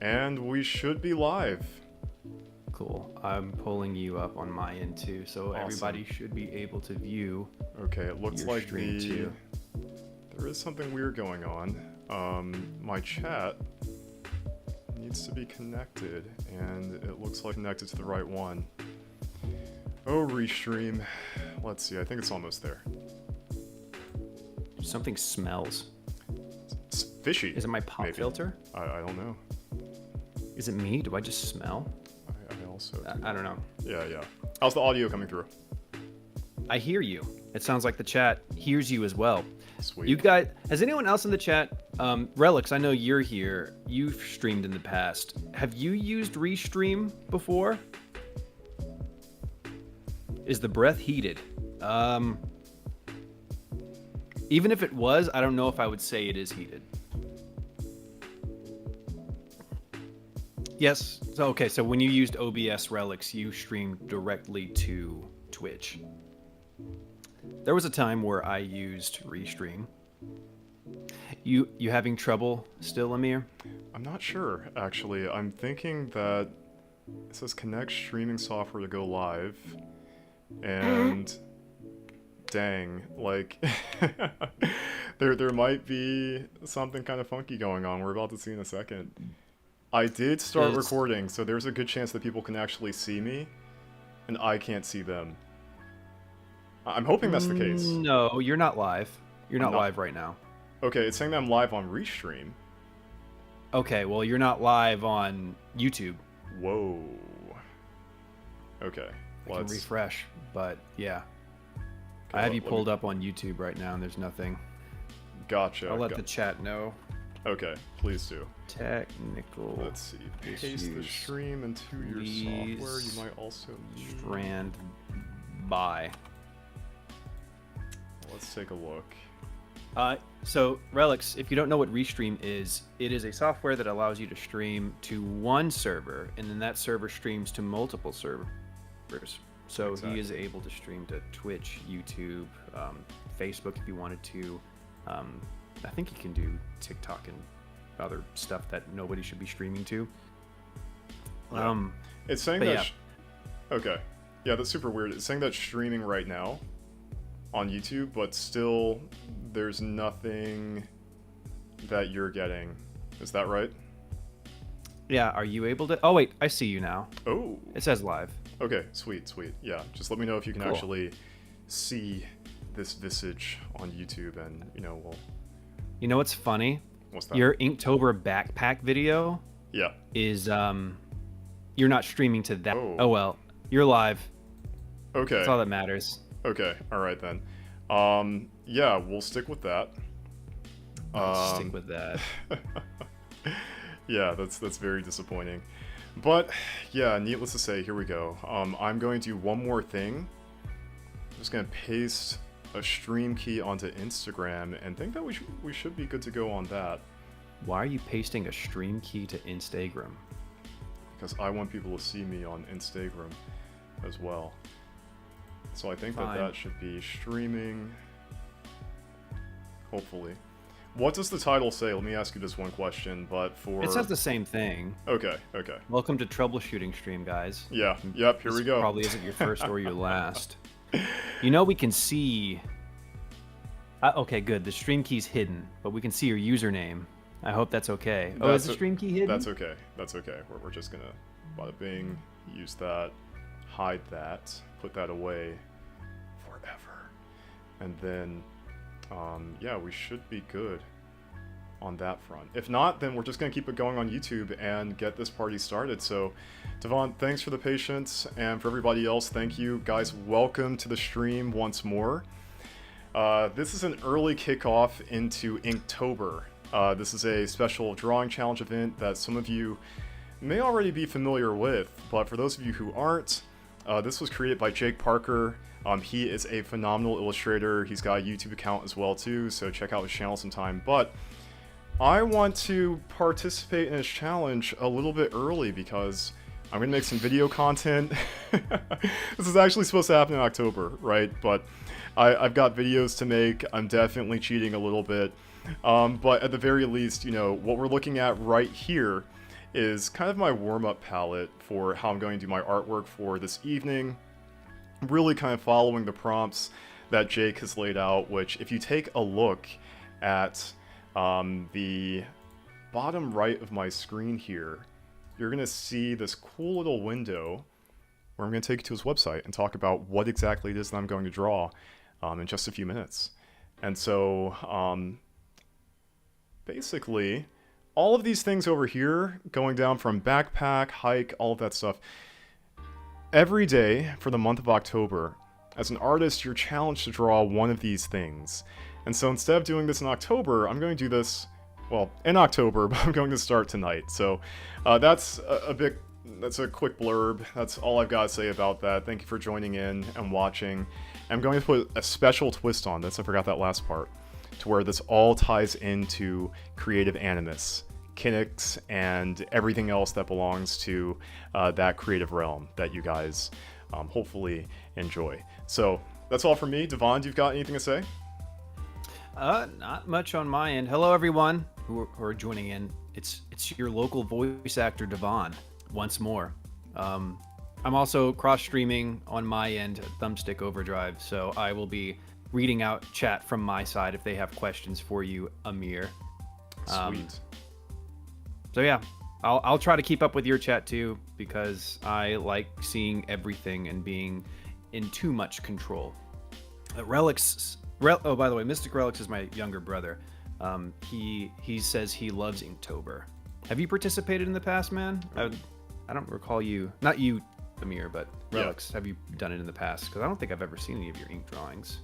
And we should be live. Cool. I'm pulling you up on my end too, so Awesome. everybody should be able to view. Okay, it looks your like stream too. there is something weird going on. My chat needs to be connected, and it looks like connected to the right one. Oh, restream. Let's see, I think it's almost there. Something smells. It's fishy. Is it my pop maybe. filter? I don't know. Is it me? Do I just smell? I also... I don't know. Yeah. How's the audio coming through? I hear you. It sounds like the chat hears you as well. Sweet. You guys, has anyone else in the chat? Relics, I know you're here. You've streamed in the past. Have you used Restream before? Is the breath heated? Even if it was, I don't know if I would say it is heated. Yes. So, okay, so when you used OBS Relics, you streamed directly to Twitch. There was a time where I used Restream. You having trouble still, Amir? I'm not sure, actually. I'm thinking that it says connect streaming software to go live, and dang, like there might be something kind of funky going on. We're about to see in a second. I did start recording, so there's a good chance that people can actually see me, and I can't see them. I'm hoping that's the case. No, you're not live. You're not live right now. Okay, it's saying that I'm live on Restream. Okay, well, you're not live on YouTube. Whoa. Okay, I can refresh, but yeah. Okay, I have you pulled up on YouTube right now, and there's nothing. Gotcha. I'll let the chat know. Okay, please do. Technical. Let's see. Paste the stream into your software. You might also strand by. Let's take a look. So Relics, if you don't know what Restream is, it is a software that allows you to stream to one server, and then that server streams to multiple servers. So Exactly. he is able to stream to Twitch, YouTube, Facebook if you wanted to. I think he can do TikTok and other stuff that nobody should be streaming to. Yeah. It's saying that... yeah. Okay. Yeah, that's super weird. It's saying that streaming right now on YouTube, but still there's nothing that you're getting. Is that right? Yeah, are you able to... Oh, wait, I see you now. Oh. It says live. Okay, sweet. Yeah, just let me know if you can actually see this visage on YouTube, and, we'll... You know what's funny? What's that? Your Inktober backpack video is, you're not streaming to that. Oh, well, you're live. Okay. That's all that matters. Okay, alright then. Yeah, we'll stick with that. Stick with that. Yeah, that's very disappointing. But, yeah, needless to say, here we go. I'm going to do one more thing. I'm just going to paste a stream key onto Instagram and think that we should be good to go on that. Why are you pasting a stream key to Instagram? Because I want people to see me on Instagram as well. So I think that should be streaming, hopefully. What does the title say? Let me ask you this one question, but for... It says the same thing. Okay. Welcome to Troubleshooting Stream, guys. Yeah, yep, here we go. Probably isn't your first or your last. We can see... okay, good. The stream key's hidden, but we can see your username. I hope that's okay. Is the stream key hidden? That's okay. We're just gonna bada bing, use that, hide that, put that away forever. And then, yeah, we should be good on that front. If not, then we're just gonna keep it going on YouTube and get this party started. So, Devon, thanks for the patience, and for everybody else, thank you. Guys, welcome to the stream once more. This is an early kickoff into Inktober. This is a special drawing challenge event that some of you may already be familiar with, but for those of you who aren't, this was created by Jake Parker. He is a phenomenal illustrator. He's got a YouTube account as well too, so check out his channel sometime. But I want to participate in his challenge a little bit early because I'm going to make some video content. This is actually supposed to happen in October, right? But I've got videos to make. I'm definitely cheating a little bit. But at the very least, what we're looking at right here is kind of my warm-up palette for how I'm going to do my artwork for this evening. Really kind of following the prompts that Jake has laid out, which if you take a look at the bottom right of my screen here, you're going to see this cool little window where I'm going to take you to his website and talk about what exactly it is that I'm going to draw in just a few minutes. And so basically, all of these things over here, going down from backpack, hike, all of that stuff, every day for the month of October, as an artist, you're challenged to draw one of these things. And so instead of doing this in October, I'm going to do this, well, in October, but I'm going to start tonight. So that's a quick blurb. That's all I've got to say about that. Thank you for joining in and watching. I'm going to put a special twist on this, I forgot that last part, to where this all ties into creative animus, kinetics, and everything else that belongs to that creative realm that you guys hopefully enjoy. So that's all from me. Devon, do you got anything to say? Not much on my end. Hello, everyone who are joining in. It's your local voice actor, Devon, once more. I'm also cross-streaming on my end, Thumbstick Overdrive, so I will be reading out chat from my side if they have questions for you, Amir. Sweet. So yeah, I'll try to keep up with your chat too, because I like seeing everything and being in too much control. Oh, by the way, Mystic Relics is my younger brother. He says he loves Inktober. Have you participated in the past, man? I don't recall you, not you, Amir, but Relics. Yeah. Have you done it in the past? Because I don't think I've ever seen any of your ink drawings.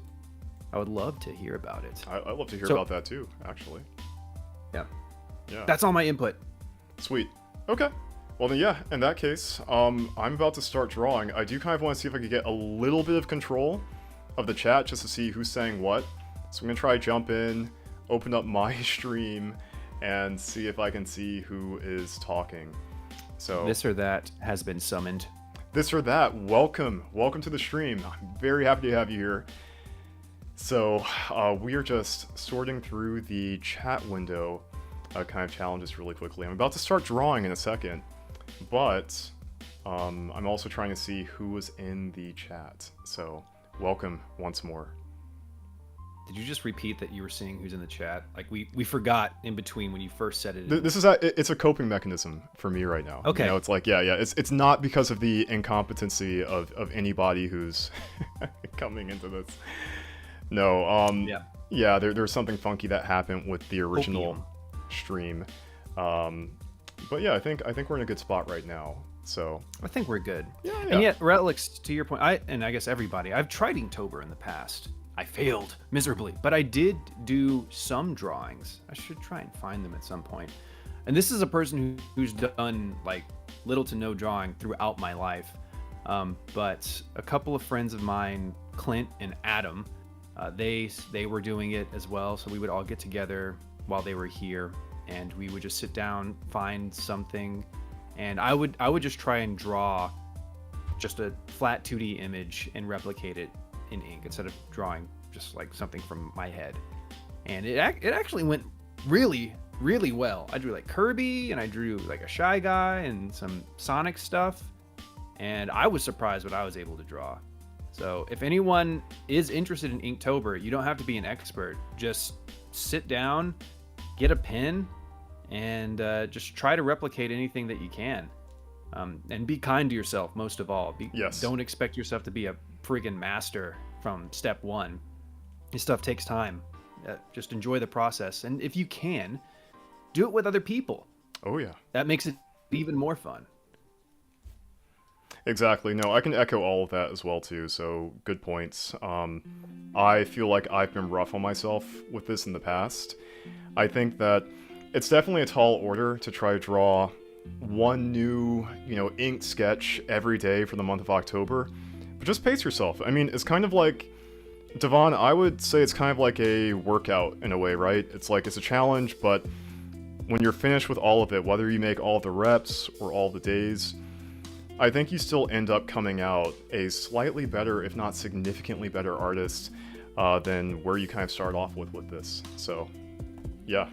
I would love to hear about it. I'd love to hear about that too, actually. Yeah. Yeah. That's all my input. Sweet. Okay. Well then, yeah, in that case, I'm about to start drawing. I do kind of want to see if I could get a little bit of control of the chat just to see who's saying what. So I'm going to try to jump in, open up my stream, and see if I can see who is talking. So this or that has been summoned. This or that, welcome to the stream. I'm very happy to have you here. So we are just sorting through the chat window kind of challenges really quickly. I'm about to start drawing in a second, but I'm also trying to see who was in the chat. So welcome once more. Did you just repeat that you were seeing who's in the chat? Like we forgot in between when you first said it. This is it's a coping mechanism for me right now. Okay. You know, it's like it's not because of the incompetency of anybody who's coming into this. No. Yeah. There's something funky that happened with the original stream. But yeah, I think we're in a good spot right now. So I think we're good. Yeah. And yet, Relics, to your point, I guess everybody, I've tried Inktober in the past. I failed miserably, but I did do some drawings. I should try and find them at some point. And this is a person who's done like little to no drawing throughout my life. But a couple of friends of mine, Clint and Adam, they were doing it as well. So we would all get together while they were here, and we would just sit down, find something, and I would just try and draw just a flat 2D image and replicate it in ink instead of drawing just like something from my head. And it actually went really, really well. I drew like Kirby, and I drew like a Shy Guy and some Sonic stuff, and I was surprised what I was able to draw. So if anyone is interested in Inktober, you don't have to be an expert. Just sit down, get a pen, and just try to replicate anything that you can. And be kind to yourself, most of all. Yes. Don't expect yourself to be a friggin' master from step one. This stuff takes time. Just enjoy the process. And if you can, do it with other people. Oh, yeah. That makes it even more fun. Exactly. No, I can echo all of that as well, too. So, good points. I feel like I've been rough on myself with this in the past. I think that it's definitely a tall order to try to draw one new, inked sketch every day for the month of October. But just pace yourself. I mean, it's kind of like, Devon, I would say it's kind of like a workout in a way, right? It's like it's a challenge, but when you're finished with all of it, whether you make all of the reps or all the days, I think you still end up coming out a slightly better, if not significantly better artist than where you kind of start off with this. So, yeah.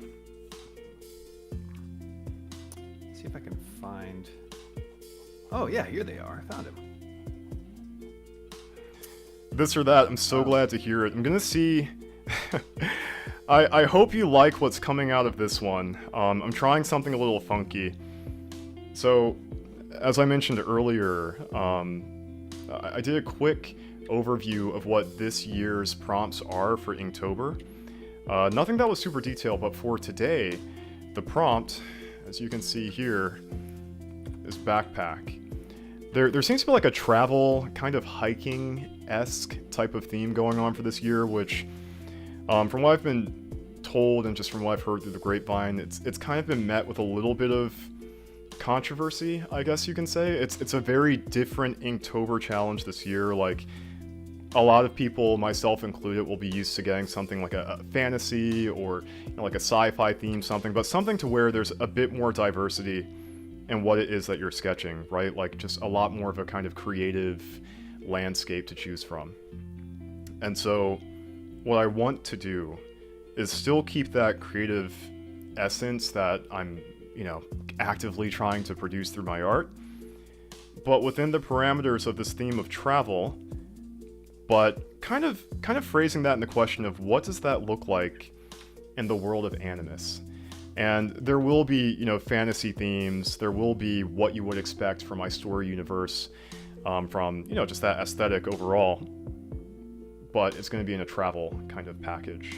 So see if I can find. Oh yeah, here they are. I found him. This or that, I'm so glad to hear it. I'm gonna see. I hope you like what's coming out of this one. I'm trying something a little funky. So, as I mentioned earlier, I did a quick overview of what this year's prompts are for Inktober. Nothing that was super detailed, but for today, the prompt, as you can see here, is backpack. There seems to be like a travel, kind of hiking-esque type of theme going on for this year, which, from what I've been told and just from what I've heard through the grapevine, it's kind of been met with a little bit of controversy, I guess you can say. It's a very different Inktober challenge this year. Like, a lot of people, myself included, will be used to getting something like a fantasy or like a sci-fi theme, but something to where there's a bit more diversity in what it is that you're sketching, right? Like just a lot more of a kind of creative landscape to choose from. And so what I want to do is still keep that creative essence that I'm, actively trying to produce through my art, but within the parameters of this theme of travel, but kind of phrasing that in the question of what does that look like in the world of Animus. And there will be, fantasy themes, there will be what you would expect from my story universe, from, just that aesthetic overall, but it's going to be in a travel kind of package.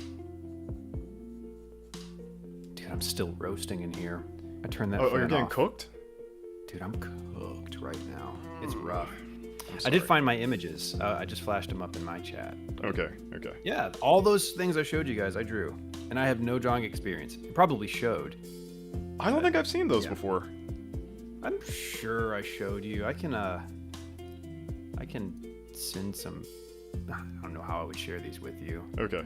Dude, I'm still roasting in here. I turned that fan fan you're getting off. cooked? Dude, I'm cooked right now. It's rough. I'm I did sorry. find my images. I just flashed them up in my chat. Okay. Yeah, all those things I showed you guys, I drew. And I have no drawing experience. It probably showed. I don't think I've seen those before. I'm sure I showed you. I can send some. I don't know how I would share these with you. Okay.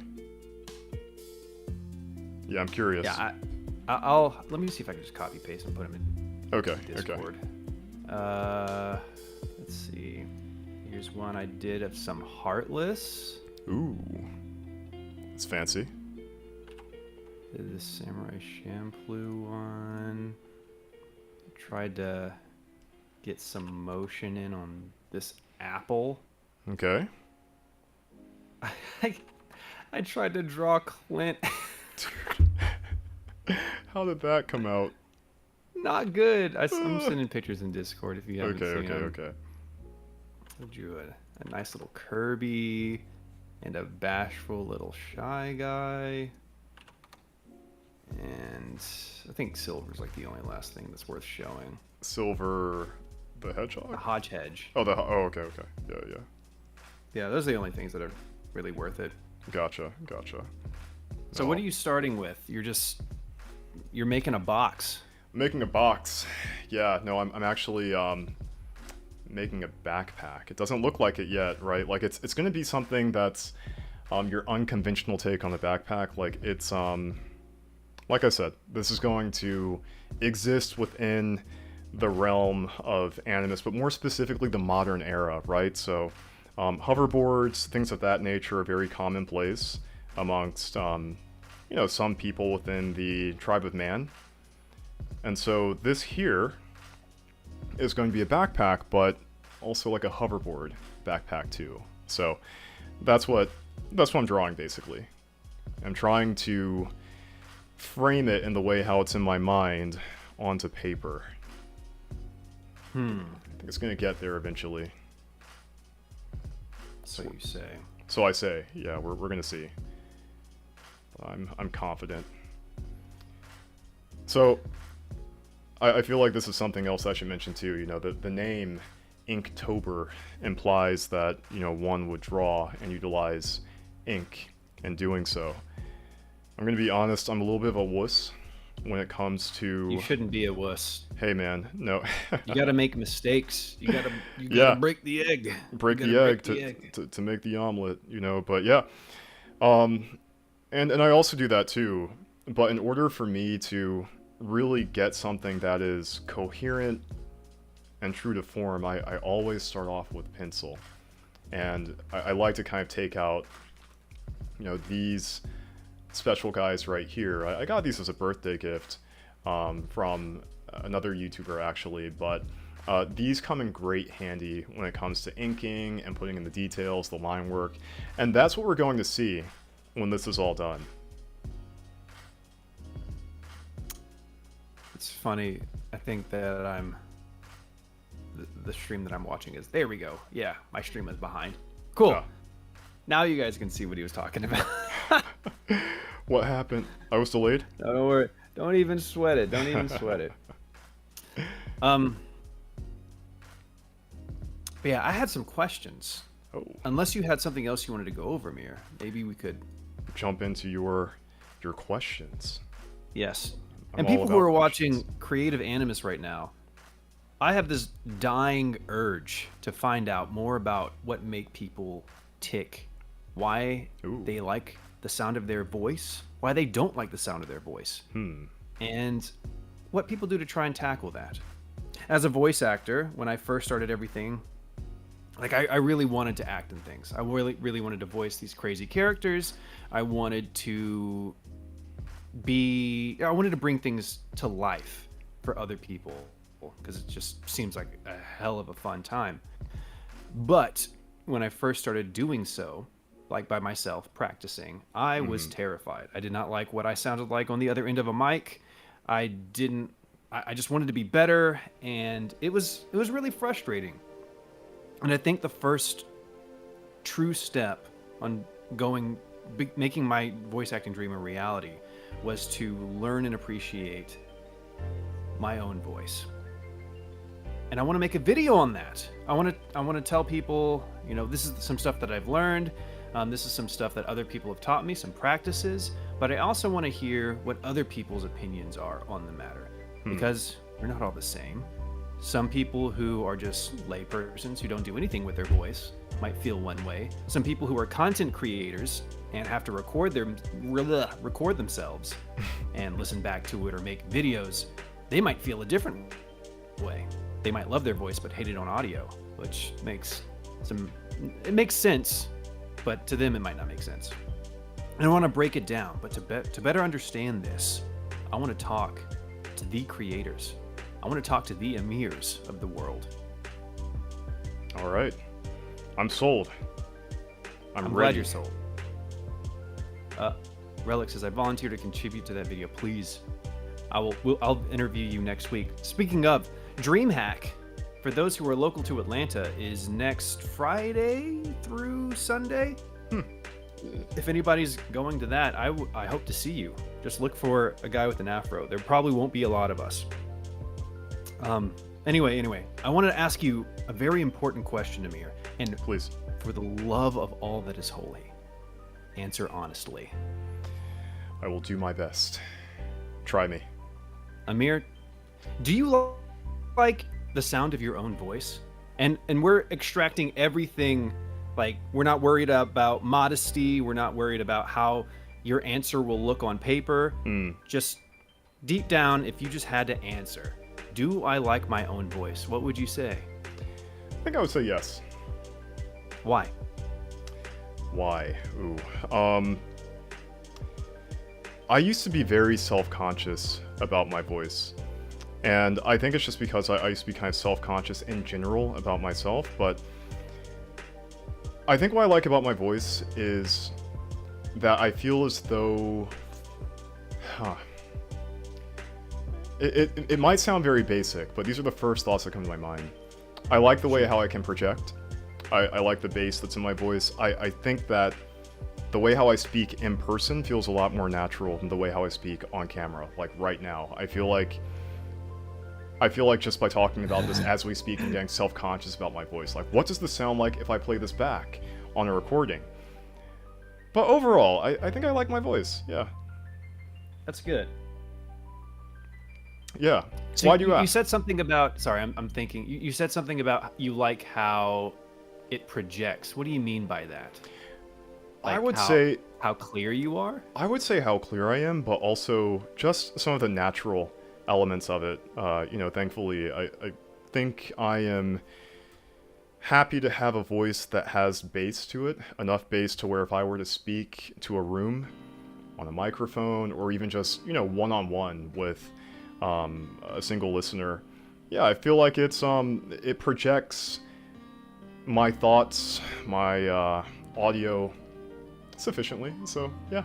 Yeah, I'm curious. Yeah, I'll let me see if I can just copy paste and put them in Okay. Discord. Let's see. Here's one I did of some Heartless. Ooh. It's fancy. Did the Samurai Champloo one. Tried to get some motion in on this apple. Okay. I tried to draw Clint. How did that come out? Not good. I'm sending pictures in Discord if you haven't seen them. Okay. I drew a nice little Kirby and a bashful little shy guy. And I think Silver's like the only last thing that's worth showing. Silver the Hedgehog? The Hodge Hedge. Oh, okay. Yeah. Yeah, those are the only things that are really worth it. Gotcha. So what are you starting with? You're making a box. Making a box. Yeah, no, I'm actually making a backpack. It doesn't look like it yet, right? Like it's going to be something that's your unconventional take on the backpack. Like it's like I said, this is going to exist within the realm of Animus, but more specifically the modern era, right? So hoverboards, things of that nature are very commonplace amongst some people within the tribe of man. And so this here is going to be a backpack, but also like a hoverboard backpack too. So that's what I'm drawing basically. I'm trying to frame it in the way how it's in my mind onto paper. I think it's going to get there eventually. So you say. So I say, yeah, we're going to see. I'm confident. So I feel like this is something else I should mention too. The name Inktober implies that, one would draw and utilize ink in doing so. I'm going to be honest, I'm a little bit of a wuss when it comes to... You shouldn't be a wuss. Hey man, no. You gotta make mistakes. You gotta break the egg. Break the egg to make the omelet, but yeah. And I also do that too, but in order for me to really get something that is coherent and true to form, I always start off with pencil. And I like to kind of take out, these special guys right here. I got these as a birthday gift from another YouTuber actually, but these come in great handy when it comes to inking and putting in the details, the line work, and that's what we're going to see when this is all done. It's funny. I think that the stream that I'm watching is, there we go. Yeah, my stream was behind. Cool. Yeah. Now you guys can see what he was talking about. What happened? I was delayed? No, don't worry. Don't even sweat it. Don't even sweat it. But yeah, I had some questions. Oh. Unless you had something else you wanted to go over, Mir, maybe we could Jump into your questions. Yes. I'm And all people who about are questions. watching Creative Animus right now, I have this dying urge to find out more about what make people tick, why Ooh. they like the sound of their voice, why they don't like the sound of their voice, and what people do to try and tackle that. As a voice actor, when I first started everything, like I really wanted to act in things. I really wanted to voice these crazy characters. I wanted to bring things to life for other people because it just seems like a hell of a fun time. But when I first started doing so, like by myself practicing, I was terrified. I did not like what I sounded like on the other end of a mic. I just wanted to be better, and it was really frustrating. And I think the first true step on making my voice acting dream a reality was to learn and appreciate my own voice. And I want to make a video on that. I want to tell people, this is some stuff that I've learned. This is some stuff that other people have taught me, some practices. But I also want to hear what other people's opinions are on the matter, because we're not all the same. Some people who are just laypersons who don't do anything with their voice might feel one way. Some people who are content creators and have to record themselves and listen back to it or make videos, they might feel a different way. They might love their voice but hate it on audio, which makes sense, but to them it might not make sense. And I want to break it down, but to better understand this, I want to talk to the creators. I want to talk to the Amirs of the world. All right. I'm sold. I'm glad ready. you're sold. Relic says, I volunteer to contribute to that video. Please. I'll interview you next week. Speaking of, DreamHack, for those who are local to Atlanta, is next Friday through Sunday. If anybody's going to that, I hope to see you. Just look for a guy with an afro. There probably won't be a lot of us. Anyway, I wanted to ask you a very important question, Amir. And Please. For the love of all that is holy, answer honestly. I will do my best. Try me. Amir, do you like the sound of your own voice? And we're extracting everything. Like, we're not worried about modesty. We're not worried about how your answer will look on paper. Just deep down, if you just had to answer, do I like my own voice? What would you say? I think I would say yes. Why? Why? I used to be very self-conscious about my voice. And I think it's just because I used to be kind of self-conscious in general about myself, but I think what I like about my voice is that I feel as though... It might sound very basic, but these are the first thoughts that come to my mind. I like the way how I can project. I like the bass that's in my voice. I think that the way how I speak in person feels a lot more natural than the way how I speak on camera, like right now. I feel like just by talking about this as we speak, I'm getting self-conscious about my voice. Like, what does this sound like if I play this back on a recording? But overall, I think I like my voice, yeah. That's good. Yeah. So Why do you ask? You said something about... Sorry, I'm thinking. You said something about you like how it projects. What do you mean by that? Like I would say... How clear you are? I would say how clear I am, but also just some of the natural elements of it. Thankfully, I think I am happy to have a voice that has bass to it. Enough bass to where if I were to speak to a room on a microphone, or even just, one-on-one with a single listener, yeah, I feel like it projects my thoughts, my audio sufficiently. So yeah.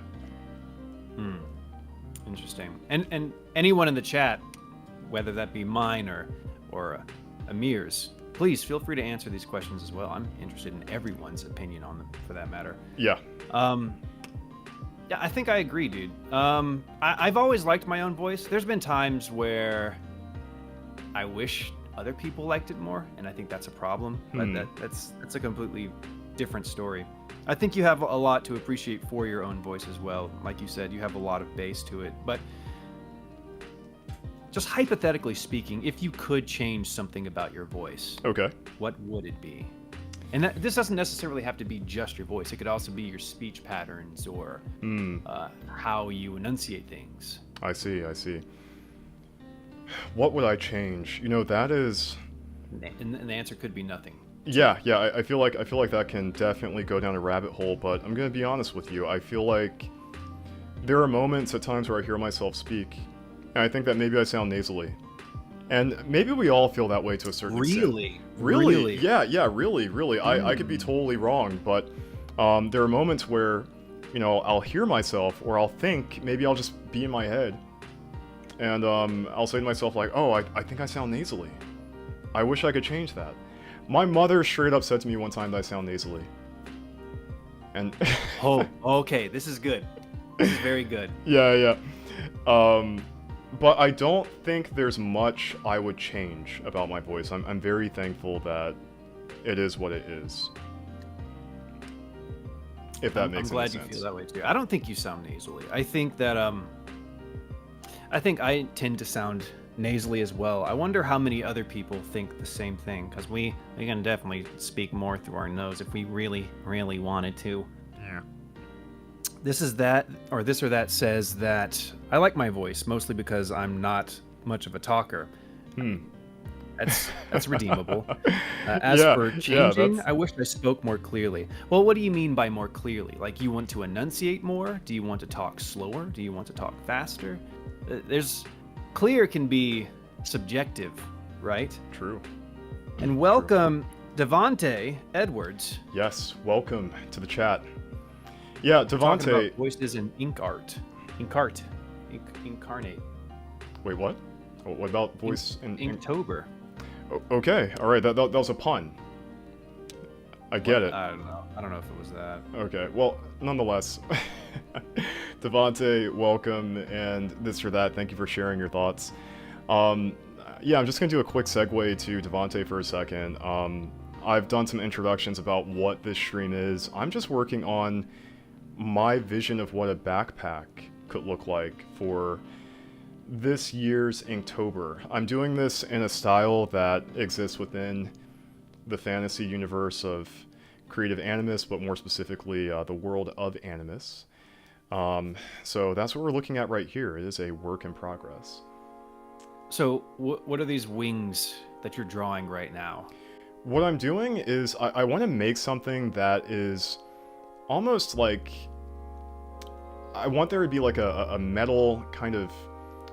Interesting. And anyone in the chat, whether that be mine or Amir's, please feel free to answer these questions as well. I'm interested in everyone's opinion on them, for that matter. Yeah. Yeah, I think I agree, dude. I've always liked my own voice. There's been times where I wish other people liked it more, and I think that's a problem. But that's a completely different story. I think you have a lot to appreciate for your own voice as well. Like you said, you have a lot of bass to it. But just hypothetically speaking, if you could change something about your voice, Okay. what would it be? And this doesn't necessarily have to be just your voice. It could also be your speech patterns or how you enunciate things. I see. What would I change? That is. And the answer could be nothing. Yeah. I feel like that can definitely go down a rabbit hole. But I'm gonna be honest with you. I feel like there are moments at times where I hear myself speak, and I think that maybe I sound nasally. And maybe we all feel that way to a certain extent. Really? Yeah, really. I could be totally wrong, but there are moments where, I'll hear myself, or I'll think, maybe I'll just be in my head, and I'll say to myself, like, oh, I think I sound nasally. I wish I could change that. My mother straight up said to me one time that I sound nasally. And Oh, okay, this is good. This is very good. Yeah. But I don't think there's much I would change about my voice. I'm very thankful that it is what it is. If that makes any sense. I'm glad you feel that way too. I don't think you sound nasally. I think that I think I tend to sound nasally as well. I wonder how many other people think the same thing, because we can definitely speak more through our nose if we really wanted to. Yeah. This or that says that I like my voice mostly because I'm not much of a talker. That's redeemable. As for changing, I wish I spoke more clearly. Well, what do you mean by more clearly? Like, you want to enunciate more? Do you want to talk slower? Do you want to talk faster? Clear can be subjective, right? True. And welcome, Devonte Edwards. Yes, welcome to the chat. Yeah, Devonte. Talking about voices in incarnate. Wait, what? What about voice in Inktober? Okay, all right. That was a pun. I get it. I don't know if it was that. Okay. Well, nonetheless, Devonte, welcome, and this or that. Thank you for sharing your thoughts. Yeah, I'm just gonna do a quick segue to Devonte for a second. I've done some introductions about what this stream is. I'm just working on my vision of what a backpack could look like for this year's Inktober. I'm doing this in a style that exists within the fantasy universe of Creative Animus, but more specifically the world of Animus. So that's what we're looking at right here. It is a work in progress. So what are these wings that you're drawing right now? What I'm doing is I want to make something that is almost like, I want there to be like a metal kind of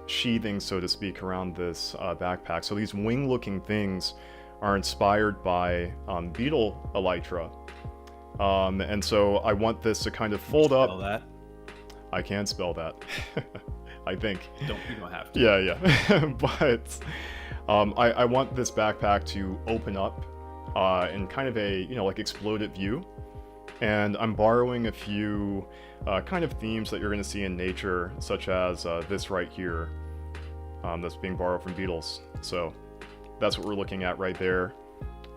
sheathing, so to speak, around this backpack. So these wing-looking things are inspired by beetle elytra. And so I want this to kind of fold up. Spell that? I can spell that. I think. You don't have to. Yeah. But I want this backpack to open up in kind of a, like exploded view. And I'm borrowing a few kind of themes that you're going to see in nature, such as this right here, that's being borrowed from beetles. So that's what we're looking at right there.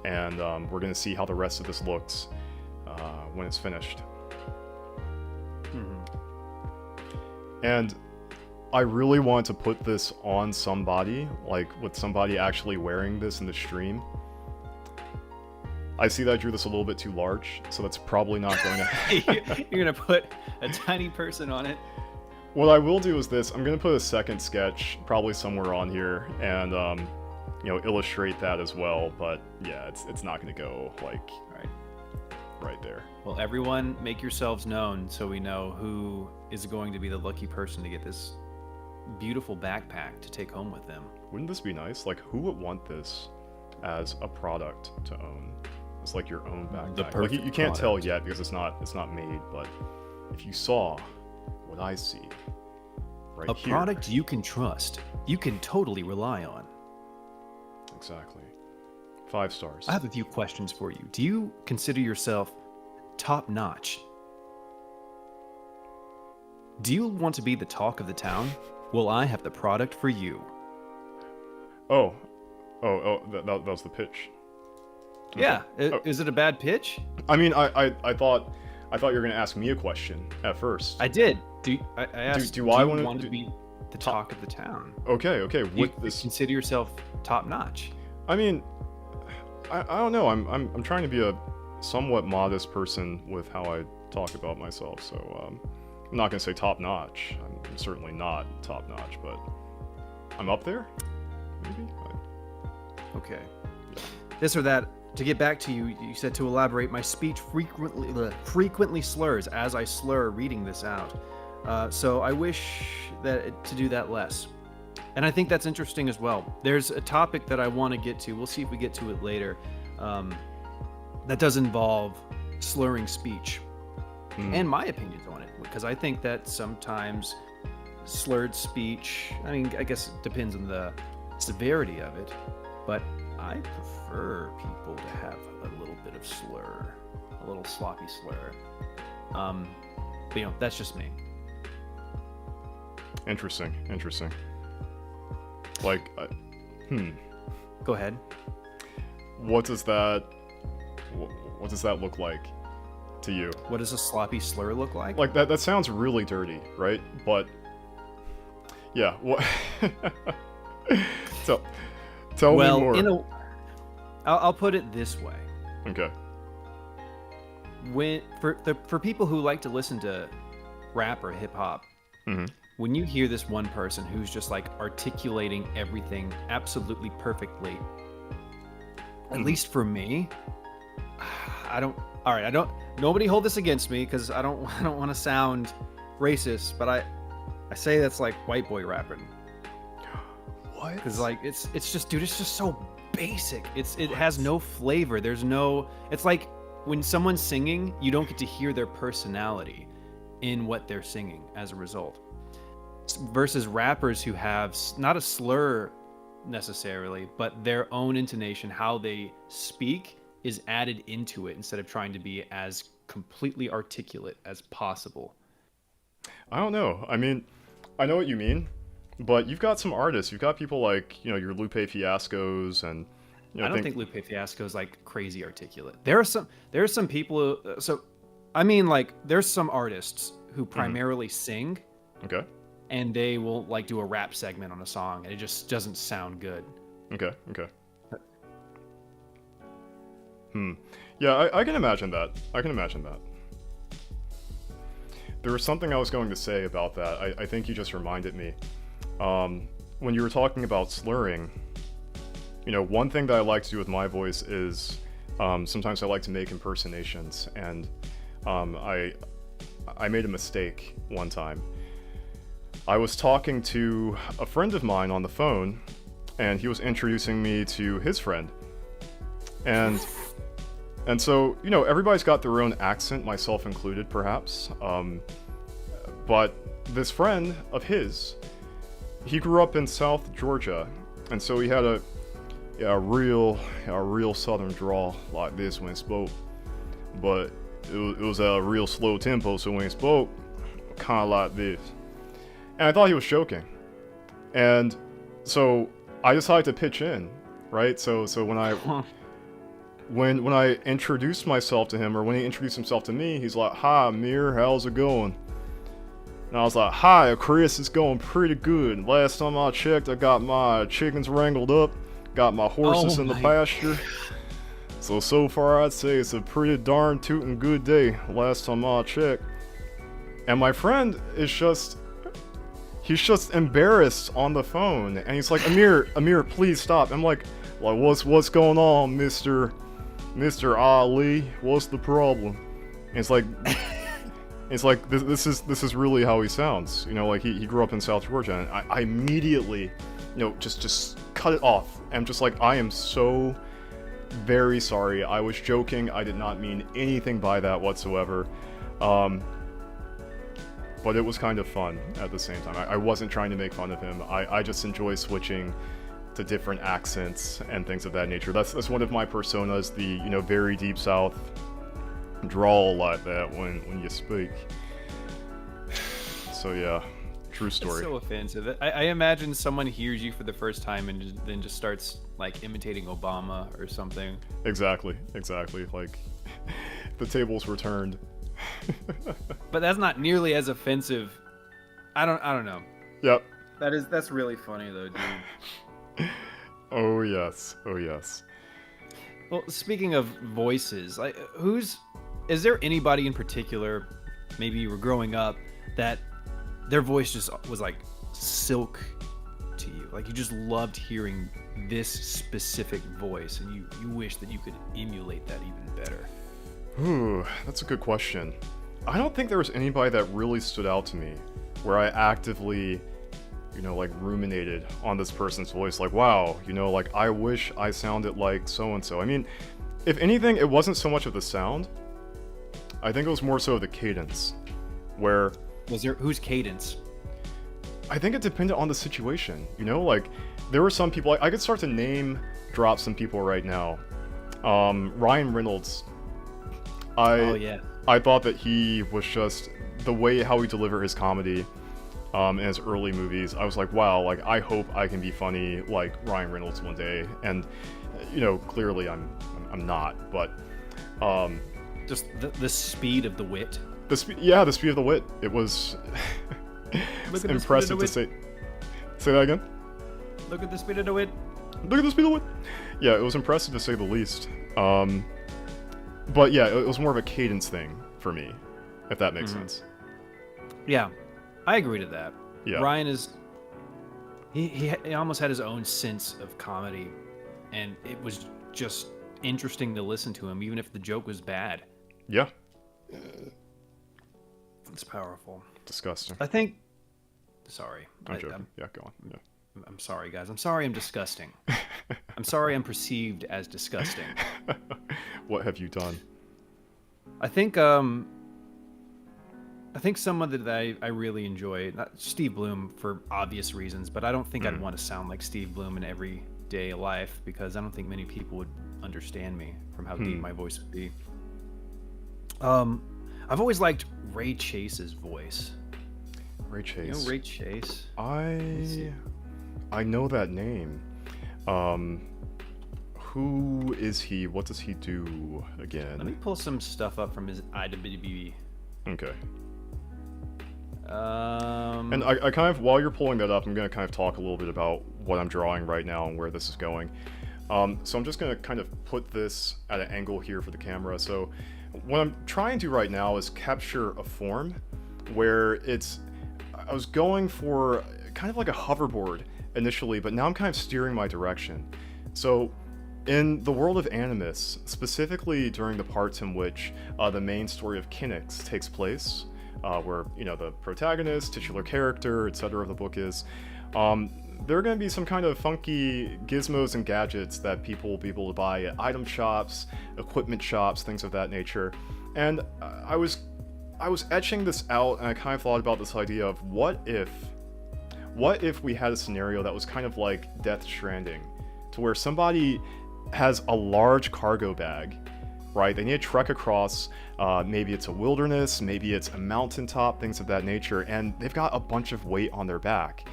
And we're going to see how the rest of this looks when it's finished. And I really want to put this on somebody, like with somebody actually wearing this in the stream. I see that I drew this a little bit too large, so that's probably not going to... You're going to put a tiny person on it? What I will do is this. I'm going to put a second sketch, probably somewhere on here, and, illustrate that as well. But, yeah, it's not going to go, like, right there. Well, everyone, make yourselves known so we know who is going to be the lucky person to get this beautiful backpack to take home with them. Wouldn't this be nice? Like, who would want this as a product to own? It's like your own backpack. Like, perfect you can't tell product. yet because it's not made, but if you saw what I see right A here. product you can trust, you can totally rely on. Exactly. 5 stars. I have a few questions for you. Do you consider yourself top-notch? Do you want to be the talk of the town? Well, I have the product for you. Oh, that was the pitch. Okay. Yeah, Oh. is it a bad pitch? I mean, I thought you were gonna ask me a question at first. I did. I asked, do do I you wanna want do- to be the talk of the town? Okay. Do you With this, consider yourself top-notch? I mean, I don't know. I'm trying to be a somewhat modest person with how I talk about myself. So I'm not gonna say top notch. I'm certainly not top notch, but I'm up there. Maybe. Okay. This or that. To get back to you, you said to elaborate, my speech frequently slurs as I slur reading this out. So I wish to do that less. And I think that's interesting as well. There's a topic that I want to get to. We'll see if we get to it later. That does involve slurring speech and my opinions on it. Because I think that sometimes slurred speech, I mean, I guess it depends on the severity of it, but I prefer people to have a little bit of slur, a little sloppy slur. But that's just me. Interesting. Like, Go ahead. what does that look like to you? What does a sloppy slur look like? Like that sounds really dirty, right? But yeah, what? Tell me more. I'll put it this way. Okay. For people who like to listen to rap or hip hop, when you hear this one person who's just like articulating everything absolutely perfectly, at least for me, nobody hold this against me because I don't want to sound racist, but I say that's like white boy rapping. What? Because like it's just, dude, it's just so basic. It has no flavor. It's like when someone's singing, you don't get to hear their personality in what they're singing as a result. Versus rappers who have not a slur necessarily, but their own intonation, how they speak is added into it instead of trying to be as completely articulate as possible. I don't know. I mean, I know what you mean, but you've got some artists. You've got people like, your Lupe Fiascos and I don't think Lupe Fiasco is like crazy articulate. There are some people there's some artists who primarily sing. Okay. And they will like do a rap segment on a song and it just doesn't sound good. Okay. Yeah, I can imagine that. There was something I was going to say about that. I think you just reminded me. When you were talking about slurring, one thing that I like to do with my voice is sometimes I like to make impersonations, and I made a mistake one time. I was talking to a friend of mine on the phone, and he was introducing me to his friend. And so, everybody's got their own accent, myself included, perhaps. But this friend of his, he grew up in South Georgia, and so he had a real southern drawl like this when he spoke. But it was a real slow tempo, so when he spoke, kind of like this. And I thought he was joking. And so I decided to pitch in, right? So when I introduced myself to him, or when he introduced himself to me, he's like, "Hi, Amir, how's it going?" And I was like, "Hi, Chris, it's going pretty good. Last time I checked, I got my chickens wrangled up, got my horses in the pasture. So far I'd say it's a pretty darn tootin' good day, last time I checked." And my friend is he's just embarrassed on the phone, and he's like, Amir, please stop. I'm like, what's going on, Mr. Ali? What's the problem? And it's like, And it's like this is really how he sounds. You know, like he grew up in South Georgia, and I immediately, just cut it off. I'm just like, I am so very sorry. I was joking. I did not mean anything by that whatsoever. But it was kind of fun at the same time. I wasn't trying to make fun of him. I just enjoy switching to different accents and things of that nature. That's one of my personas, the very deep South drawl like that when you speak. So yeah, true story. It's so offensive. I imagine someone hears you for the first time and then just starts like imitating Obama or something. Exactly. Like the tables were turned. But that's not nearly as offensive. I don't know. Yep. That's really funny though, dude. Oh yes. Well, speaking of voices, is there anybody in particular, maybe you were growing up, that their voice just was like silk to you? Like you just loved hearing this specific voice and you wish that you could emulate that even better? Ooh, that's a good question. I don't think there was anybody that really stood out to me where I actively, like ruminated on this person's voice. Like, wow, like I wish I sounded like so-and-so. I mean, if anything, it wasn't so much of the sound. I think it was more so the cadence. Where... Whose cadence? I think it depended on the situation. Like, there were some people... I could start to name drop some people right now. Ryan Reynolds... Oh, yeah. I thought that he was just the way how he delivered his comedy in his early movies. I was like, wow, like I hope I can be funny like Ryan Reynolds one day. And clearly I'm not, but just the speed of the wit. The speed of the wit. It was it's impressive to say that again. Look at the speed of the wit. Look at the speed of the wit. Yeah, it was impressive to say the least. But yeah, it was more of a cadence thing for me, if that makes sense. Yeah, I agree to that. Yeah. Ryan is... He almost had his own sense of comedy, and it was just interesting to listen to him, even if the joke was bad. Yeah. It's powerful. Disgusting. I think... Sorry. I'm joking. Yeah, go on. Yeah. I'm sorry, guys. I'm sorry I'm disgusting. I'm sorry I'm perceived as disgusting. What have you done? I think someone that I really enjoy, not Steve Bloom for obvious reasons, but I don't think I'd want to sound like Steve Bloom in everyday life because I don't think many people would understand me from how deep my voice would be. I've always liked Ray Chase's voice. Ray Chase. You know Ray Chase? I know that name. Who is he? What does he do again? Let me pull some stuff up from his IMDb. Okay. And I kind of, while you're pulling that up, I'm going to kind of talk a little bit about what I'm drawing right now and where this is going. So I'm just going to kind of put this at an angle here for the camera. So what I'm trying to do right now is capture a form where I was going for kind of like a hoverboard initially, but now I'm kind of steering my direction. So in the world of Animus, specifically during the parts in which the main story of Kinix takes place, where the protagonist, titular character, etc. of the book is, there are going to be some kind of funky gizmos and gadgets that people will be able to buy at item shops, equipment shops, things of that nature. And I was etching this out, and I kind of thought about this idea of what if we had a scenario that was kind of like Death Stranding, to where somebody has a large cargo bag, right? They need to trek across, maybe it's a wilderness, maybe it's a mountaintop, things of that nature, and they've got a bunch of weight on their back.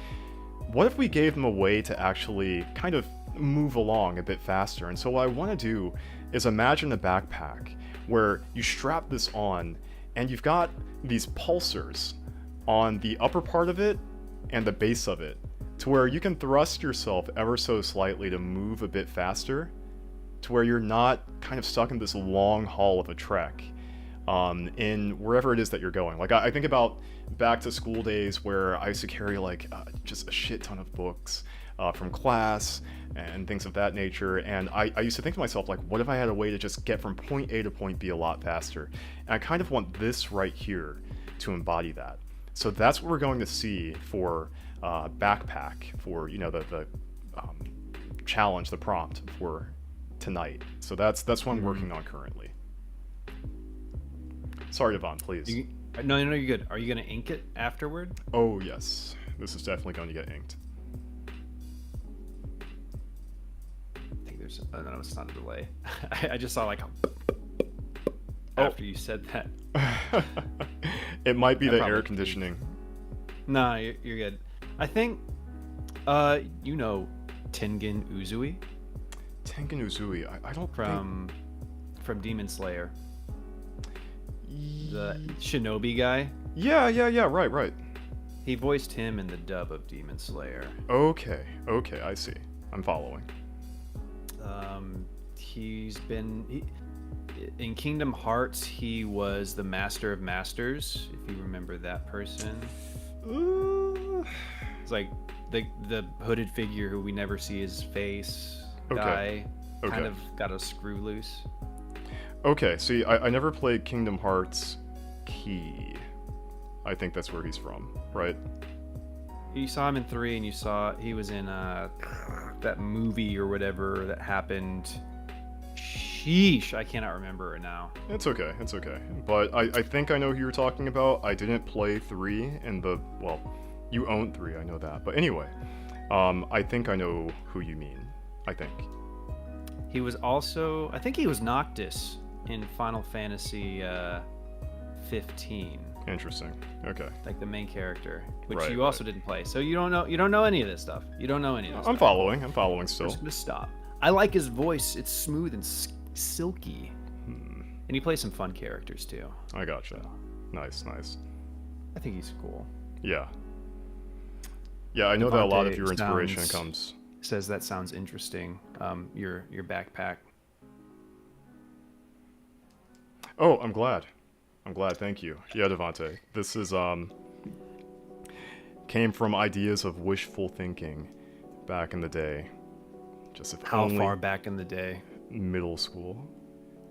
What if we gave them a way to actually kind of move along a bit faster? And so what I want to do is imagine a backpack where you strap this on, and you've got these pulsers on the upper part of it and the base of it, to where you can thrust yourself ever so slightly to move a bit faster, to where you're not kind of stuck in this long haul of a trek in wherever it is that you're going. Like I think about back to school days where I used to carry like just a shit ton of books from class and things of that nature, and I used to think to myself, like, what if I had a way to just get from point A to point B a lot faster? And I kind of want this right here to embody that. So that's what we're going to see for backpack, for the challenge, the prompt for tonight. So that's what I'm working on currently. Sorry, Yvonne, please. No, you're good. Are you gonna ink it afterward? Oh yes, this is definitely going to get inked. I think there's. No, it's not a delay. I just saw like after you said that. It might be the air conditioning. Nah, you're good. I think, Tengen Uzui. Tengen Uzui. I don't from Demon Slayer. The shinobi guy. Yeah. Right. He voiced him in the dub of Demon Slayer. Okay, I see. I'm following. He's been in Kingdom Hearts. He was the Master of Masters, if you remember that person. It's like the hooded figure who we never see his face guy. Kind of got a screw loose. Okay, see, I never played Kingdom Hearts Key. I think that's where he's from, right? You saw him in 3, and you saw he was in that movie or whatever that happened. Sheesh, I cannot remember it now. It's okay. But I think I know who you're talking about. I didn't play 3 well, you own 3, I know that. But anyway, I think I know who you mean. I think. He was also, I think he was Noctis in Final Fantasy 15. Interesting. Okay. Like the main character, which Right, you also didn't play. So you don't know any of this stuff. I'm following still. I'm just gonna stop. I like his voice. It's smooth and silky. And he plays some fun characters too. I gotcha. Nice. I think he's cool. Yeah, I know that a lot of your inspiration comes. Says that sounds interesting. Your backpack. Oh, I'm glad. Thank you. Yeah, Devante. This is came from ideas of wishful thinking back in the day. Just if How only far back in the day? Middle school.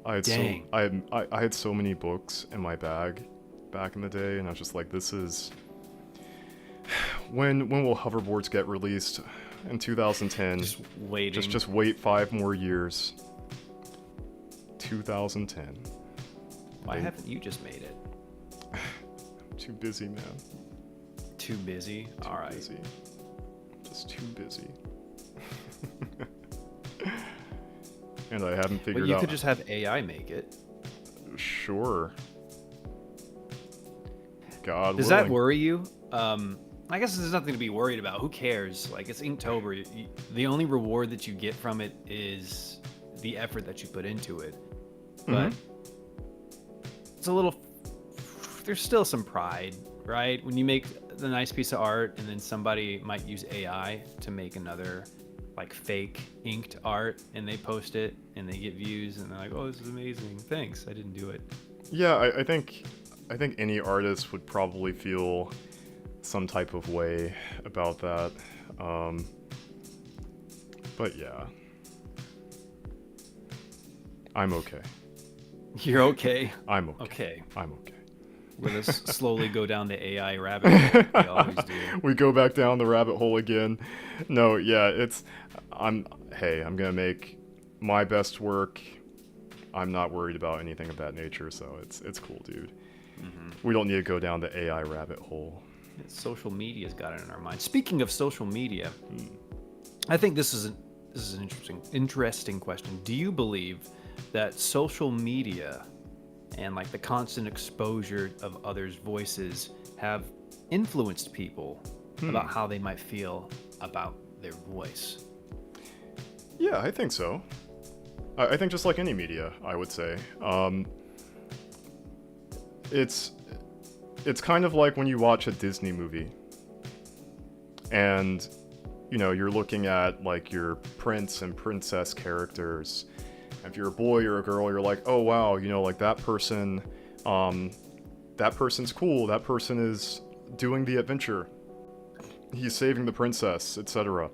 I had Dang. I had so many books in my bag back in the day, and I was just like, this is when will hoverboards get released? In 2010. Just waiting. Just wait 5 more years. 2010. Why haven't you just made it? Too busy, man. Too busy? All right. Busy. Just too busy. And I haven't figured out. But you could just have AI make it. Sure. God Does willing. that worry you? I guess there's nothing to be worried about. Who cares? Like, it's Inktober. The only reward that you get from it is the effort that you put into it. But it's a little... There's still some pride, right? When you make the nice piece of art and then somebody might use AI to make another, like, fake inked art, and they post it and they get views and they're like, oh, this is amazing. Thanks. I didn't do it. Yeah, I think any artist would probably feel some type of way about that. But yeah. I'm okay. You're okay? I'm okay. Okay. I'm okay. We're going to slowly go down the AI rabbit hole like we always do. We go back down the rabbit hole again. No, yeah, I'm gonna make my best work. I'm not worried about anything of that nature, so it's cool, dude. We don't need to go down the AI rabbit hole. Social media's got it in our mind. Speaking of social media, I think this is an interesting question. Do you believe that social media and like the constant exposure of others' voices have influenced people about how they might feel about their voice? Yeah, I think so. I think just like any media, I would say. It's kind of like when you watch a Disney movie and, you know, you're looking at like your prince and princess characters. If you're a boy or a girl, you're like, oh wow, you know, like that person's cool. That person is doing the adventure. He's saving the princess, etc.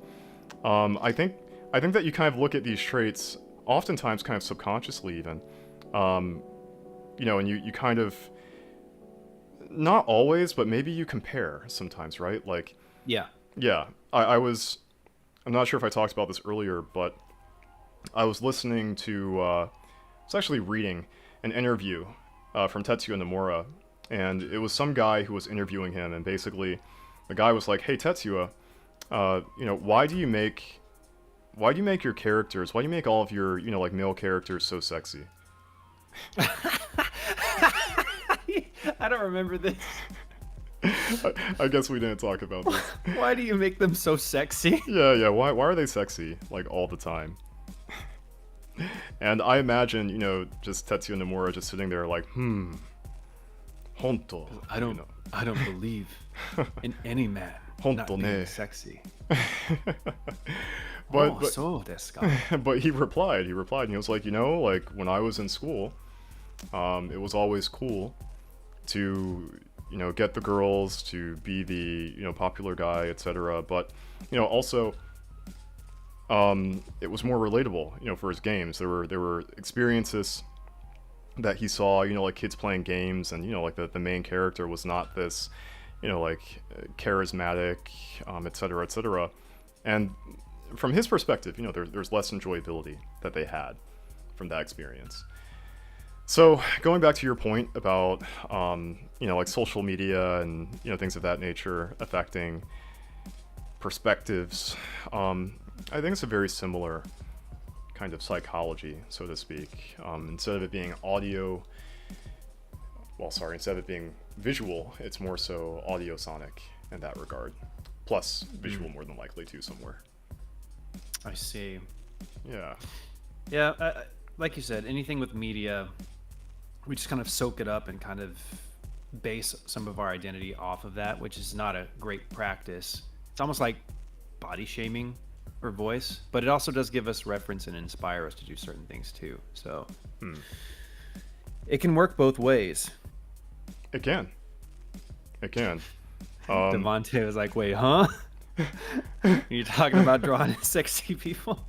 I think that you kind of look at these traits, oftentimes kind of subconsciously even, you know, and you kind of not always, but maybe you compare sometimes, right? Like, Yeah. yeah, I was. I'm not sure if I talked about this earlier, but I was listening to. I was actually reading an interview from Tetsuya Nomura, and it was some guy who was interviewing him, and basically, the guy was like, "Hey Tetsuya, why do you make your characters? Why do you make all of your like male characters so sexy?" I don't remember this. I guess we didn't talk about this. Why do you make them so sexy? Yeah. Why are they sexy like all the time? And I imagine, just Tetsuya Nomura just sitting there like, honto. I don't believe in any man not Honto being ne. sexy. But So desu ka? but he replied, and he was like, like when I was in school, it was always cool to get the girls, to be the popular guy, etc. But also it was more relatable for his games. There were experiences that he saw, like kids playing games, and like the main character was not this like charismatic, etc., etc. And from his perspective, there's less enjoyability that they had from that experience. So going back to your point about like social media and things of that nature affecting perspectives, I think it's a very similar kind of psychology, so to speak. Instead of it being instead of it being visual, it's more so audio sonic in that regard. Plus visual more than likely too somewhere. I see. Yeah. Yeah, like you said, anything with media, we just kind of soak it up and kind of base some of our identity off of that, which is not a great practice. It's almost like body shaming for voice, but it also does give us reference and inspire us to do certain things too. So it can work both ways. It can. Devontae was like, wait, huh? Are you talking about drawing sexy people?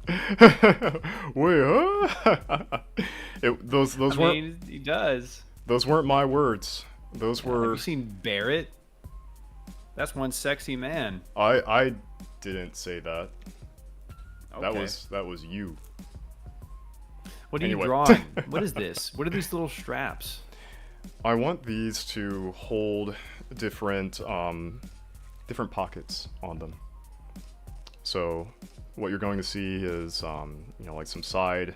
Wait, huh? Those I weren't. mean, he does. Those weren't my words. Those Have were. you seen Barrett? That's one sexy man. I didn't say that. Okay. That was you. What are Anyway. you drawing? What is this? What are these little straps? I want these to hold different pockets on them. So what you're going to see is like some side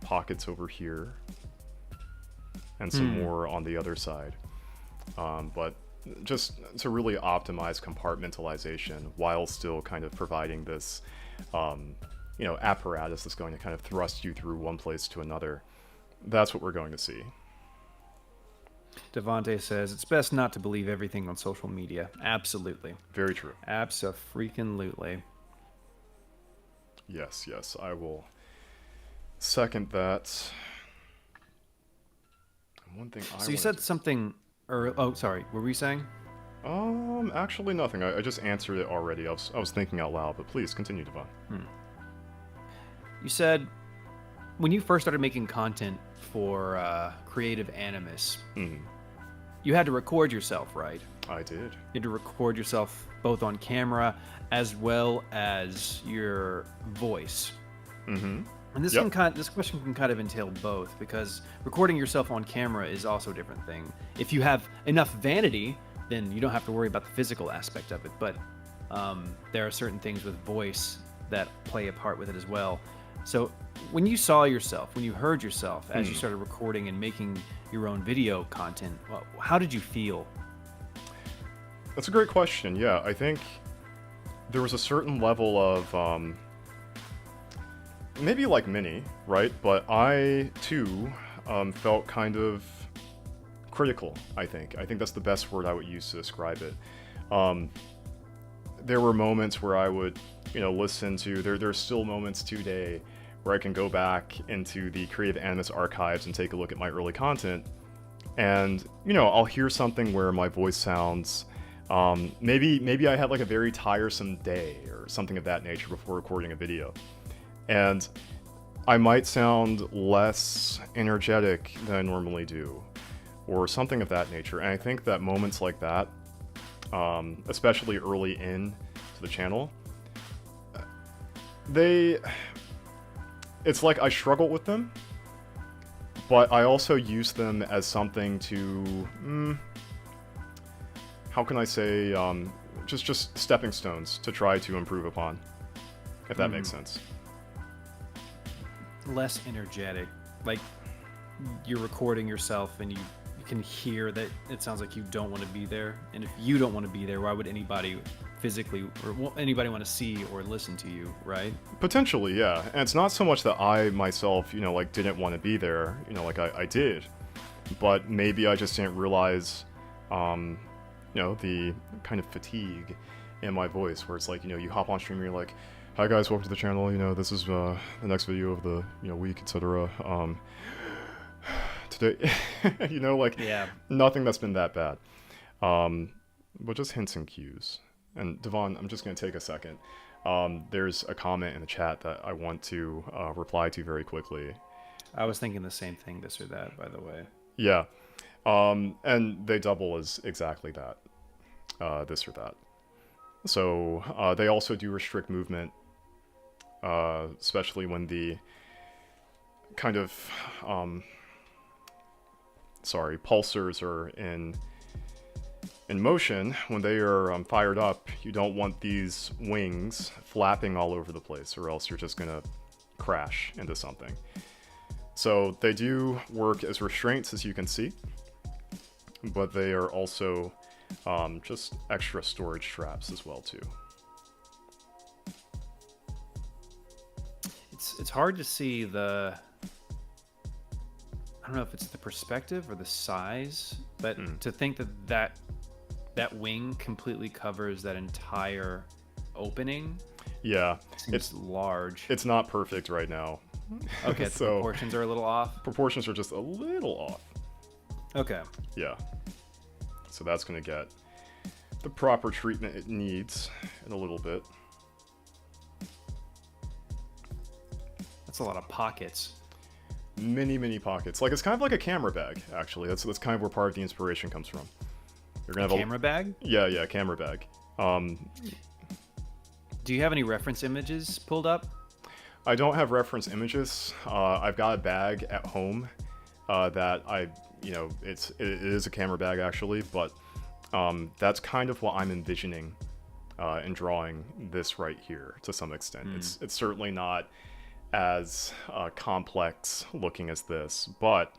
pockets over here and some more on the other side. But just to really optimize compartmentalization while still kind of providing this apparatus that's going to kind of thrust you through one place to another. That's what we're going to see. Devontae says it's best not to believe everything on social media. Absolutely. Very true. Abso-freaking-lutely. Yes, I will second that. One thing So you said something, oh, sorry, what were you saying? Actually nothing. I just answered it already. I was thinking out loud, but please continue, Devon. You said when you first started making content for Creative Animus, you had to record yourself, right? I did. You had to record yourself both on camera as well as your voice. Mm-hmm. And this this question can kind of entail both, because recording yourself on camera is also a different thing. If you have enough vanity, then you don't have to worry about the physical aspect of it. But there are certain things with voice that play a part with it as well. So when you saw yourself, when you heard yourself as you started recording and making your own video content, well, how did you feel? That's a great question. Yeah, I think there was a certain level of maybe like many, right? But I too felt kind of critical. I think that's the best word I would use to describe it. There were moments where I would listen to, there's still moments today where I can go back into the Creative Animus archives and take a look at my early content, and I'll hear something where my voice sounds maybe I had like a very tiresome day or something of that nature before recording a video, and I might sound less energetic than I normally do, or something of that nature. And I think that moments like that, especially early in to the channel, it's like I struggle with them, but I also use them as something to, how can I say, just stepping stones to try to improve upon, if that makes sense. Less energetic. Like, you're recording yourself and you can hear that it sounds like you don't want to be there. And if you don't want to be there, why would anybody physically or anybody want to see or listen to you, right? Potentially, yeah. And it's not so much that I myself, like didn't want to be there, like I did. But maybe I just didn't realize, the kind of fatigue in my voice where it's like, you hop on stream and you're like, hi guys, welcome to the channel, this is the next video of the, week, etc. Today, Yeah. nothing that's been that bad. But just hints and cues. And Devon, I'm just going to take a second. There's a comment in the chat that I want to reply to very quickly. I was thinking the same thing, this or that, by the way. Yeah. And they double as exactly that. This or that. So they also do restrict movement, especially when the kind of, pulsars are in motion. When they are fired up, you don't want these wings flapping all over the place, or else you're just gonna crash into something. So they do work as restraints, as you can see, but they are also just extra storage straps as well too. It's hard to see I don't know if it's the perspective or the size, but to think that wing completely covers that entire opening. Yeah, it's large. It's not perfect right now. Okay, so the proportions are a little off. Proportions are just a little off. Okay. Yeah. So that's going to get the proper treatment it needs in a little bit. That's a lot of pockets. Many pockets. Like, it's kind of like a camera bag, actually. That's kind of where part of the inspiration comes from. You're gonna have a camera bag? Yeah, camera bag. Do you have any reference images pulled up? I don't have reference images. I've got a bag at home that it is a camera bag actually, but that's kind of what I'm envisioning in drawing this right here to some extent. It's certainly not as complex looking as this, but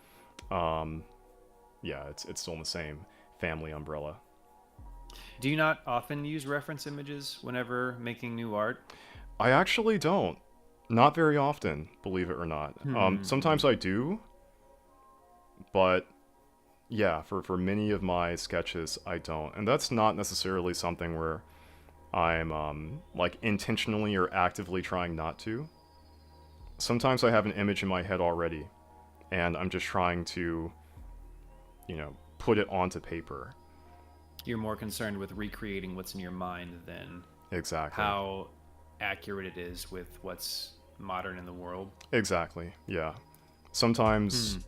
yeah, it's still in the same family umbrella. Do you not often use reference images whenever making new art? I actually don't. Not very often, believe it or not. Sometimes I do, but yeah, for many of my sketches, I don't. And that's not necessarily something where I'm like intentionally or actively trying not to. Sometimes I have an image in my head already, and I'm just trying to, put it onto paper. You're more concerned with recreating what's in your mind than exactly how accurate it is with what's modern in the world. Exactly, yeah. Sometimes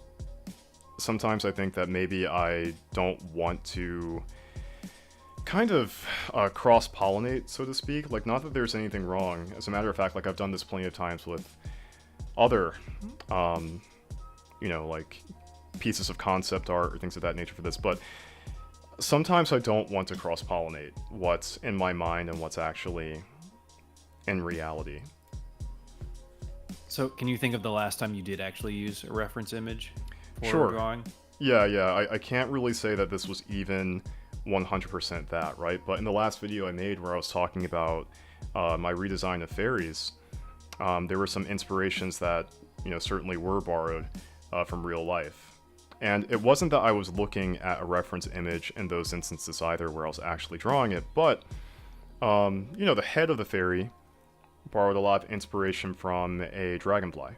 I think that maybe I don't want to kind of cross-pollinate, so to speak. Like, not that there's anything wrong. As a matter of fact, like, I've done this plenty of times with other, like pieces of concept art or things of that nature for this, but sometimes I don't want to cross-pollinate what's in my mind and what's actually in reality. So can you think of the last time you did actually use a reference image for Sure. drawing? Yeah, I can't really say that this was even 100% that, right? But in the last video I made where I was talking about my redesign of fairies, there were some inspirations that, certainly were borrowed from real life. And it wasn't that I was looking at a reference image in those instances either where I was actually drawing it, but, the head of the fairy borrowed a lot of inspiration from a dragonfly,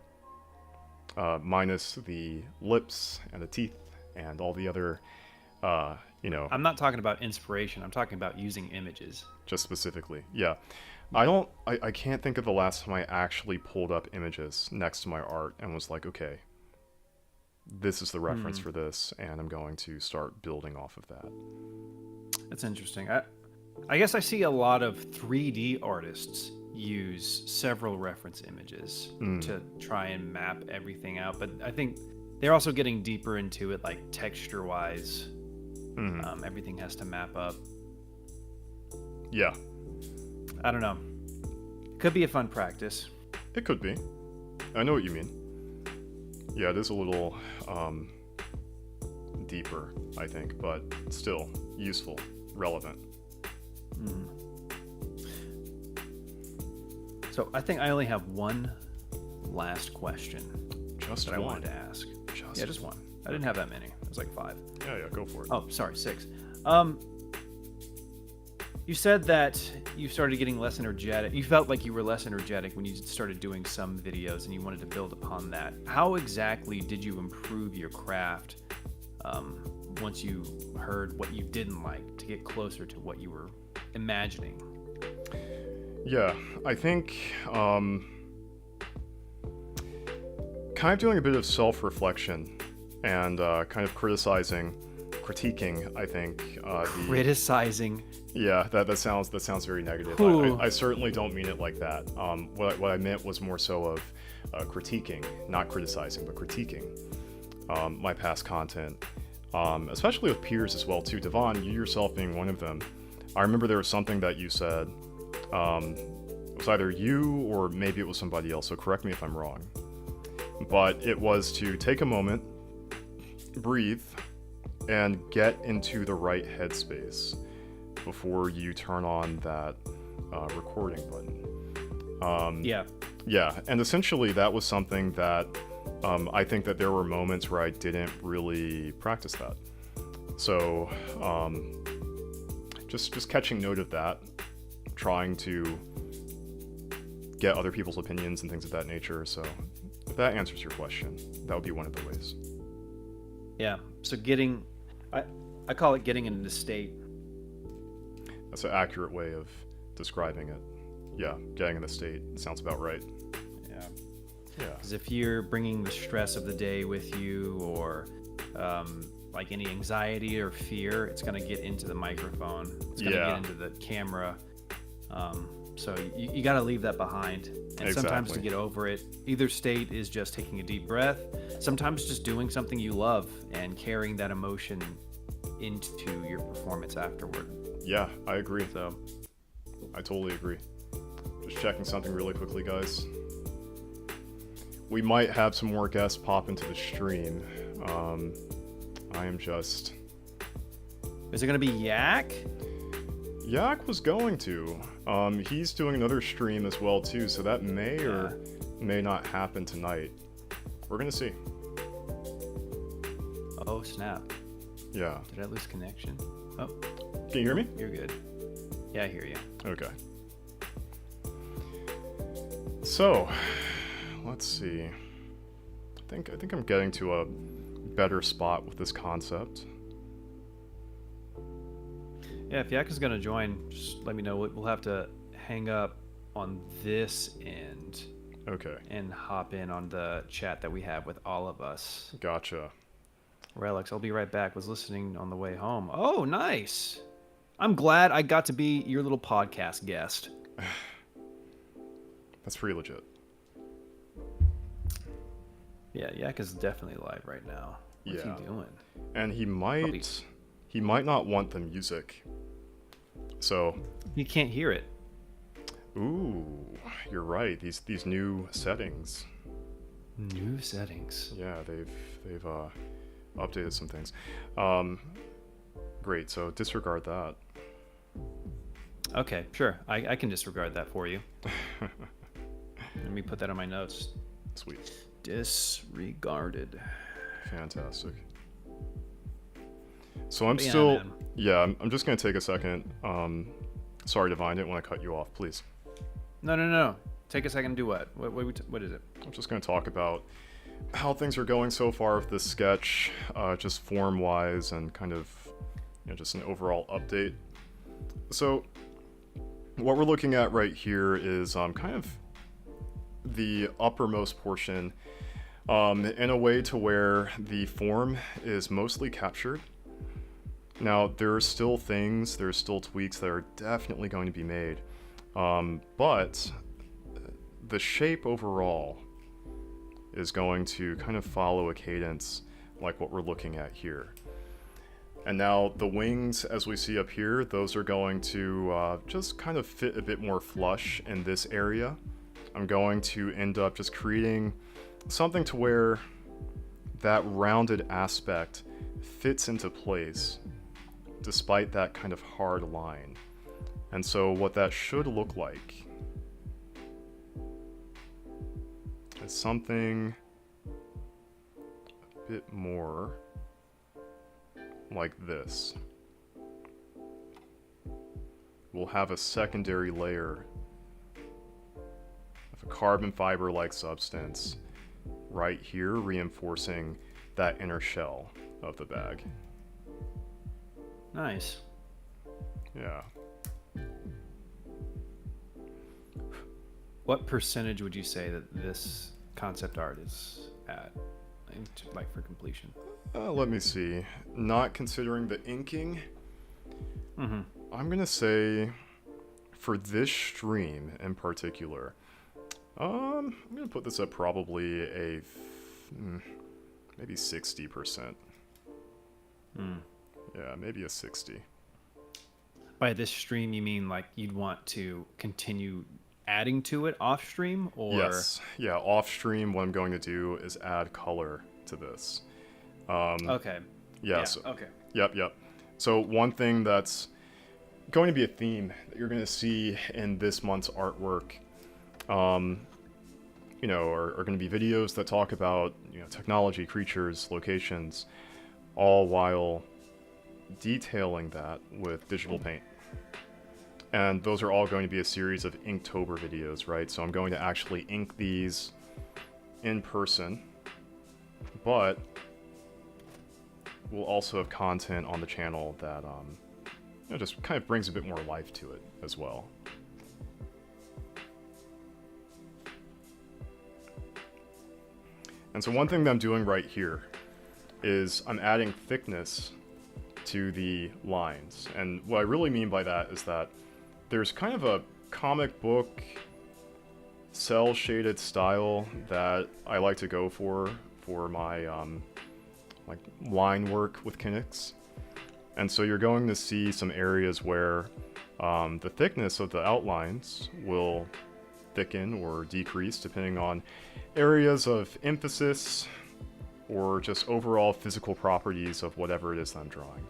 minus the lips and the teeth and all the other, I'm not talking about inspiration, I'm talking about using images. Just specifically, yeah. I can't think of the last time I actually pulled up images next to my art and was like, okay, this is the reference for this, and I'm going to start building off of that. That's interesting. I guess I see a lot of 3D artists use several reference images to try and map everything out, but I think they're also getting deeper into it, like texture-wise. Everything has to map up. Yeah. I don't know. Could be a fun practice. It could be. I know what you mean. Yeah, it is a little deeper, I think, but still useful, relevant. So I think I only have one last question Just that one. I wanted to ask. Just one. I didn't have that many. It was like 5. Yeah, go for it. Oh, sorry, 6. You said that you started getting less energetic. You felt like you were less energetic when you started doing some videos and you wanted to build upon that. How exactly did you improve your craft once you heard what you didn't like to get closer to what you were imagining? Yeah, I think kind of doing a bit of self-reflection and kind of critiquing, I think. Criticizing. Yeah, that sounds very negative. I certainly don't mean it like that. What I meant was more so of critiquing, not criticizing, but critiquing my past content, especially with peers as well too. Devon, you yourself being one of them. I remember there was something that you said. It was either you or maybe it was somebody else, so correct me if I'm wrong. But it was to take a moment, breathe, and get into the right headspace before you turn on that recording button. Yeah, and essentially that was something that I think that there were moments where I didn't really practice that. So just catching note of that, trying to get other people's opinions and things of that nature. So if that answers your question, that would be one of the ways. Yeah, so I call it getting into the state. That's an accurate way of describing it. Yeah, getting in the state sounds about right. Yeah. Yeah. Because if you're bringing the stress of the day with you, or like any anxiety or fear, it's going to get into the microphone. It's going to get into the camera. So you got to leave that behind. And sometimes to get over it, either state is just taking a deep breath. Sometimes just doing something you love and carrying that emotion into your performance afterward. Yeah, I agree. So I totally agree. Just checking something really quickly, guys. We might have some more guests pop into the stream. I am just... Is it going to be Yak? Yak was going to. He's doing another stream as well too, so that may or may not happen tonight. We're gonna see. Oh snap! Yeah. Did I lose connection? Oh. Can you hear me? You're good. Yeah, I hear you. Okay. So, let's see. I think I'm getting to a better spot with this concept. Yeah, if Yak is going to join, just let me know. We'll have to hang up on this end. Okay. And hop in on the chat that we have with all of us. Gotcha. Relics, I'll be right back. Was listening on the way home. Oh, nice. I'm glad I got to be your little podcast guest. That's pretty legit. Yeah, Yak is definitely live right now. What's he doing? And he might not want the music. So you can't hear it. Ooh, you're right. These new settings. New settings. Yeah, they've updated some things. Great. So disregard that. Okay, sure. I can disregard that for you. Let me put that on my notes. Sweet. Disregarded. Fantastic. So I'm I'm just gonna take a second. Sorry, Divine, didn't want to cut you off. Please. No. Take a second to do what? What is it? I'm just gonna talk about how things are going so far with this sketch, just form-wise and kind of, just an overall update. So what we're looking at right here is kind of the uppermost portion in a way to where the form is mostly captured. Now, there's still tweaks that are definitely going to be made, but the shape overall is going to kind of follow a cadence like what we're looking at here. And now the wings, as we see up here, those are going to just kind of fit a bit more flush in this area. I'm going to end up just creating something to where that rounded aspect fits into place despite that kind of hard line. And so what that should look like is something a bit more like this. We'll have a secondary layer of a carbon fiber-like substance right here, reinforcing that inner shell of the bag. Nice. Yeah. What percentage would you say that this concept art is at, like, for completion? Let me see. Not considering the inking, Mm-hmm. I'm gonna say for this stream in particular, I'm gonna put this at probably a maybe 60%. Yeah, maybe a 60. By this stream, you mean like you'd want to continue adding to it off stream, or? Yes. Yeah, off stream, what I'm going to do is add color to this. Okay. Yeah. So, okay. Yep. So one thing that's going to be a theme that you're going to see in this month's artwork, are going to be videos that talk about, technology, creatures, locations, all while detailing that with digital paint. And those are all going to be a series of Inktober videos, right? So I'm going to actually ink these in person, but we'll also have content on the channel that just kind of brings a bit more life to it as well. And so one thing that I'm doing right here is I'm adding thickness to the lines. And what I really mean by that is that there's kind of a comic book cell shaded style that I like to go for my like line work with Kinects. And so you're going to see some areas where the thickness of the outlines will thicken or decrease depending on areas of emphasis or just overall physical properties of whatever it is that I'm drawing.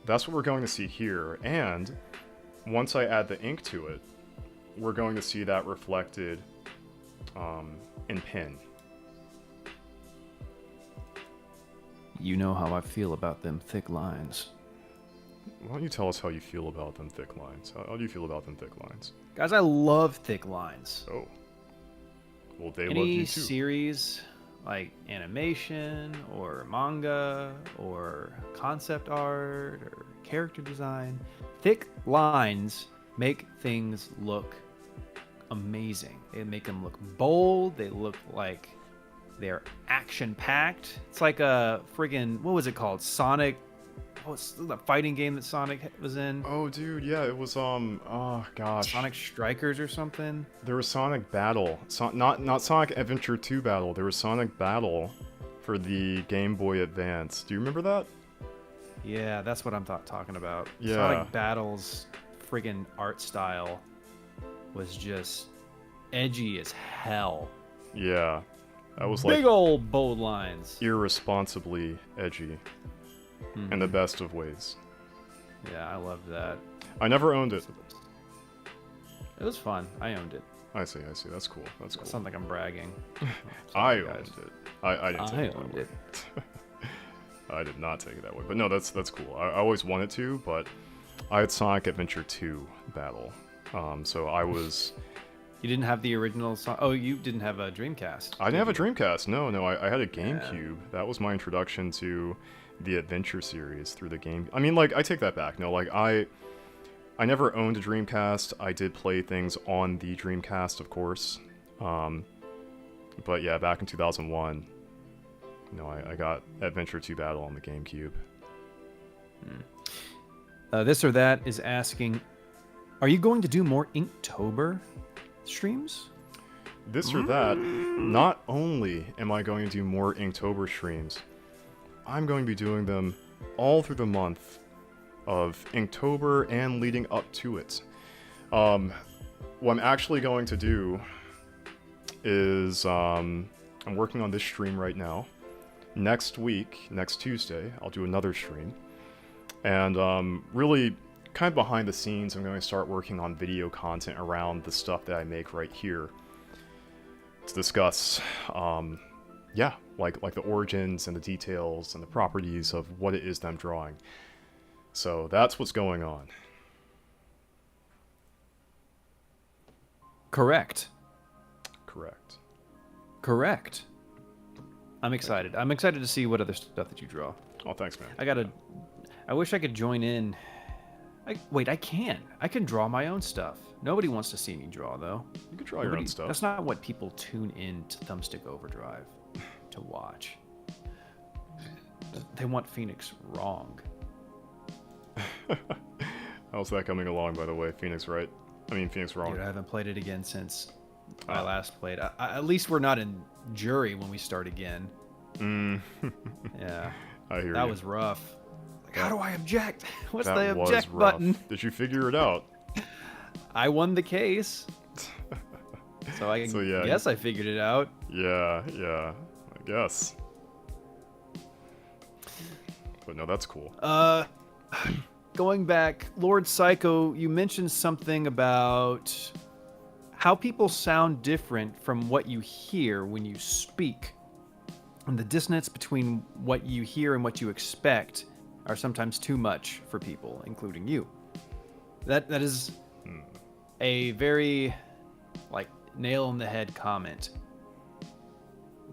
That's what we're going to see here, and once I add the ink to it, we're going to see that reflected in pen. You know how I feel about them thick lines. Why don't you tell us how you feel about them thick lines? How do you feel about them thick lines? Guys, I love thick lines. Oh. Well, they love Any you too. series, like animation or manga or concept art or character design, thick lines make things look amazing. They make them look bold. They look like they're action-packed. It's like a friggin', what was it called? Sonic. What's the fighting game that Sonic was in? Oh, dude, yeah, it was oh gosh, Sonic Strikers or something. There was Sonic Battle, not Sonic Adventure 2 Battle. There was Sonic Battle for the Game Boy Advance. Do you remember that? Yeah, that's what I'm talking about. Yeah. Sonic Battle's friggin' art style was just edgy as hell. Yeah, that was like Big old bold lines. irresponsibly edgy in the best of ways. Yeah, I loved that. I never owned it. It was fun. I owned it. I see. That's cool. That's cool. It sounds like I'm bragging. I Sorry, owned guys. it. I didn't take it owned that way. it. I did not take it that way. But no, that's cool. I always wanted to, but I had Sonic Adventure 2 Battle. So I was... You didn't have the original song? Oh, you didn't have a Dreamcast. I didn't have a Dreamcast. No. I had a GameCube. That was my introduction to the Adventure series through the game. I mean, like, I take that back. No, like, I never owned a Dreamcast. I did play things on the Dreamcast, of course. But yeah, back in 2001, I got Adventure 2 Battle on the GameCube. This or That is asking, are you going to do more Inktober streams? This or that, not only am I going to do more Inktober streams, I'm going to be doing them all through the month of Inktober and leading up to it. What I'm actually going to do is, I'm working on this stream right now. Next week, next Tuesday, I'll do another stream. And really, kind of behind the scenes, I'm going to start working on video content around the stuff that I make right here to discuss, like the origins and the details and the properties of what it is that I'm drawing. So that's what's going on. Correct. Correct. I'm excited. I'm excited to see what other stuff that you draw. Oh, thanks, man. I wish I could join in. Wait, I can. I can draw my own stuff. Nobody wants to see me draw, though. You can draw your own stuff. That's not what people tune in to Thumbstick Overdrive to watch. They want Phoenix wrong. How's that coming along, by the way? Phoenix right? I mean, Phoenix wrong. Dude, I haven't played it again since I last played. At least we're not in jury when we start again. Yeah. I hear that you. was rough. Like, how do I object? What's That the was object rough. button? Did you figure it out? I won the case. So I guess I figured it out. Yeah, I guess. But no, that's cool. Going back, Lord Psycho, you mentioned something about how people sound different from what you hear when you speak. And the dissonance between what you hear and what you expect are sometimes too much for people, including you. That is a very, nail in the head comment.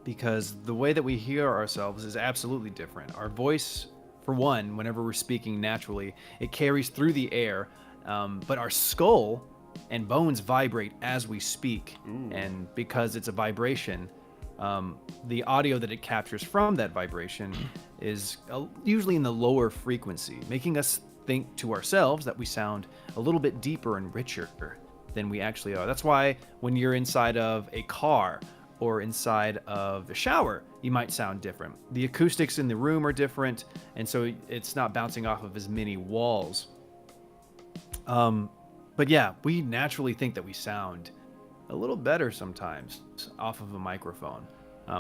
Because the way that we hear ourselves is absolutely different. Our voice, for one, whenever we're speaking naturally, it carries through the air, but our skull and bones vibrate as we speak. Ooh. And because it's a vibration, the audio that it captures from that vibration is usually in the lower frequency, making us think to ourselves that we sound a little bit deeper and richer than we actually are. That's why when you're inside of a car or inside of the shower, you might sound different. The acoustics in the room are different, and so it's not bouncing off of as many walls. But yeah, we naturally think that we sound a little better sometimes off of a microphone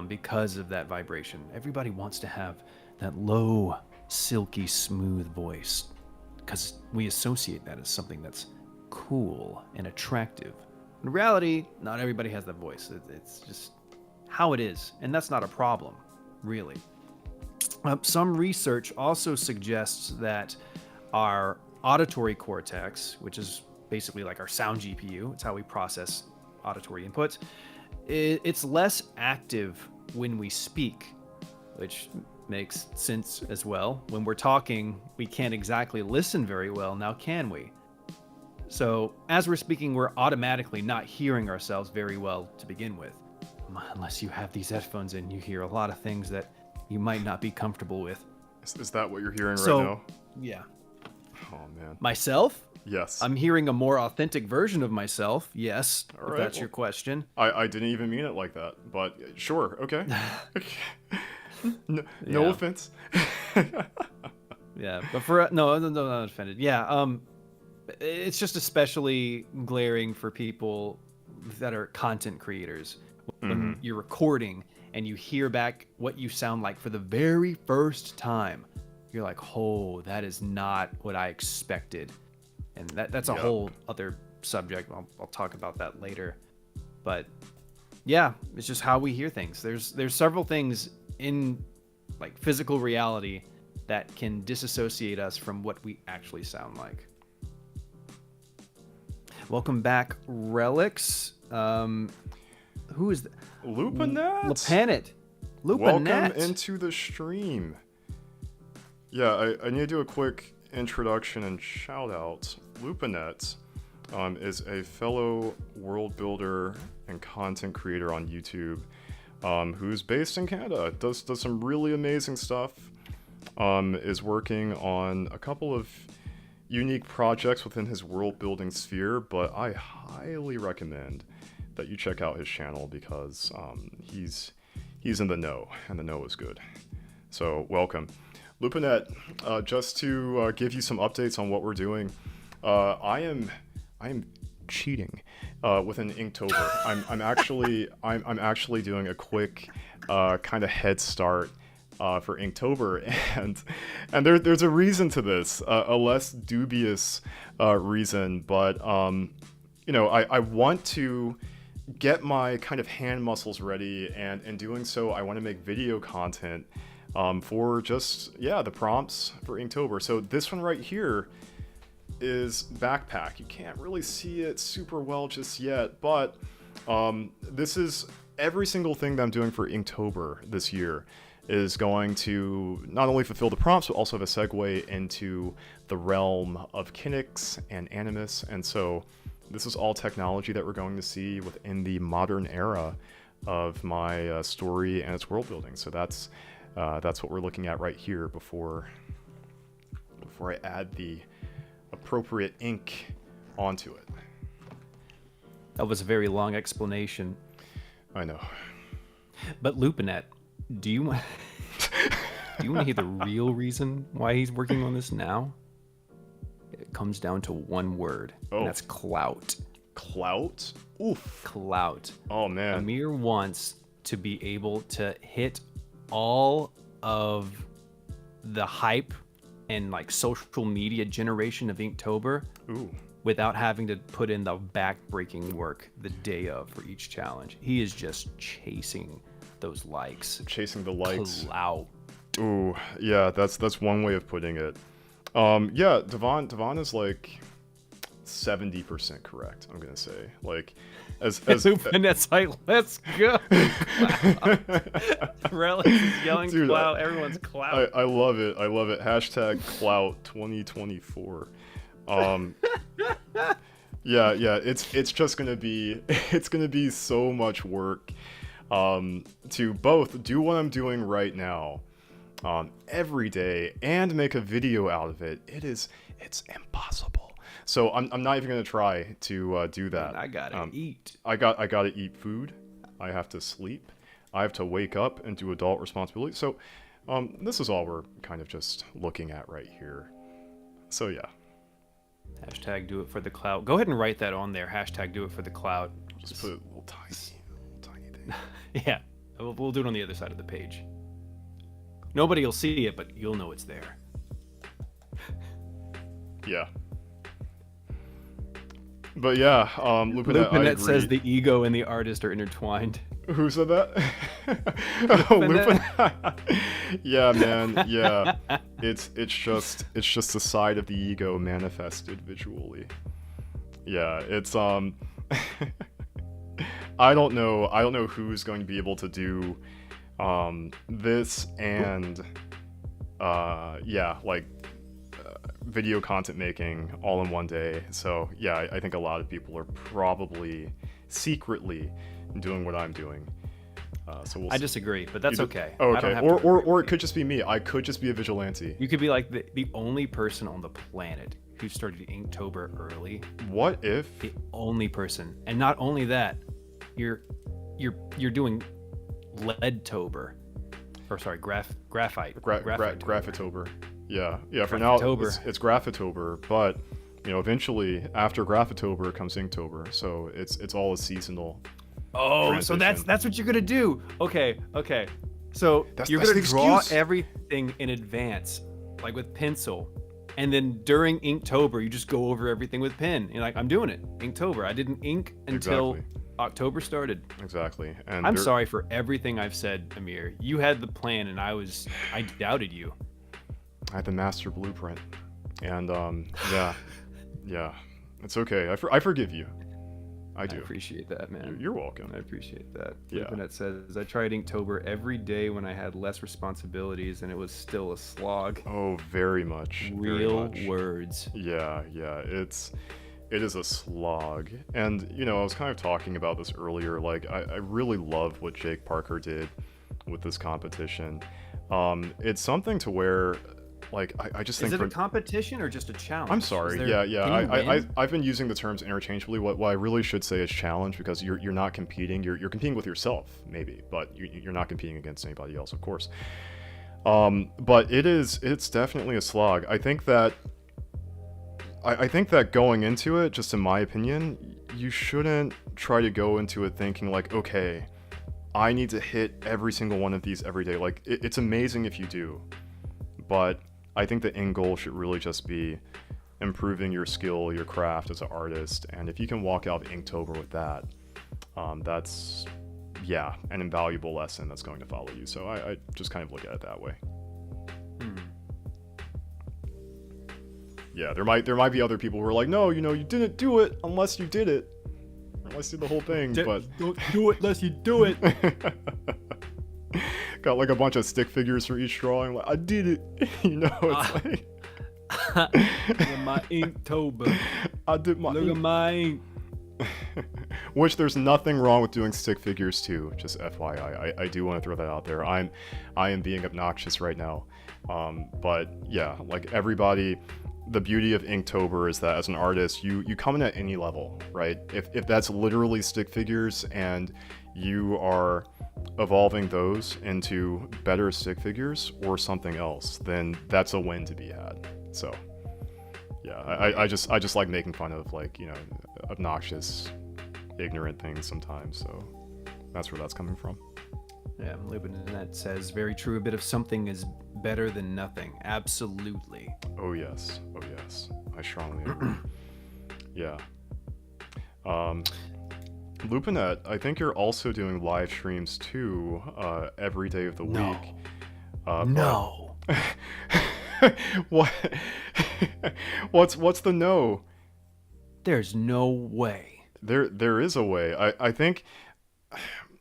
because of that vibration. Everybody wants to have that low, silky, smooth voice because we associate that as something that's cool and attractive. In reality, not everybody has that voice. It's just how it is, and that's not a problem, really. Some research also suggests that our auditory cortex, which is basically like our sound GPU, it's how we process auditory inputs, it's less active when we speak, which makes sense as well. When we're talking, we can't exactly listen very well, now can we? So as we're speaking, we're automatically not hearing ourselves very well to begin with. Unless you have these headphones in, you hear a lot of things that you might not be comfortable with. Is that what you're hearing right now? Yeah. Oh, man. Myself? Yes. I'm hearing a more authentic version of myself, yes, All if right, that's your question. I didn't even mean it like that, but sure, okay. No Yeah. offense. Yeah, but no, not offended. Yeah, it's just especially glaring for people that are content creators. When you're recording and you hear back what you sound like for the very first time, you're like, oh, that is not what I expected. And that's a whole other subject. I'll talk about that later. But yeah, it's just how we hear things. There's several things in physical reality that can disassociate us from what we actually sound like. Welcome back, Relics. Who is that? Lupanet? Lupanet. Welcome into the stream. Yeah, I need to do a quick introduction and shout out. Lupanet is a fellow world builder and content creator on YouTube. who's based in Canada, does some really amazing stuff. Is working on a couple of unique projects within his world building sphere, but I highly recommend that you check out his channel because he's in the know, and the know is good. So welcome. Lupinet, just to give you some updates on what we're doing, I am cheating with an Inktober. I'm actually doing a quick kind of head start for Inktober, and there's a reason to this, a less dubious reason, but you know, I want to get my kind of hand muscles ready, and in doing so, I want to make video content for just, yeah, the prompts for Inktober. So this one right here is backpack. You can't really see it super well just yet, but this is every single thing that I'm doing for Inktober this year is going to not only fulfill the prompts, but also have a segue into the realm of Kinix and Animus. And so this is all technology that we're going to see within the modern era of my story and its world building. So that's what we're looking at right here before I add the appropriate ink onto it. That was a very long explanation. I know. But Lupinet, do you want to hear the real reason why he's working on this now? It comes down to one word, and that's clout. Clout? Oof. Clout. Oh, man. Amir wants to be able to hit all of the hype and like social media generation of Inktober without having to put in the back-breaking work the day of for each challenge. He is just chasing those likes. Chasing the likes. Clout. Ooh, yeah, that's one way of putting it. Yeah, Devon is like 70% correct, I'm gonna say. Like, as Lupinet's like, let's go. Relic is yelling, dude, clout. Everyone's clout. I love it. I love it. Hashtag clout 2024. Yeah. It's just gonna be so much work to both do what I'm doing right now every day and make a video out of it. It's impossible. So I'm not even gonna try to do that. Man, I gotta eat. I gotta eat food. I have to sleep. I have to wake up and do adult responsibilities. So this is all we're kind of just looking at right here. So yeah. Hashtag do it for the clout. Go ahead and write that on there. Hashtag do it for the clout. Just put a little tiny thing. Yeah, we'll do it on the other side of the page. Nobody will see it, but you'll know it's there. Yeah. But yeah, Lupinet says the ego and the artist are intertwined. Who said that? Lupinet. Yeah, man. Yeah, it's just the side of the ego manifested visually. Yeah, it's I don't know who's going to be able to do this and yeah, like video content making all in one day. So yeah, I think a lot of people are probably secretly doing what I'm doing. So we'll I disagree, but that's okay. Oh, okay. Or it could just be me. I could just be a vigilante. You could be like the only person on the planet who started Inktober early. What if? The only person. And not only that, you're doing Leadtober. Or sorry, graphite. Graphitober. Yeah. For now it's Graphitober, but you know, eventually after Graphitober comes Inktober. So it's all a seasonal. Oh, transition. So that's what you're gonna do. Okay. So you're gonna draw everything in advance, like with pencil, and then during Inktober, you just go over everything with pen. You're like, I'm doing it. Inktober. I didn't ink until October started. Exactly. And I'm sorry for everything I've said, Amir. You had the plan, and I doubted you. I had the master blueprint, and yeah, it's okay. I forgive you. I do. I appreciate that, man. You're welcome. I appreciate that. Yeah. Lupinet says, I tried Inktober every day when I had less responsibilities, and it was still a slog. Oh, very much. Real words. Yeah. It is a slog. And, you know, I was kind of talking about this earlier. Like, I really love what Jake Parker did with this competition. It's something to where, like, I just think Is it a competition or just a challenge? I'm sorry. Yeah, yeah. Can you win? I've been using the terms interchangeably. What I really should say is challenge, because you're not competing. You're competing with yourself, maybe, but you're not competing against anybody else, of course. But it's definitely a slog. I think that going into it, just in my opinion, you shouldn't try to go into it thinking like, okay, I need to hit every single one of these every day. Like, it's amazing if you do, but I think the end goal should really just be improving your skill, your craft as an artist. And if you can walk out of Inktober with that, that's, yeah, an invaluable lesson that's going to follow you. So I just kind of look at it that way. Yeah, there might be other people who are like, no, you know, you didn't do it unless you did it, unless you did the whole thing. But don't do it unless you do it. Got like a bunch of stick figures for each drawing. Like, I did it, you know. It's like my Inktober. I did my. Look at my ink. Which there's nothing wrong with doing stick figures too. Just FYI, I do want to throw that out there. I am being obnoxious right now, but yeah, like everybody. The beauty of Inktober is that as an artist, you come in at any level, right? If that's literally stick figures and you are evolving those into better stick figures or something else, then that's a win to be had. So yeah, I just like making fun of, like, you know, obnoxious, ignorant things sometimes. So that's where that's coming from. Yeah, Lubinet says, very true. A bit of something is better than nothing. Absolutely. Oh yes. I strongly agree. Yeah. Lupinet, I think you're also doing live streams too, every day of the week. No. What? What's the no? There's no way. There is a way. I think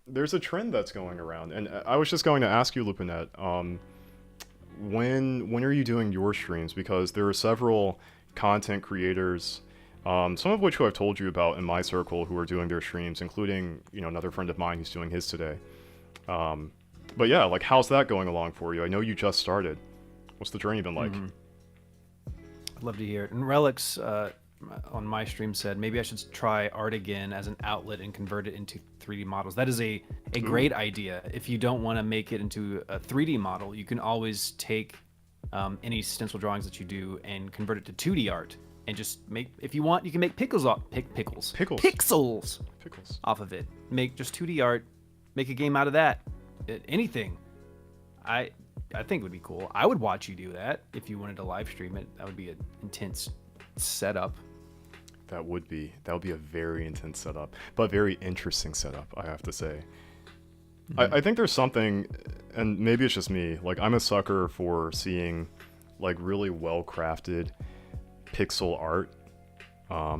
there's a trend that's going around, and I was just going to ask you, Lupinet, when are you doing your streams? Because there are several content creators, some of which who I've told you about in my circle, who are doing their streams, including, you know, another friend of mine who's doing his today. But yeah, like, how's that going along for you? I know you just started. What's the journey been like? I'd love to hear it. And Relics on my stream said, maybe I should try art again as an outlet and convert it into 3D models. That is a great idea. If you don't want to make it into a 3D model, you can always take any stencil drawings that you do and convert it to 2D art, and just make, if you want, you can make pixels off of it. Make just 2D art, make a game out of that. Anything. I think it would be cool. I would watch you do that if you wanted to live stream it. That would be an intense setup. That would be a very intense setup, but very interesting setup, I have to say. I think there's something, and maybe it's just me, like, I'm a sucker for seeing, like, really well-crafted pixel art,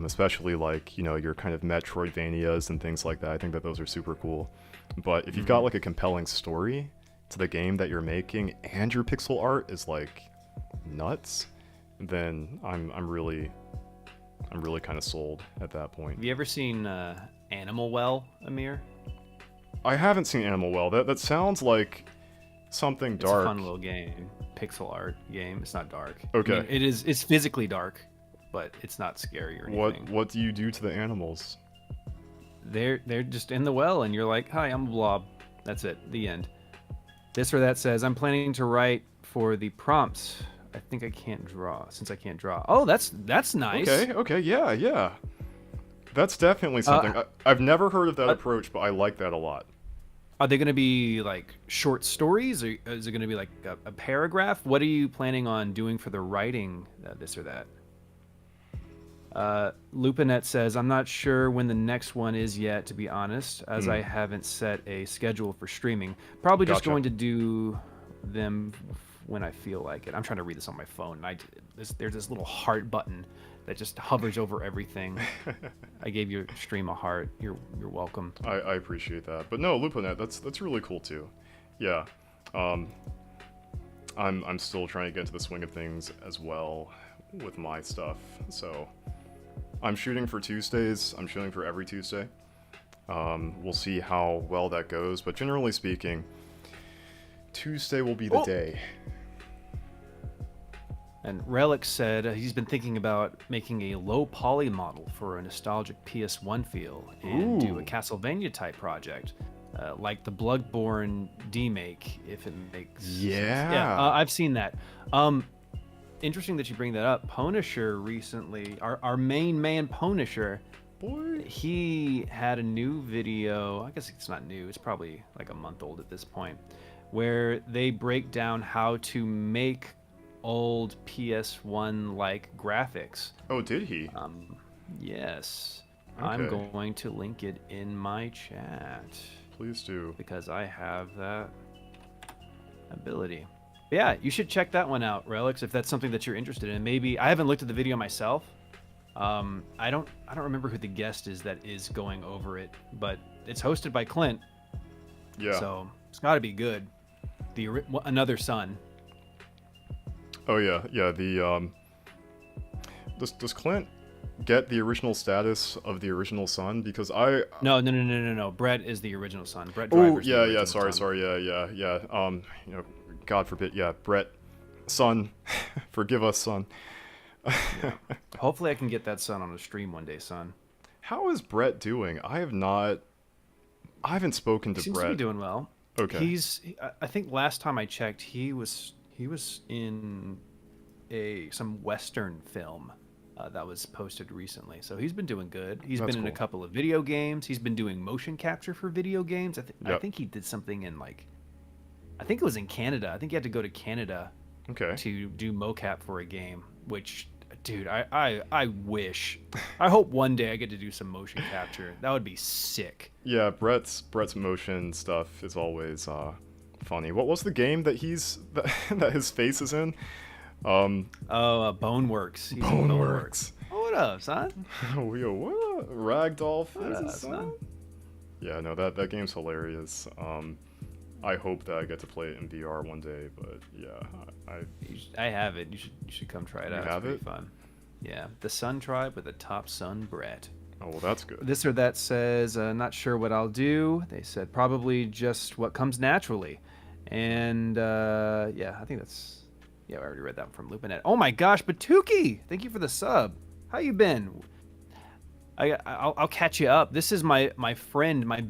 especially, like, you know, your kind of Metroidvanias and things like that. I think that those are super cool. But if you've got, like, a compelling story to the game that you're making, and your pixel art is, like, nuts, then I'm really kind of sold at that point. Have you ever seen Animal Well, Amir? I haven't seen Animal Well. That sounds like something dark. It's a fun little game, pixel art game. It's not dark. Okay. I mean, it's physically dark, but it's not scary or anything. What do you do to the animals? They're just in the well, and you're like, hi, I'm a blob. That's it. The end. This or that says, I'm planning to write for the prompts. I think I can't draw, since I can't draw. Oh, that's nice. Okay, yeah. That's definitely something. I've never heard of that approach, but I like that a lot. Are they going to be like short stories, or is it going to be like a paragraph? What are you planning on doing for the writing, this or that? Lupinet says, I'm not sure when the next one is yet, to be honest, as I haven't set a schedule for streaming. Probably just going to do them when I feel like it. I'm trying to read this on my phone, and there's this little heart button that just hovers over everything. I gave your stream a heart. You're welcome. I appreciate that. But no, Lupinet, that's really cool too. Yeah. I'm still trying to get into the swing of things as well with my stuff. So I'm shooting for Tuesdays. I'm shooting for every Tuesday. We'll see how well that goes, but generally speaking, Tuesday will be the day. And Relic said he's been thinking about making a low poly model for a nostalgic PS1 feel and do a Castlevania type project, like the Bloodborne demake, if it makes sense. Yeah, I've seen that. Interesting that you bring that up. Punisher recently, our main man Punisher, Boy, he had a new video. I guess it's not new. It's probably like a month old at this point, where they break down how to make old PS1 like graphics. Oh, did he? Yes. Okay. I'm going to link it in my chat. Please do. Because I have that ability. But yeah, you should check that one out, Relics, if that's something that you're interested in. Maybe I haven't looked at the video myself. I don't remember who the guest is that is going over it, but it's hosted by Clint. Yeah. So it's got to be good. Another son. Oh yeah, yeah. Does Clint get the original status of the original son? Because No. Brett is the original son. Brett Driver's the original son. Sorry. Yeah. God forbid. Yeah, Brett, son, forgive us, son. Yeah. Hopefully, I can get that son on a stream one day, son. How is Brett doing? I haven't spoken to Seems Brett. to be doing well. Okay. I think last time I checked, he was in some Western film that was posted recently. So he's been doing good. He's been in a couple of video games. He's been doing motion capture for video games. I think he did something in I think it was in Canada. I think he had to go to Canada to do mocap for a game, which, dude, I wish. I hope one day I get to do some motion capture. That would be sick. Yeah, Brett's motion stuff is always funny. What was the game that that his face is in? Boneworks. Boneworks. Oh, what up, son? Oh, yo, what up? Ragdoll What up, faces, son? son? Yeah, no, that game's hilarious. I hope that I get to play it in VR one day, but yeah, I have it. You should come try it out. have it's it? pretty fun. Yeah, the Sun Tribe with the top son Brett. Oh, well, that's good. This or that says, not sure what I'll do. They said probably just what comes naturally. And yeah, I think that's, yeah, I already read that one from Lupinet. Oh my gosh, Batuki! Thank you for the sub. How you been? I'll catch you up. This is my friend, my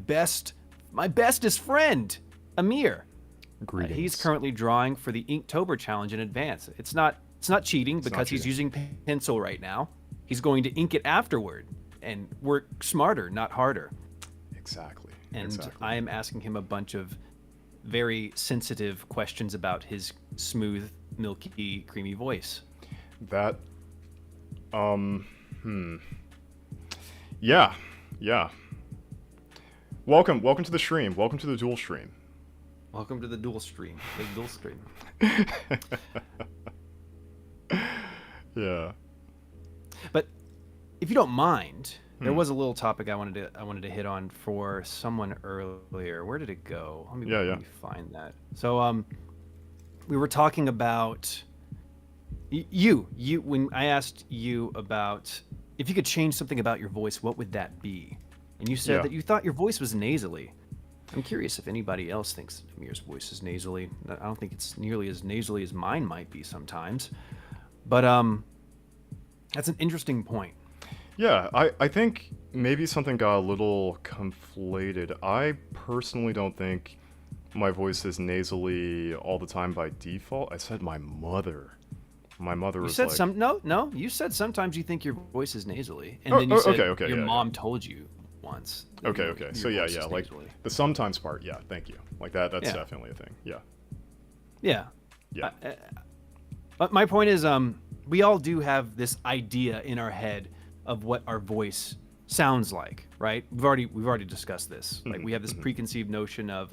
bestest friend, Amir. Greetings. He's currently drawing for the Inktober challenge in advance. It's not cheating because he's using pencil right now. He's going to ink it afterward and work smarter, not harder. Exactly. And I am asking him a bunch of very sensitive questions about his smooth, milky, creamy voice. That, yeah. Welcome to the stream. Welcome to the dual stream. Welcome to the dual stream. The dual stream. Yeah. But if you don't mind, there was a little topic I wanted to hit on for someone earlier. Where did it go? Let me find that. So we were talking about you when I asked you about if you could change something about your voice, what would that be? And you said that you thought your voice was nasally. I'm curious if anybody else thinks Amir's voice is nasally. I don't think it's nearly as nasally as mine might be sometimes. But that's an interesting point. Yeah, I think maybe something got a little conflated. I personally don't think my voice is nasally all the time by default. I said my mother. My mother was like... No. You said sometimes you think your voice is nasally. And then you said your mom told you once. Okay. So yeah. Like the sometimes part, yeah, thank you. Like that's definitely a thing. Yeah. But my point is, we all do have this idea in our head of what our voice sounds like, right? We've already discussed this. Like we have this preconceived notion of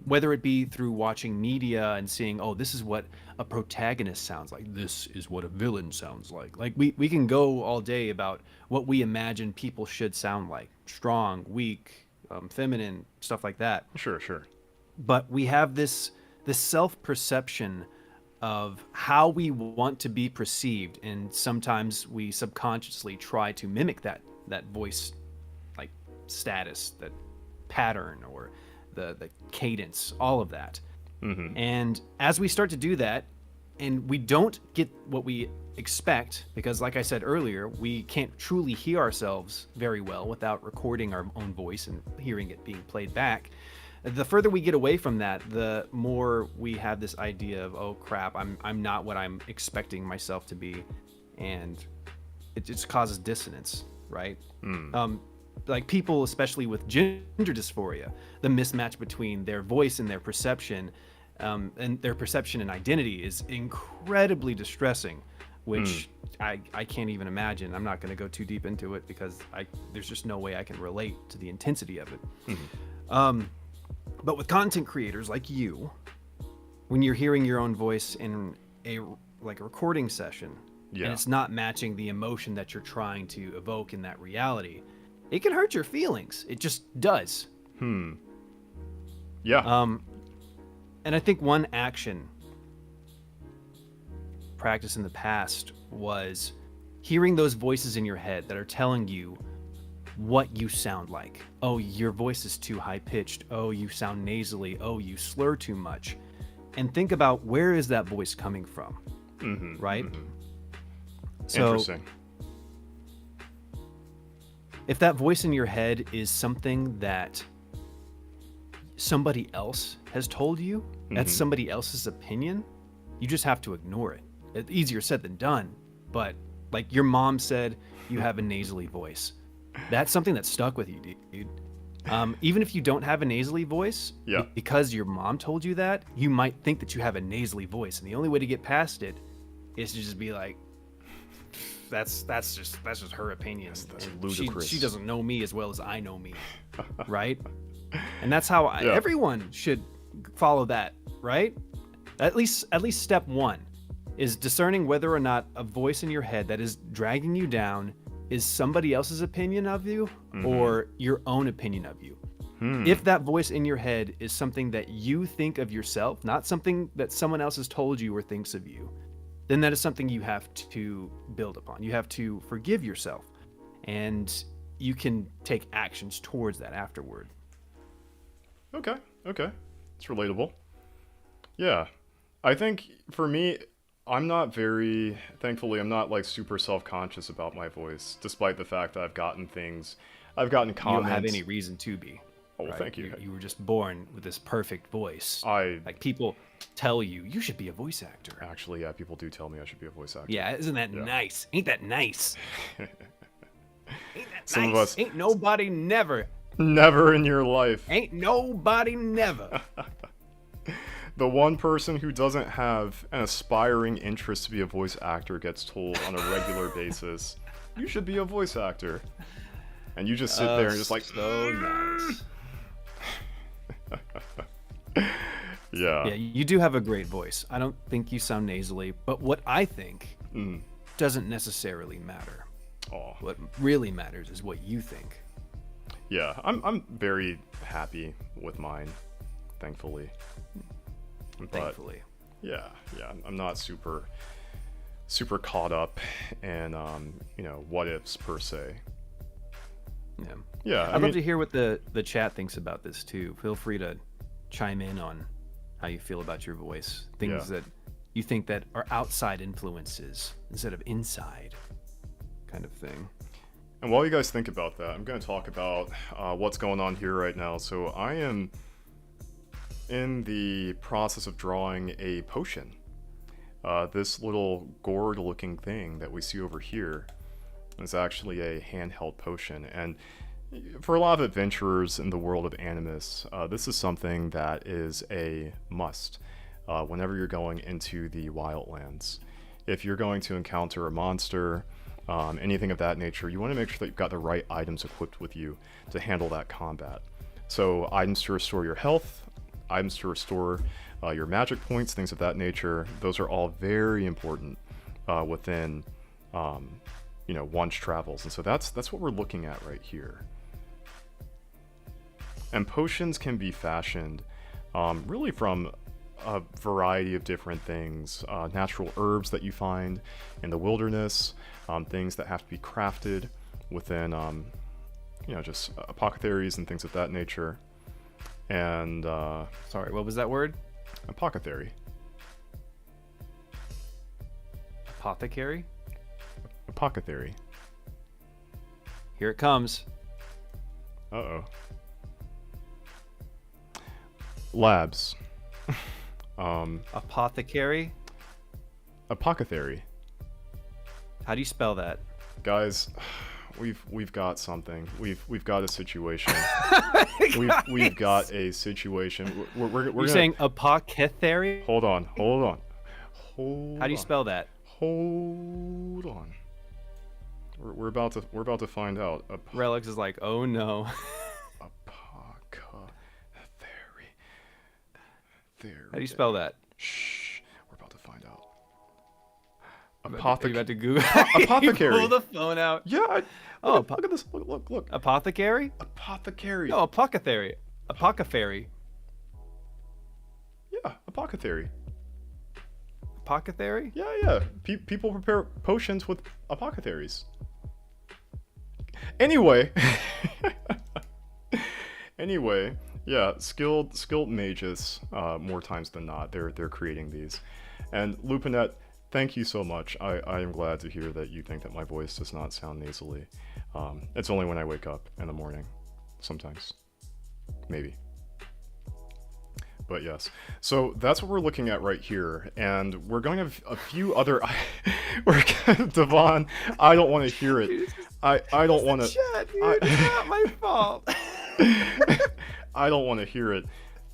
whether it be through watching media and seeing, oh, this is what a protagonist sounds like. This is what a villain sounds like. Like we can go all day about what we imagine people should sound like. Strong, weak, feminine, stuff like that. Sure. But we have this self-perception of how we want to be perceived, and sometimes we subconsciously try to mimic that voice, like status, that pattern, or the cadence, all of that. And as we start to do that, and we don't get what we expect, because like I said earlier, we can't truly hear ourselves very well without recording our own voice and hearing it being played back. The further we get away from that, the more we have this idea of, oh crap, I'm not what I'm expecting myself to be, and it just causes dissonance, right? Like people, especially with gender dysphoria, the mismatch between their voice and their perception, and their perception and identity is incredibly distressing, which I can't even imagine. I'm not going to go too deep into it because there's just no way I can relate to the intensity of it. But with content creators like you, when you're hearing your own voice in a recording session, and it's not matching the emotion that you're trying to evoke in that reality, it can hurt your feelings. It just does. Yeah. And I think one action practice in the past was hearing those voices in your head that are telling you what you sound like. Oh, your voice is too high pitched. Oh, you sound nasally. Oh, you slur too much. And think about, where is that voice coming from? Right? So, interesting. If that voice in your head is something that somebody else has told you, that's somebody else's opinion, you just have to ignore it. It's easier said than done, but like your mom said, you have a nasally voice. That's something that stuck with you, dude. Even if you don't have a nasally voice, because your mom told you that, you might think that you have a nasally voice, and the only way to get past it is to just be like, that's just her opinion. That's ludicrous. She doesn't know me as well as I know me, right? And that's how everyone should follow that, right? At least step one is discerning whether or not a voice in your head that is dragging you down is somebody else's opinion of you or your own opinion of you. If that voice in your head is something that you think of yourself, not something that someone else has told you or thinks of you, then that is something you have to build upon. You have to forgive yourself, and you can take actions towards that afterward. Okay. It's relatable. Yeah. I think for me, thankfully, I'm not like super self-conscious about my voice, despite the fact that I've gotten comments. You don't have any reason to be. Oh, right? Thank you. You were just born with this perfect voice. Like people tell you should be a voice actor. Actually, yeah, people do tell me I should be a voice actor. Yeah, isn't that nice? Ain't that nice? Ain't that Some nice? of us... Ain't nobody never. Never in your life. Ain't nobody never. The one person who doesn't have an aspiring interest to be a voice actor gets told on a regular basis, you should be a voice actor. And you just sit there and just like, so nice. Yeah, you do have a great voice. I don't think you sound nasally, but what I think doesn't necessarily matter. What really matters is what you think. Yeah, I'm very happy with mine, thankfully. Thankfully. Yeah, I'm not super caught up in what ifs per se. Yeah. I'd love to hear what the chat thinks about this too. Feel free to chime in on how you feel about your voice, things that you think that are outside influences instead of inside, kind of thing. And while you guys think about that, I'm going to talk about what's going on here right now. So I am in the process of drawing a potion. This little gourd-looking thing that we see over here is actually a handheld potion. And for a lot of adventurers in the world of Animus, this is something that is a must whenever you're going into the Wildlands. If you're going to encounter a monster, anything of that nature, you want to make sure that you've got the right items equipped with you to handle that combat. So items to restore your health, items to restore your magic points, things of that nature, those are all very important within one's travels. And so that's what we're looking at right here. And potions can be fashioned really from a variety of different things, natural herbs that you find in the wilderness, things that have to be crafted within, just apothecaries and things of that nature. And Sorry, what was that word? apothecary. Apothecary? Apothecary. Here it comes. Uh-oh. Labs. Apothecary? Apothecary. How do you spell that? Guys, we've got something. We've got a situation. we've got a situation. We're You're saying apothecary? Hold on. Hold How do you spell that? Hold on. We're about to find out. Relics is like, oh no. How do you spell that? Shh. We're about to find out. Are you about to Google? Apothecary. Pull the phone out. Yeah. Look at this. Look. Apothecary? Apothecary. No, apothecary. Apothecary. Yeah, apothecary. Apothecary? Yeah. People prepare potions with apothecaries. Anyway. Yeah, skilled mages, more times than not, they're creating these. And Lupinet, thank you so much. I am glad to hear that you think that my voice does not sound nasally. It's only when I wake up in the morning, sometimes, maybe. But yes, so that's what we're looking at right here, and we're going to have a few other. Devon, I don't want to hear it. I don't want to. It's not my fault. I don't want to hear it.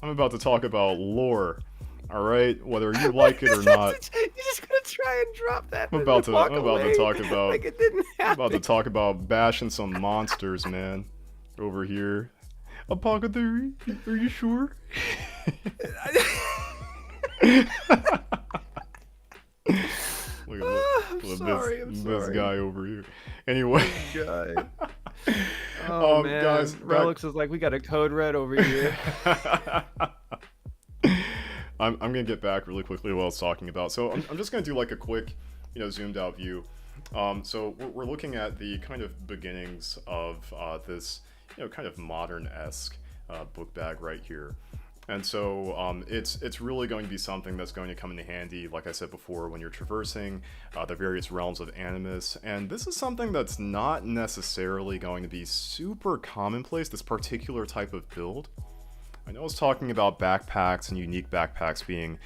I'm about to talk about lore. All right, whether you like it or not. You're just gonna try and drop that. I'm about to talk about. Like it didn't happen. I'm about to talk about bashing some monsters, man. Over here. Apothecary? Are you sure? Look at this guy over here. Anyway. Guy. Oh man, guys, Relics is like, we got a code red over here. I'm gonna get back really quickly to what I was talking about. So I'm just gonna do like a quick, zoomed out view. So we're looking at the kind of beginnings of this, kind of modern-esque book bag right here. And so it's really going to be something that's going to come in handy, like I said before, when you're traversing the various realms of Animus. And this is something that's not necessarily going to be super commonplace, this particular type of build. I know I was talking about backpacks and unique backpacks being,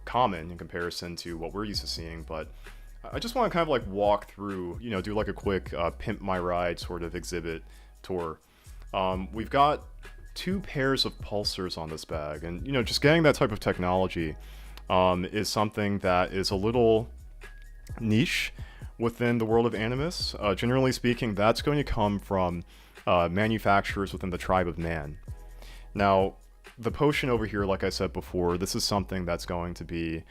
common in comparison to what we're used to seeing, but I just want to kind of like walk through, do like a quick pimp my ride sort of exhibit tour. We've got 2 pairs of pulsars on this bag, and just getting that type of technology is something that is a little niche within the world of Animus. Generally speaking, that's going to come from manufacturers within the tribe of man. Now, the potion over here, like I said before, this is something that's going to be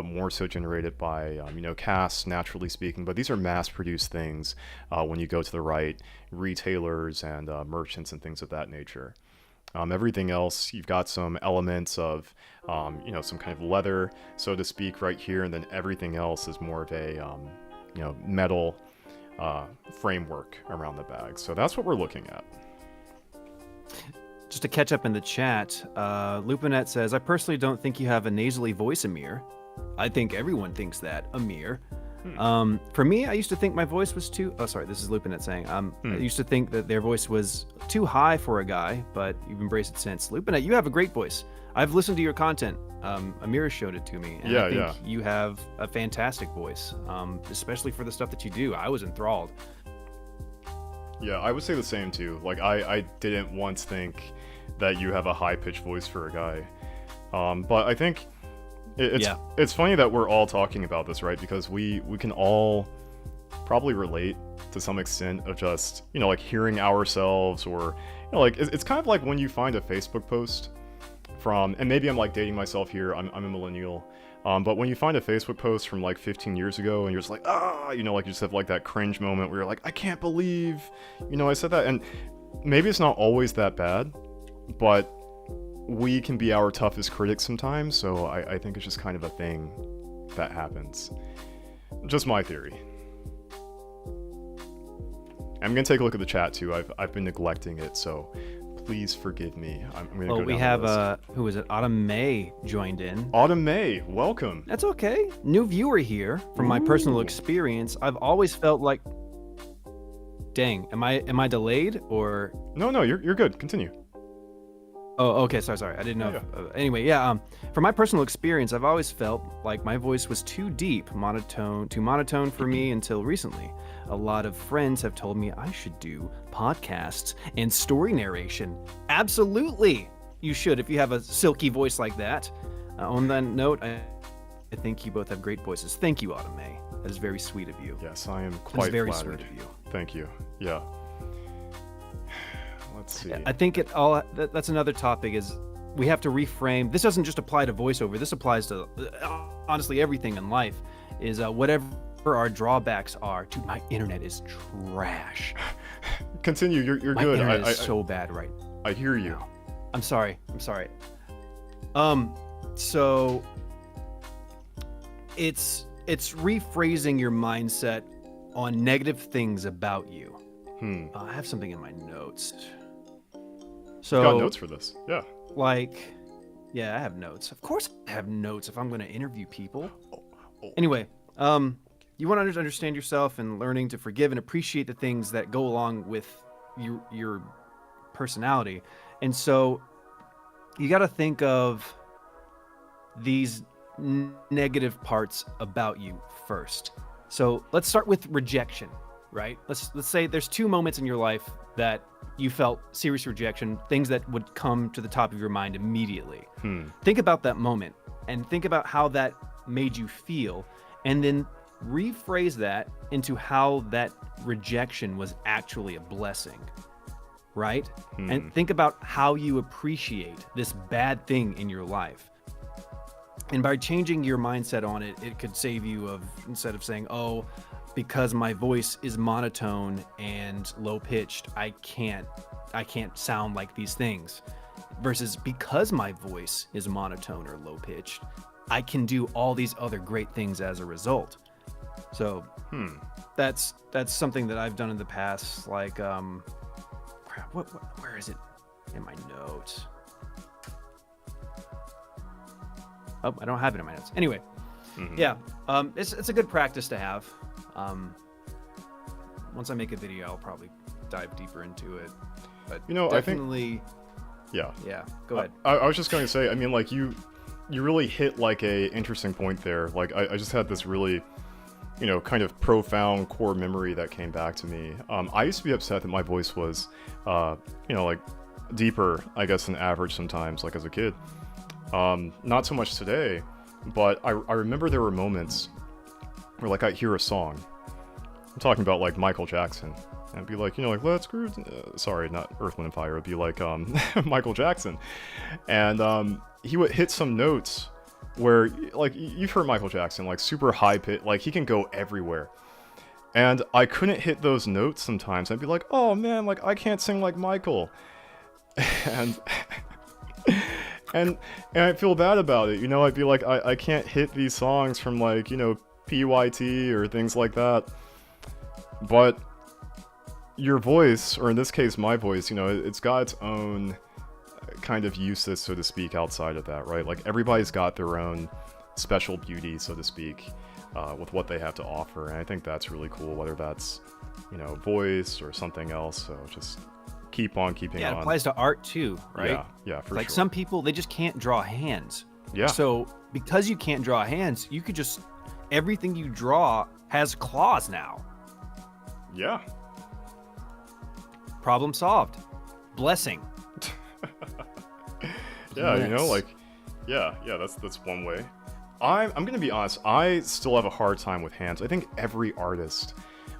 more so generated by, casts, naturally speaking, but these are mass-produced things when you go to the right retailers and merchants and things of that nature. Everything else, you've got some elements of, some kind of leather, so to speak, right here, and then everything else is more of a, metal framework around the bag. So that's what we're looking at. Just to catch up in the chat, Lupinet says, I personally don't think you have a nasally voice, Amir. I think everyone thinks that, Amir. For me, I used to think my voice was too... Oh, sorry, this is Lupinet saying. I used to think that their voice was too high for a guy, but you've embraced it since. Lupinet, you have a great voice. I've listened to your content. Amir showed it to me, and I think you have a fantastic voice, especially for the stuff that you do. I was enthralled. Yeah, I would say the same too. Like, I didn't once think that you have a high-pitched voice for a guy. But I think it's funny that we're all talking about this, right? Because we can all probably relate to some extent of just, like hearing ourselves, or, like it's kind of like when you find a Facebook post from, and maybe I'm like dating myself here, I'm a millennial, but when you find a Facebook post from like 15 years ago and you're just like, like you just have like that cringe moment where you're like, I can't believe, I said that. And maybe it's not always that bad, but we can be our toughest critics sometimes, so I think it's just kind of a thing that happens. Just my theory. I'm gonna take a look at the chat too. I've been neglecting it, so please forgive me. I'm gonna go down we the have list. who is it? Autumn May joined in. Autumn May, welcome. That's okay. New viewer here. From my personal Ooh. experience, I've always felt like, dang, am I delayed or? No, you're good. Continue. Oh, okay. Sorry. I didn't know. Anyway, from my personal experience, I've always felt like my voice was too deep, too monotone for me until recently. A lot of friends have told me I should do podcasts and story narration. Absolutely, you should if you have a silky voice like that. On that note, I think you both have great voices. Thank you, Autumn May. That is very sweet of you. Yes, I am That is quite very flattered. sweet of you. Thank you. Yeah. Let's see. I think that's another topic is we have to reframe. This doesn't just apply to voiceover. This applies to honestly everything in life. Is whatever our drawbacks are. Dude, my internet is trash. Continue. You're My good. internet is so bad right I hear you. now. I'm sorry. So it's rephrasing your mindset on negative things about you. I have something in my notes. So Got notes for this? Yeah. I have notes. Of course I have notes if I'm going to interview people. Oh. Anyway, you want to understand yourself and learning to forgive and appreciate the things that go along with your personality. And so you got to think of these negative parts about you first. So let's start with rejection, right? Let's say there's 2 moments in your life that you felt serious rejection, things that would come to the top of your mind immediately. Think about that moment and think about how that made you feel, and then rephrase that into how that rejection was actually a blessing, right? And think about how you appreciate this bad thing in your life. And by changing your mindset on it, it could save you of, instead of saying, oh, because my voice is monotone and low pitched, I can't sound like these things. Versus because my voice is monotone or low pitched, I can do all these other great things as a result. So that's something that I've done in the past. Like, crap, where is it in my notes? Oh, I don't have it in my notes. Anyway, it's a good practice to have. Once I make a video, I'll probably dive deeper into it. But definitely, I think, yeah. Go ahead. I was just going to say, I mean, like you really hit like a interesting point there. Like I just had this really, kind of profound core memory that came back to me. I used to be upset that my voice was, like deeper, I guess, than average sometimes, like as a kid. Not so much today, but I remember there were moments where like I'd hear a song. I'm talking about like Michael Jackson. And it'd be like, like let's groove. Sorry, not Earth, Wind, and Fire. It'd be like Michael Jackson. And he would hit some notes where, like, you've heard Michael Jackson, like super high pitch, like he can go everywhere. And I couldn't hit those notes sometimes. I'd be like, oh man, like I can't sing like Michael. And and I'd feel bad about it. I'd be like, I can't hit these songs from like, PYT or things like that. But your voice, or in this case my voice, it's got its own kind of uses, so to speak, outside of that, right? Like everybody's got their own special beauty, so to speak, with what they have to offer. And I think that's really cool, whether that's, voice or something else. So just keep on keeping on. Yeah, it applies to art too, right? Yeah, for like sure. some people, they just can't draw hands. Yeah. So because you can't draw hands, you could just, everything you draw has claws now. Yeah. Problem solved. Blessing. Yeah, Yes. that's one way. I'm gonna be honest, I still have a hard time with hands. I think every artist,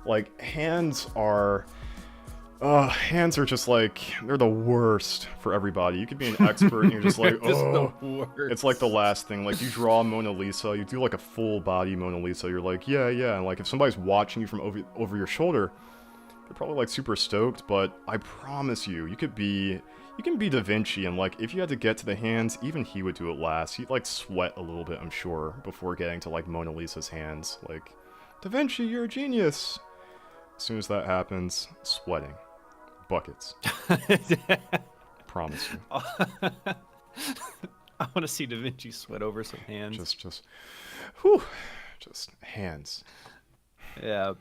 like, hands are just like, they're the worst for everybody. You could be an expert and you're just like, it's like the last thing. Like, you draw Mona Lisa, you do like a full body Mona Lisa, you're like, yeah, and like if somebody's watching you from over your shoulder, they're probably like super stoked. But I promise you, you could be you can be Da Vinci, and like if you had to get to the hands, even he would do it last. He'd like sweat a little bit, I'm sure, before getting to like Mona Lisa's hands. Like, Da Vinci, you're a genius. As soon as that happens, sweating, buckets. Promise you. I want to see Da Vinci sweat over some hands. Whew, just hands. Yeah.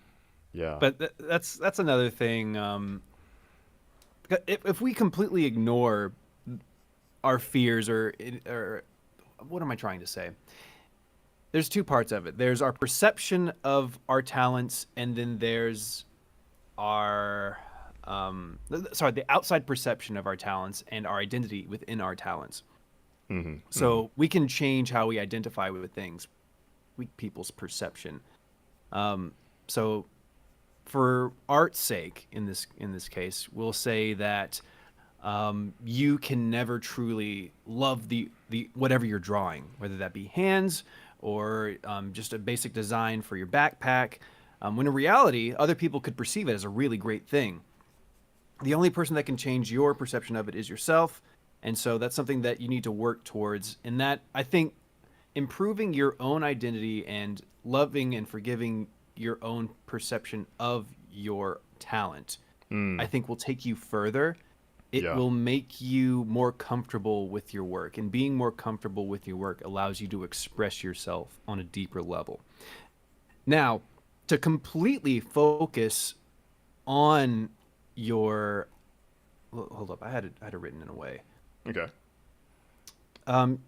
Yeah. But that's another thing. If we completely ignore our fears, or what am I trying to say? There's two parts of it. There's our perception of our talents, and then there's our the outside perception of our talents and our identity within our talents. Mm-hmm. So we can change how we identify with things, people's perception. So for art's sake, in this case, we'll say that you can never truly love the whatever you're drawing, whether that be hands or just a basic design for your backpack. When in reality, other people could perceive it as a really great thing. The only person that can change your perception of it is yourself, and so that's something that you need to work towards. And that, I think, improving your own identity and loving and forgiving your own perception of your talent, I think will take you further. It will make you more comfortable with your work, and being more comfortable with your work allows you to express yourself on a deeper level. Now, to completely focus on your, hold up, I had it written in a way. Okay. And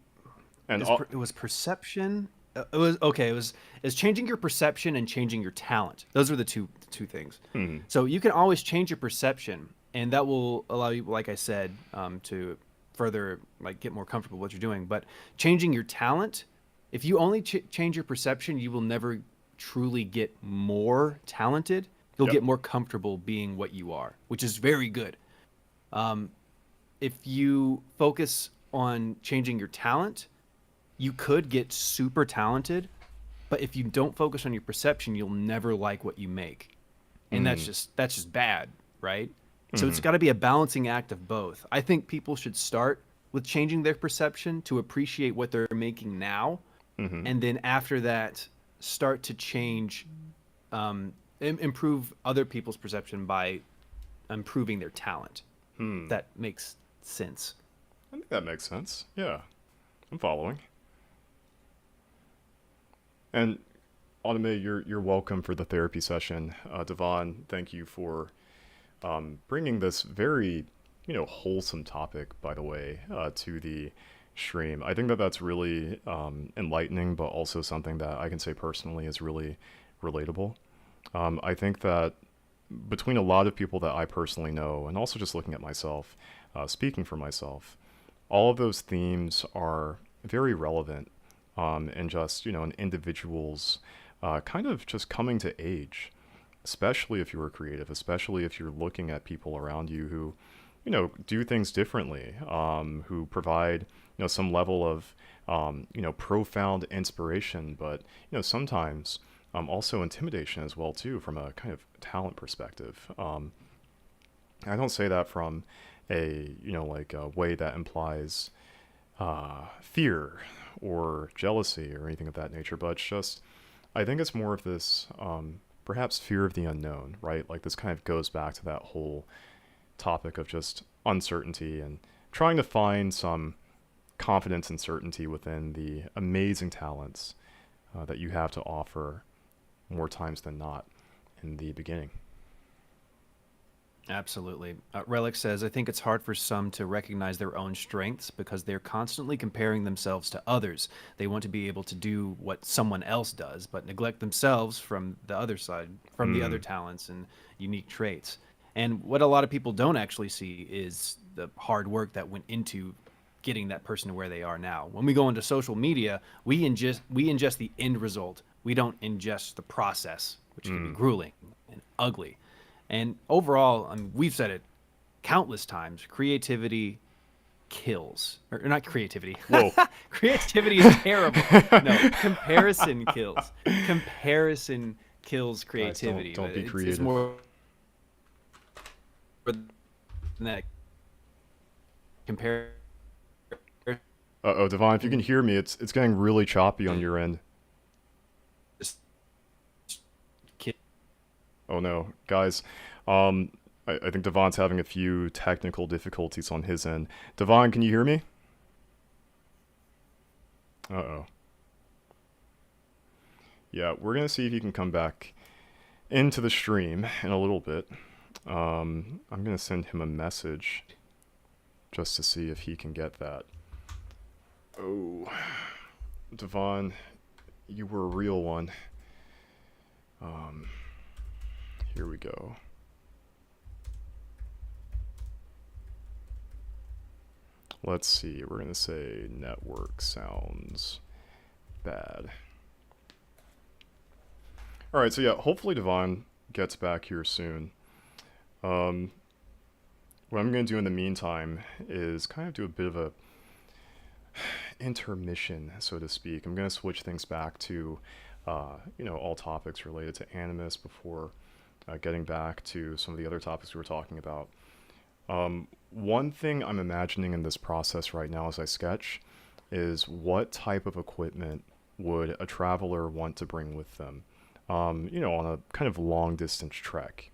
And it was perception. It was okay. It was changing your perception and changing your talent. Those are the two things. So you can always change your perception, and that will allow you, like I said, to further like get more comfortable with what you're doing. But changing your talent, if you only change your perception, you will never truly get more talented. You'll get more comfortable being what you are, which is very good. If you focus on changing your talent, you could get super talented, but if you don't focus on your perception, you'll never like what you make. And that's just bad, right? So it's got to be a balancing act of both. I think people should start with changing their perception to appreciate what they're making now, and then after that, start to change, improve other people's perception by improving their talent. That makes sense. I think that makes sense. Yeah, I'm following. And Automate, you're welcome for the therapy session. Devon, thank you for bringing this very, wholesome topic, by the way, to the stream. I think that that's really enlightening, but also something that I can say personally is really relatable. I think that between a lot of people that I personally know, and also just looking at myself, speaking for myself, all of those themes are very relevant in just, an individual's kind of just coming to age, especially if you're creative, especially if you're looking at people around you who, do things differently, who provide, some level of, profound inspiration, but, sometimes also intimidation as well, too, from a kind of talent perspective. I don't say that from a, a way that implies fear or jealousy or anything of that nature, but it's just, I think it's more of this perhaps fear of the unknown, right? Like this kind of goes back to that whole topic of just uncertainty and trying to find some confidence and certainty within the amazing talents that you have to offer more times than not in the beginning. Absolutely. Relic says, I think it's hard for some to recognize their own strengths because they're constantly comparing themselves to others. They want to be able to do what someone else does, but neglect themselves from the other side, from the other talents and unique traits. And what a lot of people don't actually see is the hard work that went into getting that person to where they are now. When we go into social media, we ingest the end result. We don't ingest the process, which can be grueling and ugly. And overall, we've said it countless times, creativity kills. Or not creativity. Whoa. Creativity is terrible. No, comparison kills. Comparison kills creativity. Guys, don't be creative. It's more than that. compare Uh-oh, Devon, if you can hear me, it's getting really choppy on your end. this kid. Oh no, guys. Um, I think Devon's having a few technical difficulties on his end. Devon, can you hear me? Uh-oh. Yeah, we're gonna see if he can come back into the stream in a little bit. I'm gonna send him a message just to see if he can get that. Oh, Devon, you were a real one. Um, Here we go. Let's see, we're gonna say network sounds bad. Alright, so yeah, hopefully Devon gets back here soon. What I'm gonna do in the meantime is kind of do a bit of a intermission, so to speak. I'm gonna switch things back to, all topics related to Animus before getting back to some of the other topics we were talking about. One thing I'm imagining in this process right now as I sketch is what type of equipment would a traveler want to bring with them, on a kind of long distance trek.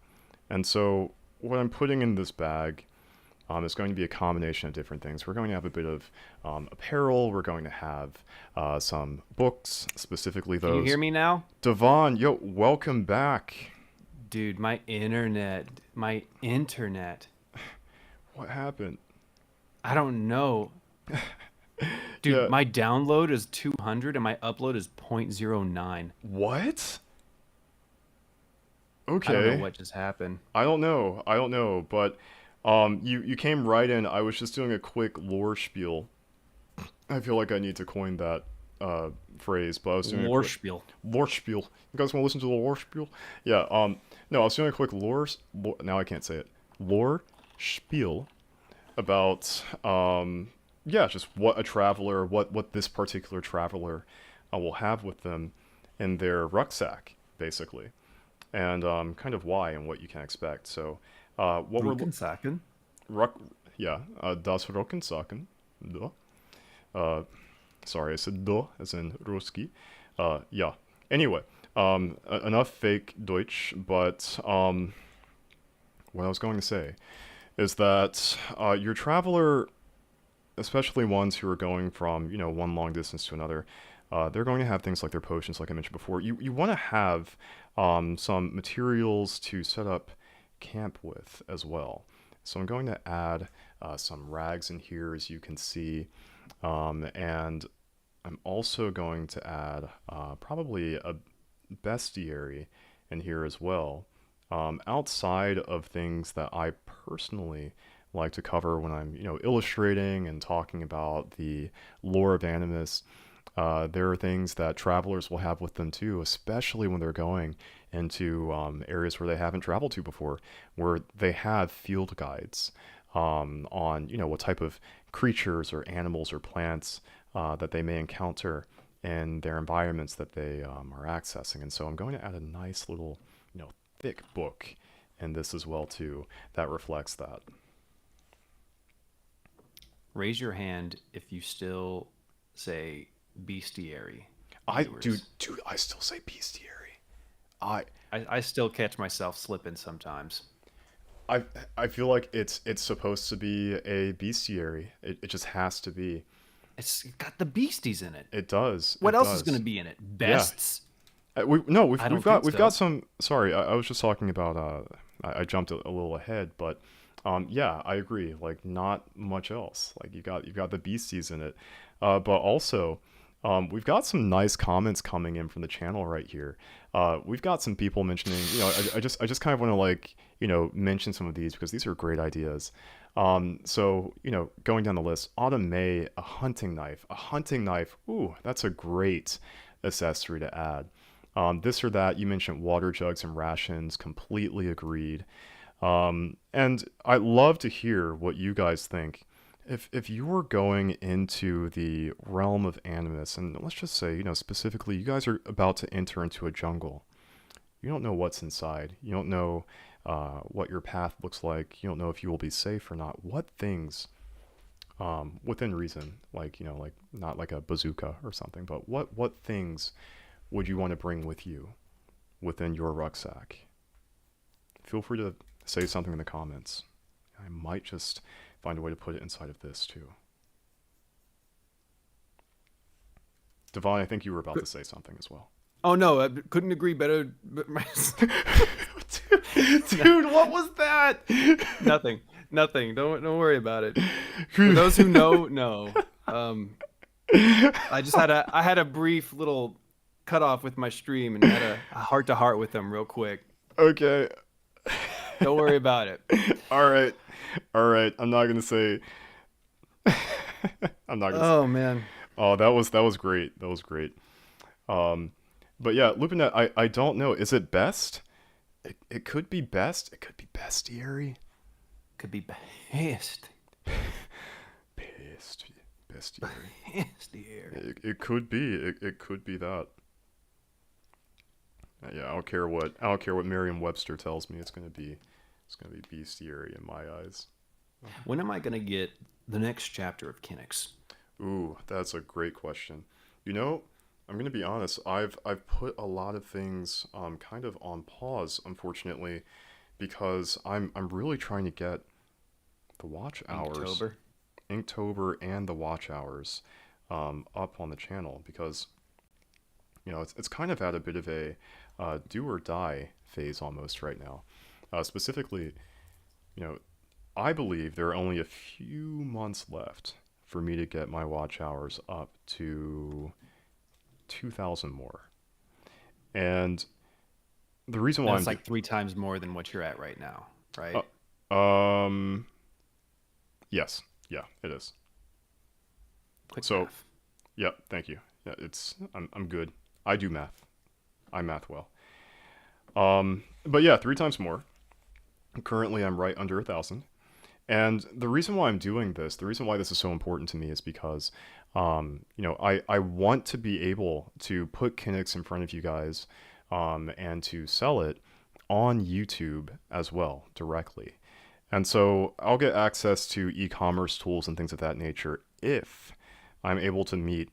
And so what I'm putting in this bag is going to be a combination of different things. We're going to have a bit of apparel. We're going to have some books, specifically Can you those. hear me now? Devon, yo, welcome back. Dude, my internet. What happened? I don't know. Dude, Yeah, my download is 200 and my upload is 0.09. what? I don't know Okay. what just happened. I don't know, but you came right in. I was just doing a quick lore spiel. I feel like I need to coin that phrase, but I was doing a quick Lorspiel. lore spiel. You guys want to listen to the lore spiel? Yeah. No, I was doing a quick now I can't say it. Lore spiel about yeah, just what a traveler, what this particular traveler will have with them in their rucksack, basically, and kind of why and what you can expect. So, what we're Rukensaken. ruck, yeah, das Rockensacken, duh. Uh, Sorry, I said duh as in Ruski. Yeah. Anyway, enough fake Deutsch, but what I was going to say is that your traveler, especially ones who are going from one long distance to another, they're going to have things like their potions, like I mentioned before. You want to have some materials to set up camp with as well. So I'm going to add some rags in here, as you can see, and I'm also going to add probably a bestiary in here as well. Outside of things that I personally like to cover when I'm, illustrating and talking about the lore of Animus, there are things that travelers will have with them too, especially when they're going into areas where they haven't traveled to before, where they have field guides on, what type of creatures or animals or plants that they may encounter in their environments that they are accessing. And so I'm going to add a nice little, thick book in this as well too that reflects that. Raise your hand if you still say bestiary, Dude, viewers. I still say bestiary. I I still catch myself slipping sometimes. I I feel like it's supposed to be a bestiary. It just has to be. It's got the beasties in it. It does. What It else is going does. to be in it? Yeah. Bests? We no, I we've don't got think we've got so. some. Sorry, I was just talking about. I jumped a little ahead, but yeah, I agree. Like not much else. Like you've got the beasties in it, but also. We've got some nice comments coming in from the channel right here. We've got some people mentioning, I just kind of want to like, mention some of these because these are great ideas. So, going down the list, Autumn May, a hunting knife. A hunting knife, ooh, that's a great accessory to add. This or that, you mentioned water jugs and rations, completely agreed. And I'd love to hear what you guys think. If you were going into the realm of Animus, and let's just say, specifically, you guys are about to enter into a jungle. You don't know what's inside. You don't know what your path looks like. You don't know if you will be safe or not. What things within reason, like like not like a bazooka or something, but what things would you want to bring with you within your rucksack? Feel free to say something in the comments. I might just find a way to put it inside of this too. Devon, I think you were about to say something as well. Oh no, I couldn't agree better. Dude, what was that? Nothing, nothing. Don't worry about it. For those who know. I had a brief little cutoff with my stream and had a heart to heart with them real quick. Okay. Don't worry about it. All right. All right. I'm not gonna say. I'm not gonna. Oh man. Oh, that was great. That was great. But yeah, LupaNet. I don't know. Is it best? It could be best. It could be bestiary. Could be best. Bestiary. Bestiary. It could be. It could be that. Yeah, I don't care what Merriam-Webster tells me. It's gonna be bestiary in my eyes. When am I gonna get the next chapter of Kinix? Ooh, that's a great question. You know, I'm gonna be honest. I've put a lot of things kind of on pause, unfortunately, because I'm really trying to get the watch hours, Inktober and the watch hours, up on the channel, because it's kind of at a bit of a do or die phase almost right now. Specifically, I believe there are only a few months left for me to get my watch hours up to 2,000 more. And the reason why it's like 3 times more than what you're at right now, right? Yes. Yeah, it is. Quick so, math. Yep, thank you. Yeah, I'm good. I do math. I math well. But yeah, 3 times more. Currently, I'm right under 1,000. And the reason why I'm doing this, the reason why this is so important to me is because, I want to be able to put Kinix in front of you guys, and to sell it on YouTube as well, directly. And so I'll get access to e-commerce tools and things of that nature if I'm able to meet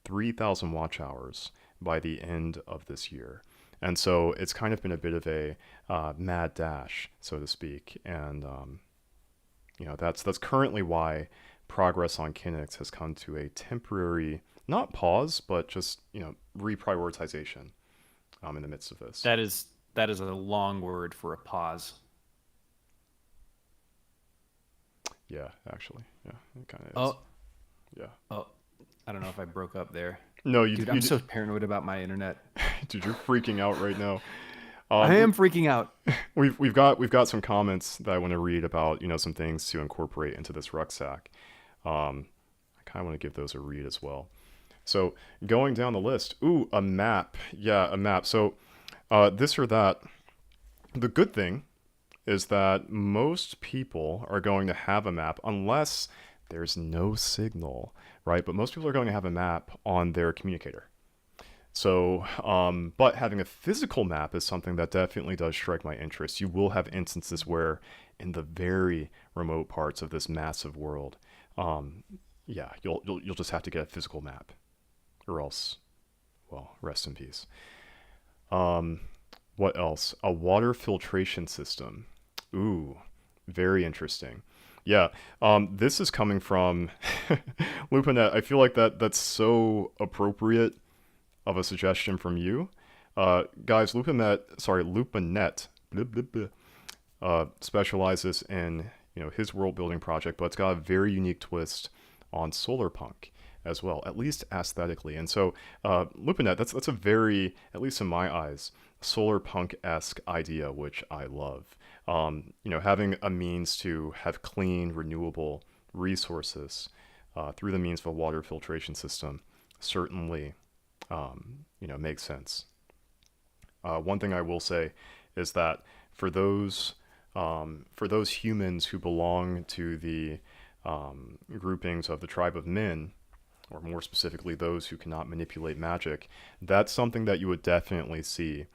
3,000 watch hours by the end of this year. And so it's kind of been a bit of a mad dash, so to speak. And, that's currently why progress on Kinix has come to a temporary, not pause, but just, reprioritization in the midst of this. That is a long word for a pause. Yeah, actually. Yeah, it kind of is. Oh. Yeah. Oh, I don't know if I broke up there. No, Dude, I'm so paranoid about my internet. Dude, you're freaking out right now. I am freaking out. We've got some comments that I want to read about, some things to incorporate into this rucksack. I kind of want to give those a read as well. So going down the list, ooh, a map. Yeah, a map. So this or that. The good thing is that most people are going to have a map unless there's no signal, right? But most people are going to have a map on their communicator. So, but having a physical map is something that definitely does strike my interest. You will have instances where in the very remote parts of this massive world, yeah, you'll just have to get a physical map, or else, well, rest in peace. What else? A water filtration system. Ooh, very interesting. Yeah, this is coming from LupaNet. I feel like that's so appropriate of a suggestion from you. Guys, LupaNet blah, blah, blah, specializes in his world building project, but it's got a very unique twist on solarpunk as well, at least aesthetically. And so LupaNet, that's a very, at least in my eyes, solarpunk-esque idea, which I love. Having a means to have clean, renewable resources through the means of a water filtration system certainly makes sense. One thing I will say is that for those humans who belong to the groupings of the tribe of men, or more specifically those who cannot manipulate magic, that's something that you would definitely see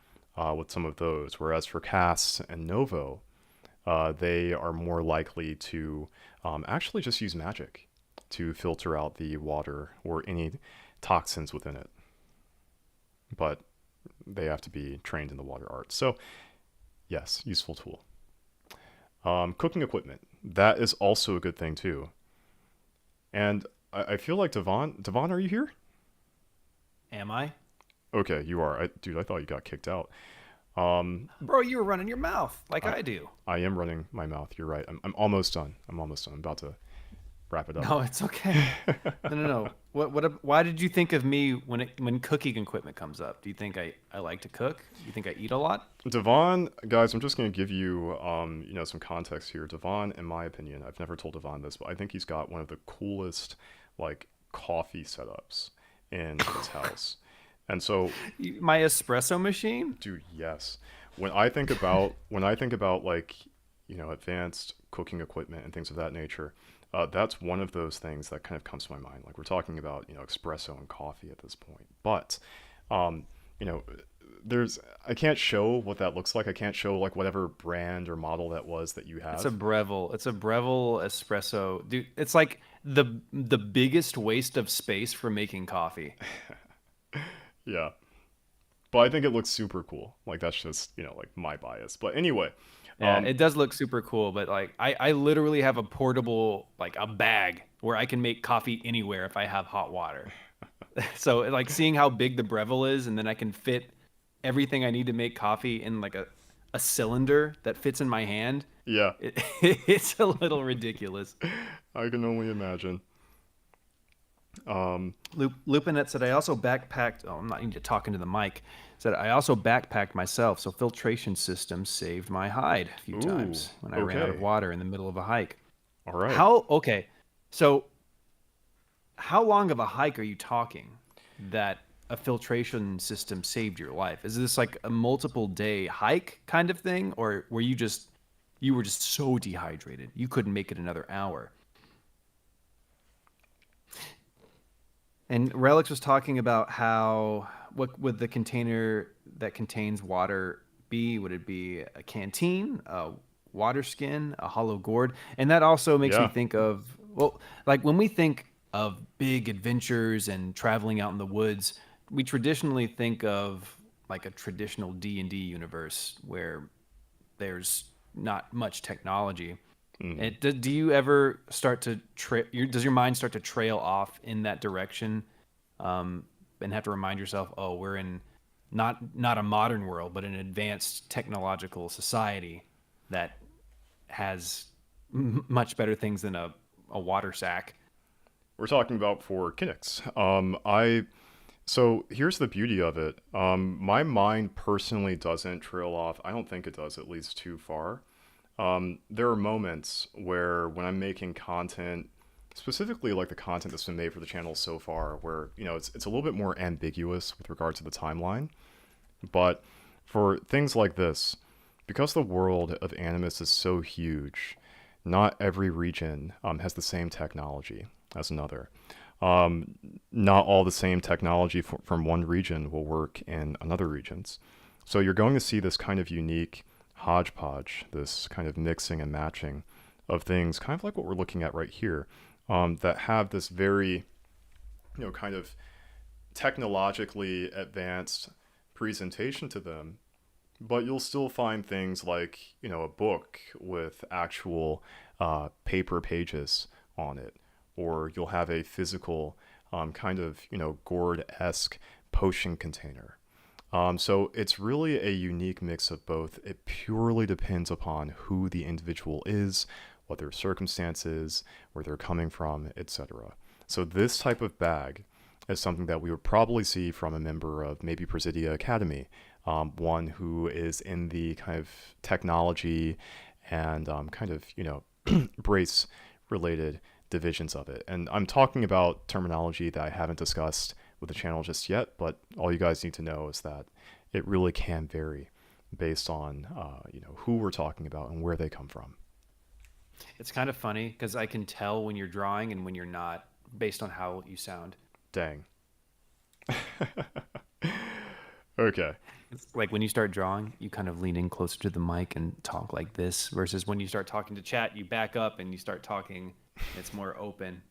with some of those. Whereas for Cass and Novo, they are more likely to actually just use magic to filter out the water or any toxins within it. But they have to be trained in the water art. So, yes, useful tool. Cooking equipment. That is also a good thing, too. And I feel like Devon, are you here? Am I? Okay, you are. Dude, I thought you got kicked out. Um, Bro, you were running your mouth like I, I do. I am running my mouth. You're right. I'm almost done. I'm almost done. I'm about to wrap it up. No, it's okay. No, no, no. Why did you think of me when cooking equipment comes up? Do you think I like to cook? Do you think I eat a lot? Devon, guys, I'm just going to give you, some context here. Devon, in my opinion, I've never told Devon this, but I think he's got one of the coolest, like, coffee setups in his house. And so, My espresso machine? dude, yes. When I think about like, advanced cooking equipment and things of that nature, that's one of those things that kind of comes to my mind. Like we're talking about, espresso and coffee at this point. But, um, you know, there's I can't show what that looks like. I can't show like whatever brand or model that was that you It's a have. Breville. It's a Breville espresso. Dude, it's like the biggest waste of space for making coffee. Yeah. But I think it looks super cool. Like that's just, like my bias. But anyway, Yeah, um, it does look super cool, but like I literally have a portable like a bag where I can make coffee anywhere if I have hot water. So like seeing how big the Breville is, and then I can fit everything I need to make coffee in like a cylinder that fits in my hand. yeah, It, it's a little ridiculous. I can only imagine. Um, Lupinette said I also backpacked. Oh, I'm not even talking to the mic. Said I also backpacked myself, so filtration system saved my hide a few ooh, times when I ran out of okay. water in the middle of a hike. All right. How okay? So how long of a hike are you talking that a filtration system saved your life? Is this like a multiple day hike kind of thing, or you were just so dehydrated you couldn't make it another hour? And Relics was talking about how what would the container that contains water be? Would it be a canteen, a water skin, a hollow gourd? And that also makes me Yeah. think of well, like when we think of big adventures and traveling out in the woods, we traditionally think of like a traditional D&D universe where there's not much technology. Hmm. And do you ever start to does your mind start to trail off in that direction, um, and have to remind yourself, oh, we're in not a modern world, but an advanced technological society that has much better things than a water sack. We're talking about for Kinects. So here's the beauty of it. My mind personally doesn't trail off. I don't think it does, at least too far. There are moments where when I'm making content, specifically like the content that's been made for the channel so far, where it's a little bit more ambiguous with regard to the timeline. But for things like this, because the world of Animus is so huge, not every region has the same technology as another. Um, Not all the same technology from one region will work in another regions. So you're going to see this kind of unique hodgepodge, this kind of mixing and matching of things, kind of like what we're looking at right here, that have this very, kind of technologically advanced presentation to them, but you'll still find things like, a book with actual paper pages on it, or you'll have a physical kind of, gourd-esque potion container. So it's really a unique mix of both. It purely depends upon who the individual is, what their circumstances, where they're coming from, etc. So this type of bag is something that we would probably see from a member of maybe Presidia Academy, one who is in the kind of technology and kind of, brace related divisions of it. And I'm talking about terminology that I haven't discussed with the channel just yet, but all you guys need to know is that it really can vary based on, who we're talking about and where they come from. It's kind of funny because I can tell when you're drawing and when you're not based on how you sound. Dang. Okay. It's like when you start drawing, you kind of lean in closer to the mic and talk like this, versus when you start talking to chat, you back up and you start talking. It's more open.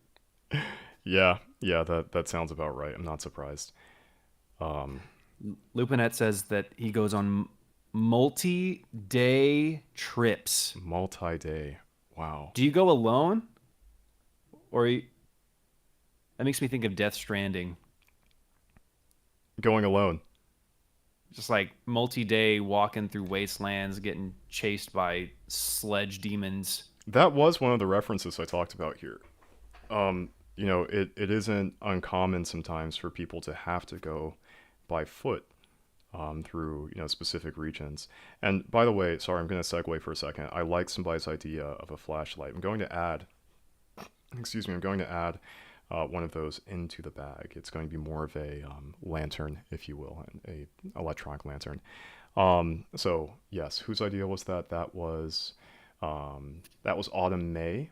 Yeah, that sounds about right. I'm not surprised. Um, Lupinet says that he goes on multi-day trips. multi-day. Wow. Do you go alone, or that makes me think of Death Stranding? Going alone. Just like multi-day walking through wastelands, getting chased by sledge demons. That was one of the references I talked about here. It isn't uncommon sometimes for people to have to go by foot through specific regions. And by the way, sorry, I'm going to segue for a second. I like somebody's idea of a flashlight. I'm going to add one of those into the bag. It's going to be more of a lantern, if you will, a electronic lantern. So yes, whose idea was that? That was Autumn May.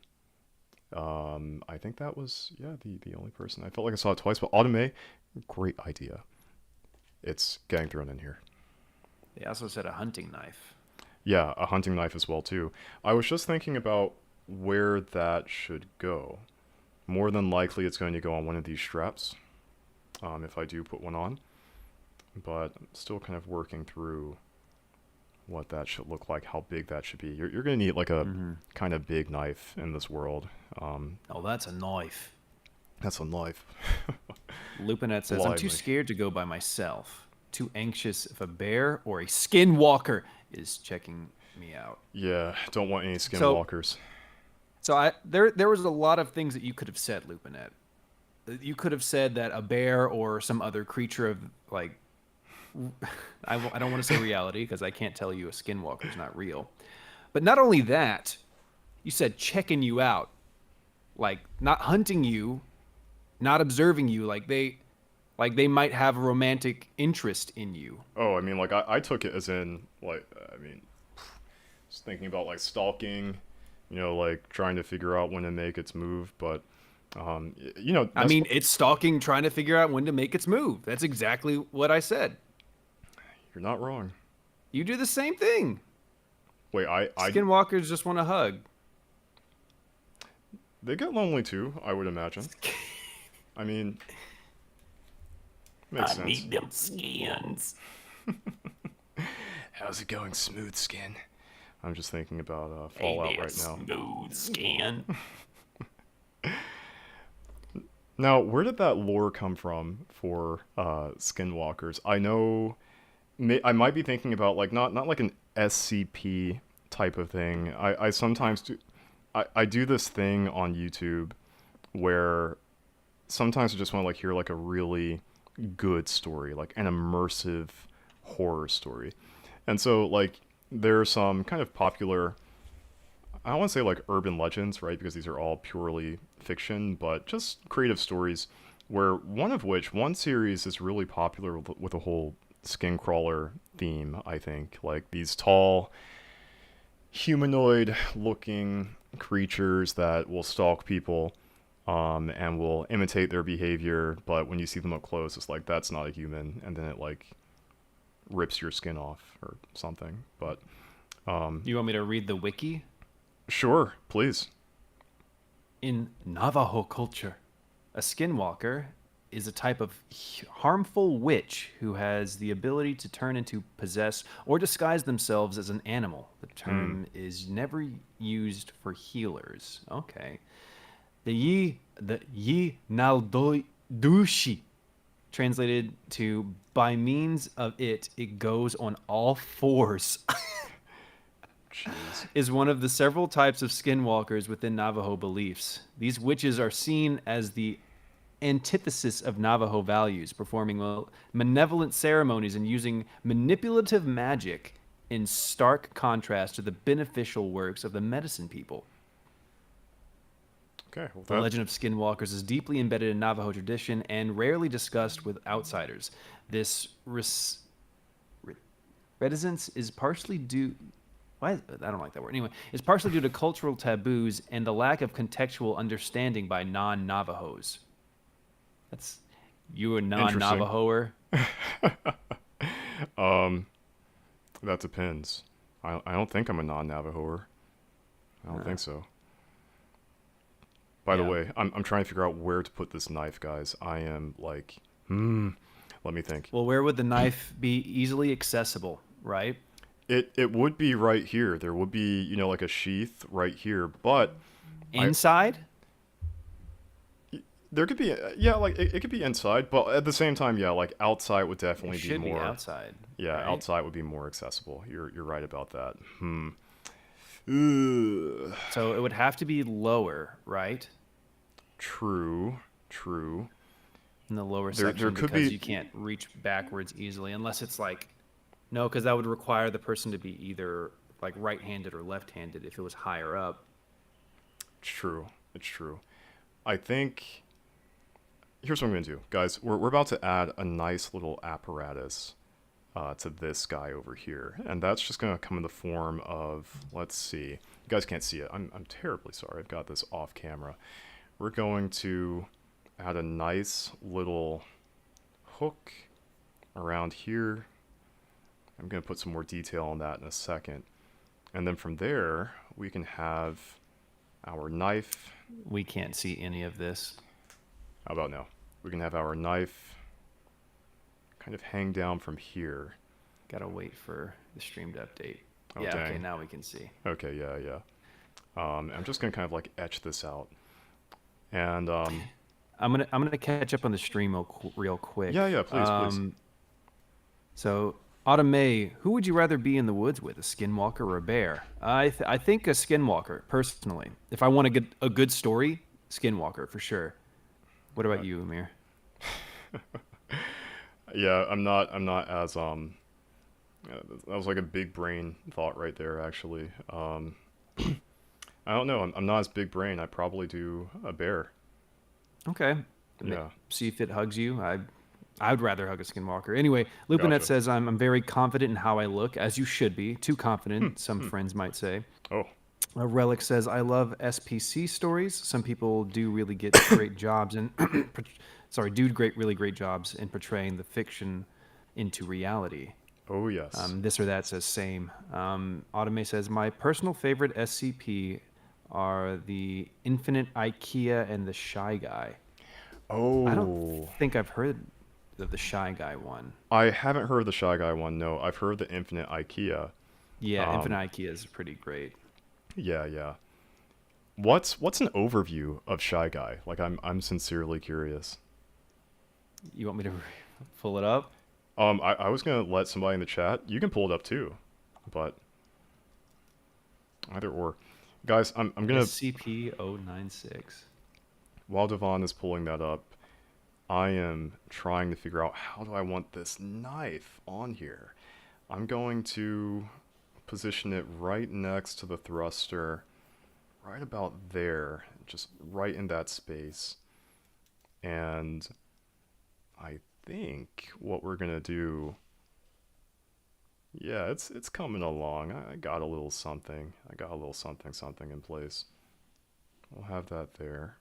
I think that was the only person. I felt like I saw it twice, but Autumn May, great idea. It's getting thrown in here. They also said a hunting knife. Yeah, a hunting knife as well too. I was just thinking about where that should go. More than likely, it's going to go on one of these straps. If I do put one on, but I'm still kind of working through what that should look like, how big that should be. You're going to need like a kind of big knife in this world. Oh, that's a knife. That's a knife. Lupinet says, I'm too Lively. scared to go by myself. Too anxious if a bear or a skinwalker is checking me out. Yeah, don't want any So, skinwalkers. there was a lot of things that you could have said, Lupinet. You could have said that a bear or some other creature of, like, I don't want to say reality because I can't tell you a skinwalker is not real. But not only that, you said checking you out. Like, not hunting you, not observing you, like they might have a romantic interest in you. Oh, I mean, like I took it as in like I mean, just thinking about like stalking, like trying to figure out when to make its move. But I that's mean, it's stalking, trying to figure out when to make its move. That's exactly what I said. you're not wrong. You do the same thing. Wait, I Skinwalkers just want a hug. they get lonely too. I would imagine. I mean, makes I sense. need them skins. How's it going, smooth skin? I'm just thinking about Fallout right now. Smooth skin. Now, where did that lore come from for skinwalkers? I know I might be thinking about like not like an SCP type of thing. I sometimes do I do this thing on YouTube where sometimes I just want to like hear like a really good story, like an immersive horror story. And so like there are some kind of popular, I don't want to say like urban legends, right? Because these are all purely fiction, but just creative stories where one series is really popular with a whole skin crawler theme, I think. Like these tall humanoid looking creatures that will stalk people and will imitate their behavior, but when you see them up close, it's like that's not a human, and then it like rips your skin off or something. But You want me to read the wiki? sure, please. In Navajo culture, a skinwalker is a type of harmful witch who has the ability to turn into, possess, or disguise themselves as an animal. The term is never used for healers. Okay. The Yi Naldoidushi, translated to by means of it goes on all fours, Jeez. is one of the several types of skinwalkers within Navajo beliefs. These witches are seen as the antithesis of Navajo values, performing malevolent ceremonies and using manipulative magic in stark contrast to the beneficial works of the medicine people. Okay, well The that legend of skinwalkers is deeply embedded in Navajo tradition and rarely discussed with outsiders. This reticence is partially due. Why? I don't like that word. Anyway, it's partially due to cultural taboos and the lack of contextual understanding by non-Navajos. That's you a interesting. non-Navajoer? That depends. I don't think I'm a non-Navajoer. I don't think so. By the Yeah. way, I'm trying to figure out where to put this knife, guys. I am like, let me think. Well, where would the knife be easily accessible, right? It would be right here. There would be, like a sheath right here, but I Inside? there could be, yeah, like it could be inside, but at the same time, yeah, like outside would It definitely be should be more. outside, Yeah, right? outside would be more accessible. You're right about that. Ugh. So it would have to be lower, right? True, true. In the lower There section could because be. you can't reach backwards easily unless it's like no, because that would require the person to be either like right-handed or left-handed if it was higher up. It's true. It's true. I think here's what I'm gonna do, guys. We're about to add a nice little apparatus to this guy over here, and that's just gonna come in the form of, let's see. You guys can't see it. I'm terribly sorry. I've got this off camera. We're going to add a nice little hook around here. I'm gonna put some more detail on that in a second, and then from there we can have our knife. We can't see any of this. How about now? We can have our knife kind of hang down from here. Gotta wait for the stream to update. Oh, Yeah, okay, dang. now we can see. Okay, yeah. I'm just gonna kind of like etch this out, and I'm gonna catch up on the stream real quick. yeah, please. So, Autumn May, who would you rather be in the woods with, a skinwalker or a bear? I think a skinwalker, personally. If I want a good story, skinwalker for sure. What about you, Amir? Yeah, I'm not as that was like a big brain thought right there, actually. I don't know. I'm not as big brain. I probably do a bear. Okay. Yeah, See if it hugs you. I would rather hug a skinwalker. Anyway, Lupinette gotcha. says I'm very confident in how I look, as you should be. Too confident, some friends might say. Oh, Relic says I love SPC stories. Some people do really get great jobs in really great jobs in portraying the fiction into reality. oh yes. This or that says same. Automate says my personal favorite SCP are the Infinite IKEA and the Shy Guy. I don't Oh, think I've heard of the Shy Guy one. I haven't heard of the Shy Guy one. No, I've heard the Infinite IKEA. Yeah, Infinite Um, IKEA is pretty great. yeah. What's an overview of Shy Guy? Like, I'm sincerely curious. You want me to pull it up? I was gonna let somebody in the chat. You can pull it up too, but either or. Guys, I'm gonna, SCP-096. while Devon is pulling that up, I am trying to figure out how do I want this knife on here. I'm going to position it right next to the thruster, right about there, just right in that space. And I think what we're gonna do, yeah, it's coming along. I got a little something. I got a little something in place. We'll have that there.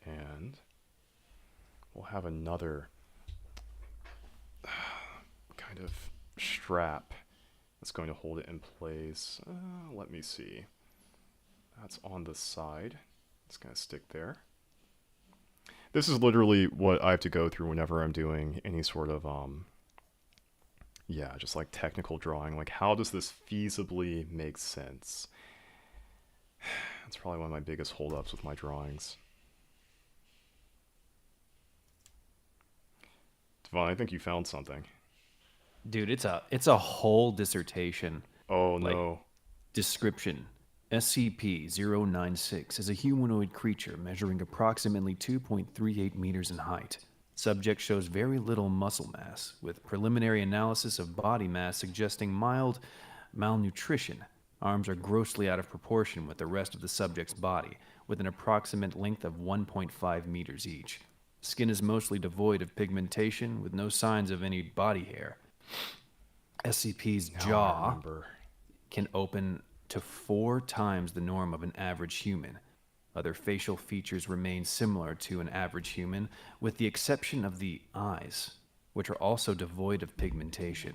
And we'll have another kind of strap that's going to hold it in place. Let me see. That's on the side. It's going to stick there. This is literally what I have to go through whenever I'm doing any sort of, yeah, just like technical drawing. Like, how does this feasibly make sense? That's probably one of my biggest holdups with my drawings. Devon, I think you found something. Dude, it's a whole dissertation. Oh Like no. description. SCP-096 is a humanoid creature measuring approximately 2.38 meters in height. Subject shows very little muscle mass, with preliminary analysis of body mass suggesting mild malnutrition. Arms are grossly out of proportion with the rest of the subject's body, with an approximate length of 1.5 meters each. Skin is mostly devoid of pigmentation, with no signs of any body hair. SCP's Now I jaw remember. can open to 4 times the norm of an average human. Other facial features remain similar to an average human, with the exception of the eyes, which are also devoid of pigmentation.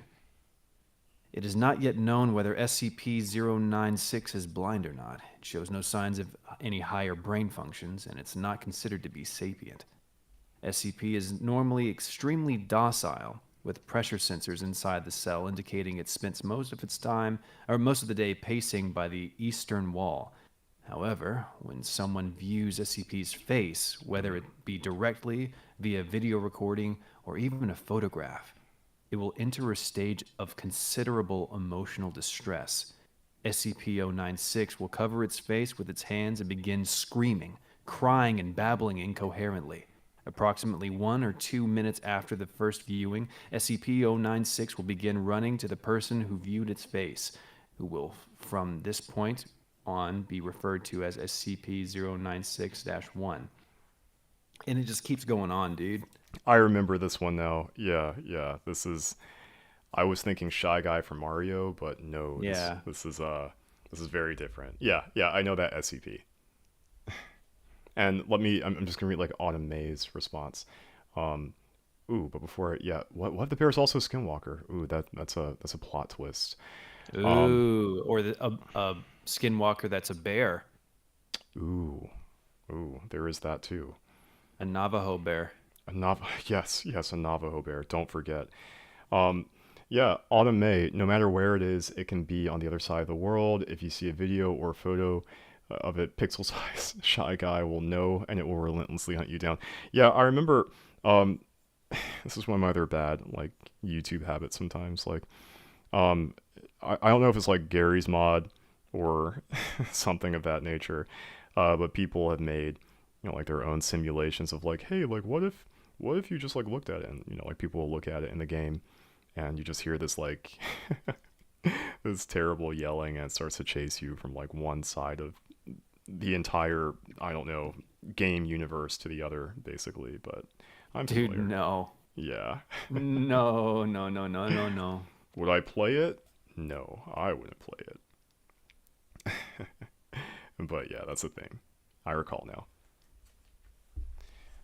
It is not yet known whether SCP-096 is blind or not. It shows no signs of any higher brain functions, and it's not considered to be sapient. SCP is normally extremely docile, with pressure sensors inside the cell indicating it spends most of its time, or most of the day, pacing by the eastern wall. However, when someone views SCP's face, whether it be directly, via video recording, or even a photograph, it will enter a stage of considerable emotional distress. SCP-096 will cover its face with its hands and begin screaming, crying, and babbling incoherently. Approximately 1 or 2 minutes after the first viewing, SCP-096 will begin running to the person who viewed its face, who will, from this point on, be referred to as SCP-096-1. And it just keeps going on, dude. I remember this one now. Yeah, yeah. This is. I was thinking Shy Guy from Mario, but no. Yeah. This is very different. Yeah, yeah. I know that SCP. And let me. I'm just gonna read like Autumn May's response. Ooh, but before, yeah. What if the bear is also a Skinwalker? Ooh, that's a plot twist. Um. Ooh, or a skinwalker that's a bear, Ooh. Ooh. There is that too. a Navajo bear. A Yes, yes, a Navajo bear. Don't forget. Um, yeah, Autumn May, no matter where it is, it can be on the other side of the world. If you see a video or a photo of it pixel size, Shy Guy will know and it will relentlessly hunt you down. Yeah, I remember um this is one of my other bad like YouTube habits sometimes. Like um I don't know if it's like Gary's mod or something of that nature. But people have made, like their own simulations of like, hey, like what if you just like looked at it, and like people will look at it in the game and you just hear this like this terrible yelling, and it starts to chase you from like one side of the entire, I don't know, game universe to the other basically. But I'm Dude, familiar. no. Yeah. No, no, no, no, no, no. Would I play it? No, I wouldn't play it. But yeah, that's the thing. I recall now.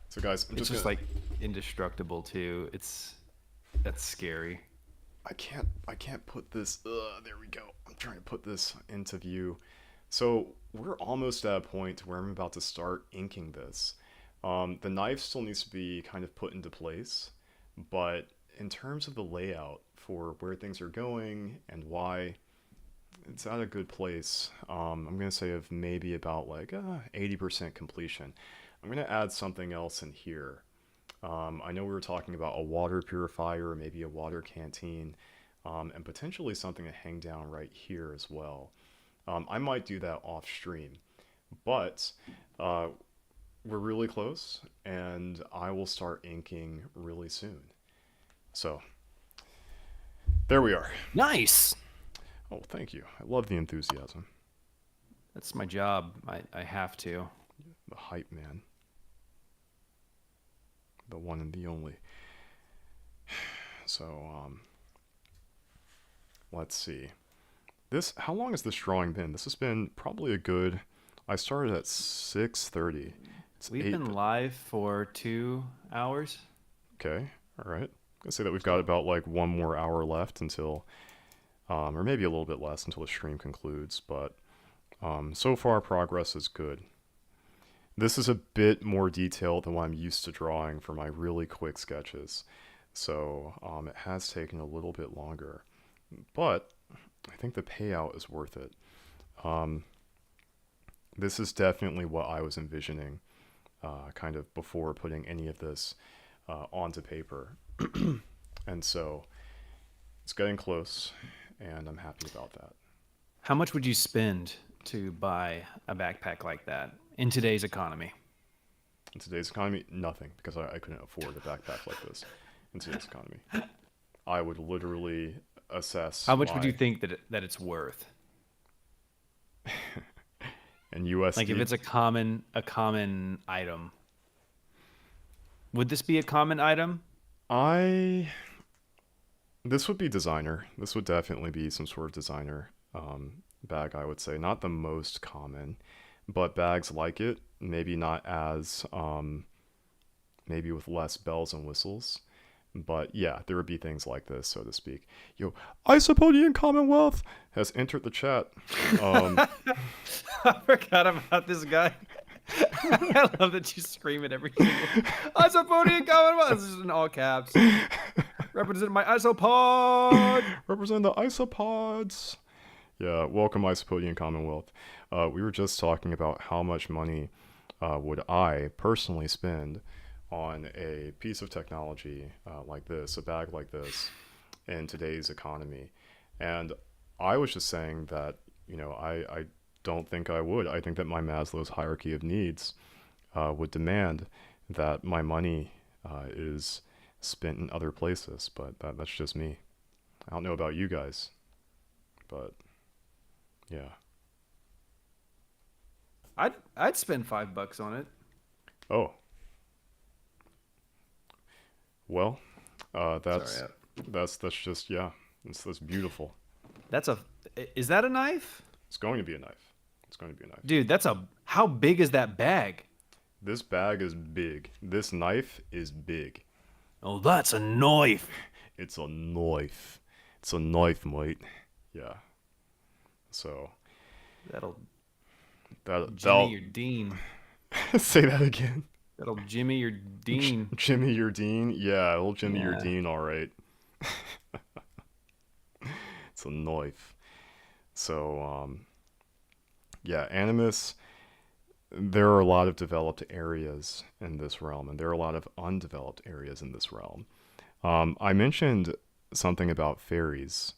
So guys, I'm It's just just gonna. like indestructible too. That's scary. I can't put this. There we go. I'm trying to put this into view. So we're almost at a point where I'm about to start inking this. The knife still needs to be kind of put into place, but in terms of the layout for where things are going and why, it's at a good place. I'm gonna say of maybe about like 80% completion. I'm gonna add something else in here. I know we were talking about a water purifier, maybe a water canteen, and potentially something to hang down right here as well. I might do that off stream, but uh, we're really close, and I will start inking really soon. So there we are. Nice. Oh, thank you. I love the enthusiasm. That's my job. I have to. The hype man. The one and the only. So, let's see. How long has this drawing been? This has been probably a good. I started at 6:30. It's We've 8. been live for 2 hours. Okay, all right. Let's say that we've got about like one more hour left until, or maybe a little bit less until the stream concludes. But so far, progress is good. This is a bit more detailed than what I'm used to drawing for my really quick sketches. So it has taken a little bit longer. But I think the payout is worth it. This is definitely what I was envisioning kind of before putting any of this onto paper. And so it's getting close, and I'm happy about that. How much would you spend to buy a backpack like that in today's economy? In today's economy, nothing, because I couldn't afford a backpack like this in today's economy. I would literally assess How much would you think that it's worth? in USD. Like if it's a common item. Would this be a common item? This would be designer. This would definitely be some sort of designer bag, I would say. Not the most common, but bags like it, maybe not as, maybe with less bells and whistles. But yeah, there would be things like this, so to speak. Yo, Isopodian Commonwealth has entered the chat. Um, I forgot about this guy. I love that you scream it every single. Isopodian Commonwealth. This is in all caps. Represent my isopod. represent the isopods. Yeah, welcome Isopodian Commonwealth. We were just talking about how much money would I personally spend on a piece of technology like this, a bag like this, in today's economy. And I was just saying that, I don't think I would. I think that my Maslow's hierarchy of needs would demand that my money is spent in other places, but that's just me. I don't know about you guys, but yeah. I'd spend $5 on it. Oh, well, that's Sorry. that's just yeah. That's beautiful. That's a. Is that a knife? It's going to be a knife. It's going to be a knife. Dude, that's a. How big is that bag? This bag is big. This knife is big. Oh, that's a knife. It's a knife. It's a knife, mate. Yeah. So That'll that'll Jimmy your Dean. say that again. That'll Jimmy your Dean. Jimmy your Dean. Yeah, old Jimmy your Yeah. Dean. All right. It's a knife. So yeah, Animus. There are a lot of developed areas in this realm, and there are a lot of undeveloped areas in this realm. I mentioned something about fairies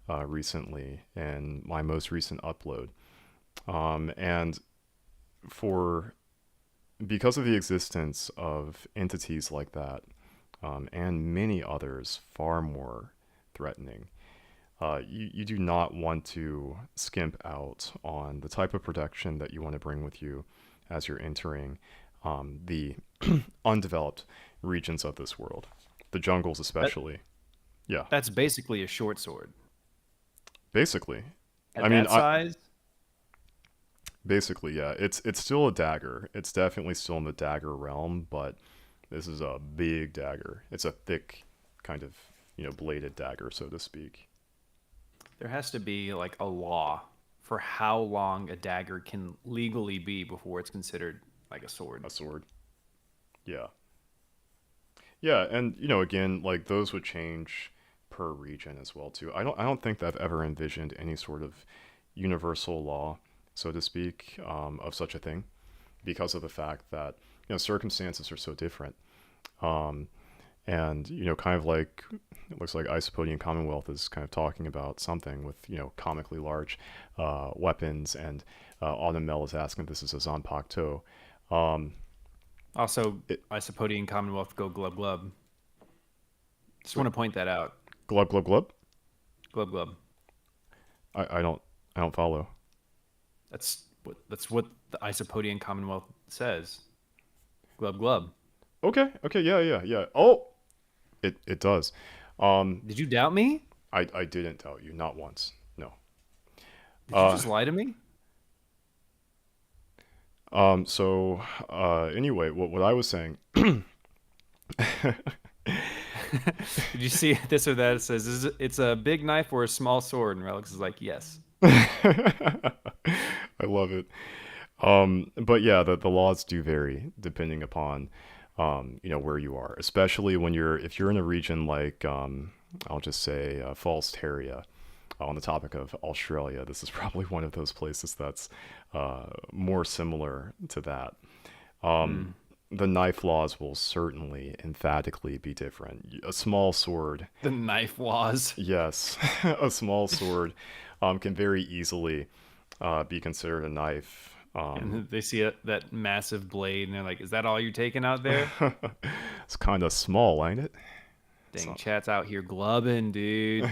recently in my most recent upload, and for because of the existence of entities like that, and many others far more threatening, you do not want to skimp out on the type of protection that you want to bring with you as you're entering the undeveloped regions of this world, the jungles especially. Yeah, That's basically a short sword. basically. At I mean, that size, basically, yeah. It's still a dagger. It's definitely still in the dagger realm, but this is a big dagger. It's a thick, kind of bladed dagger, so to speak. there has to be like a law for how long a dagger can legally be before it's considered like a sword. A sword. Yeah. Yeah, and again, like those would change per region as well too. I don't think that I've ever envisioned any sort of universal law, so to speak, of such a thing, because of the fact that circumstances are so different. Um, and kind of like it looks like Isopodian Commonwealth is kind of talking about something with comically large weapons, and Autumn Mel is asking if this is a Zanpakuto. Um, Also, it, Isopodian Commonwealth go glub glub. Just want to point that out. glub glub glub. Glub glub. I don't follow. That's what the Isopodian Commonwealth says. Glub glub. Okay, yeah. Oh, it does. Did you doubt me? I didn't tell you, not once. No. Did you just lie to me? So anyway, what I was saying. Did you see this or that? It says, it's a big knife or a small sword? And Relics is like, yes. I love it. But yeah, the laws do vary depending upon where you are, especially if you're in a region like I'll just say False Terria. On the topic of Australia, this is probably one of those places that's more similar to that. The knife laws will certainly emphatically be different. A small sword, The knife laws. yes, a small sword can very easily be considered a knife. And they see that massive blade, and they're like, is that all you're taking out there? It's kind of small, ain't it? Dang, chat's out here glubbing, dude.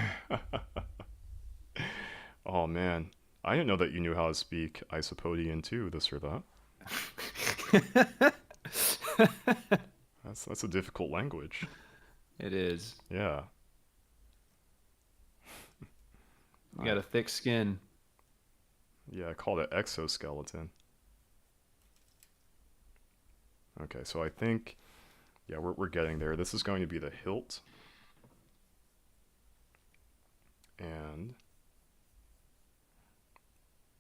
Oh man, I didn't know that you knew how to speak Isopodian too, this or that. That's a difficult language. It is. Yeah. You got a thick skin. Yeah, I called it exoskeleton. Okay, so I think, yeah, we're getting there. This is going to be the hilt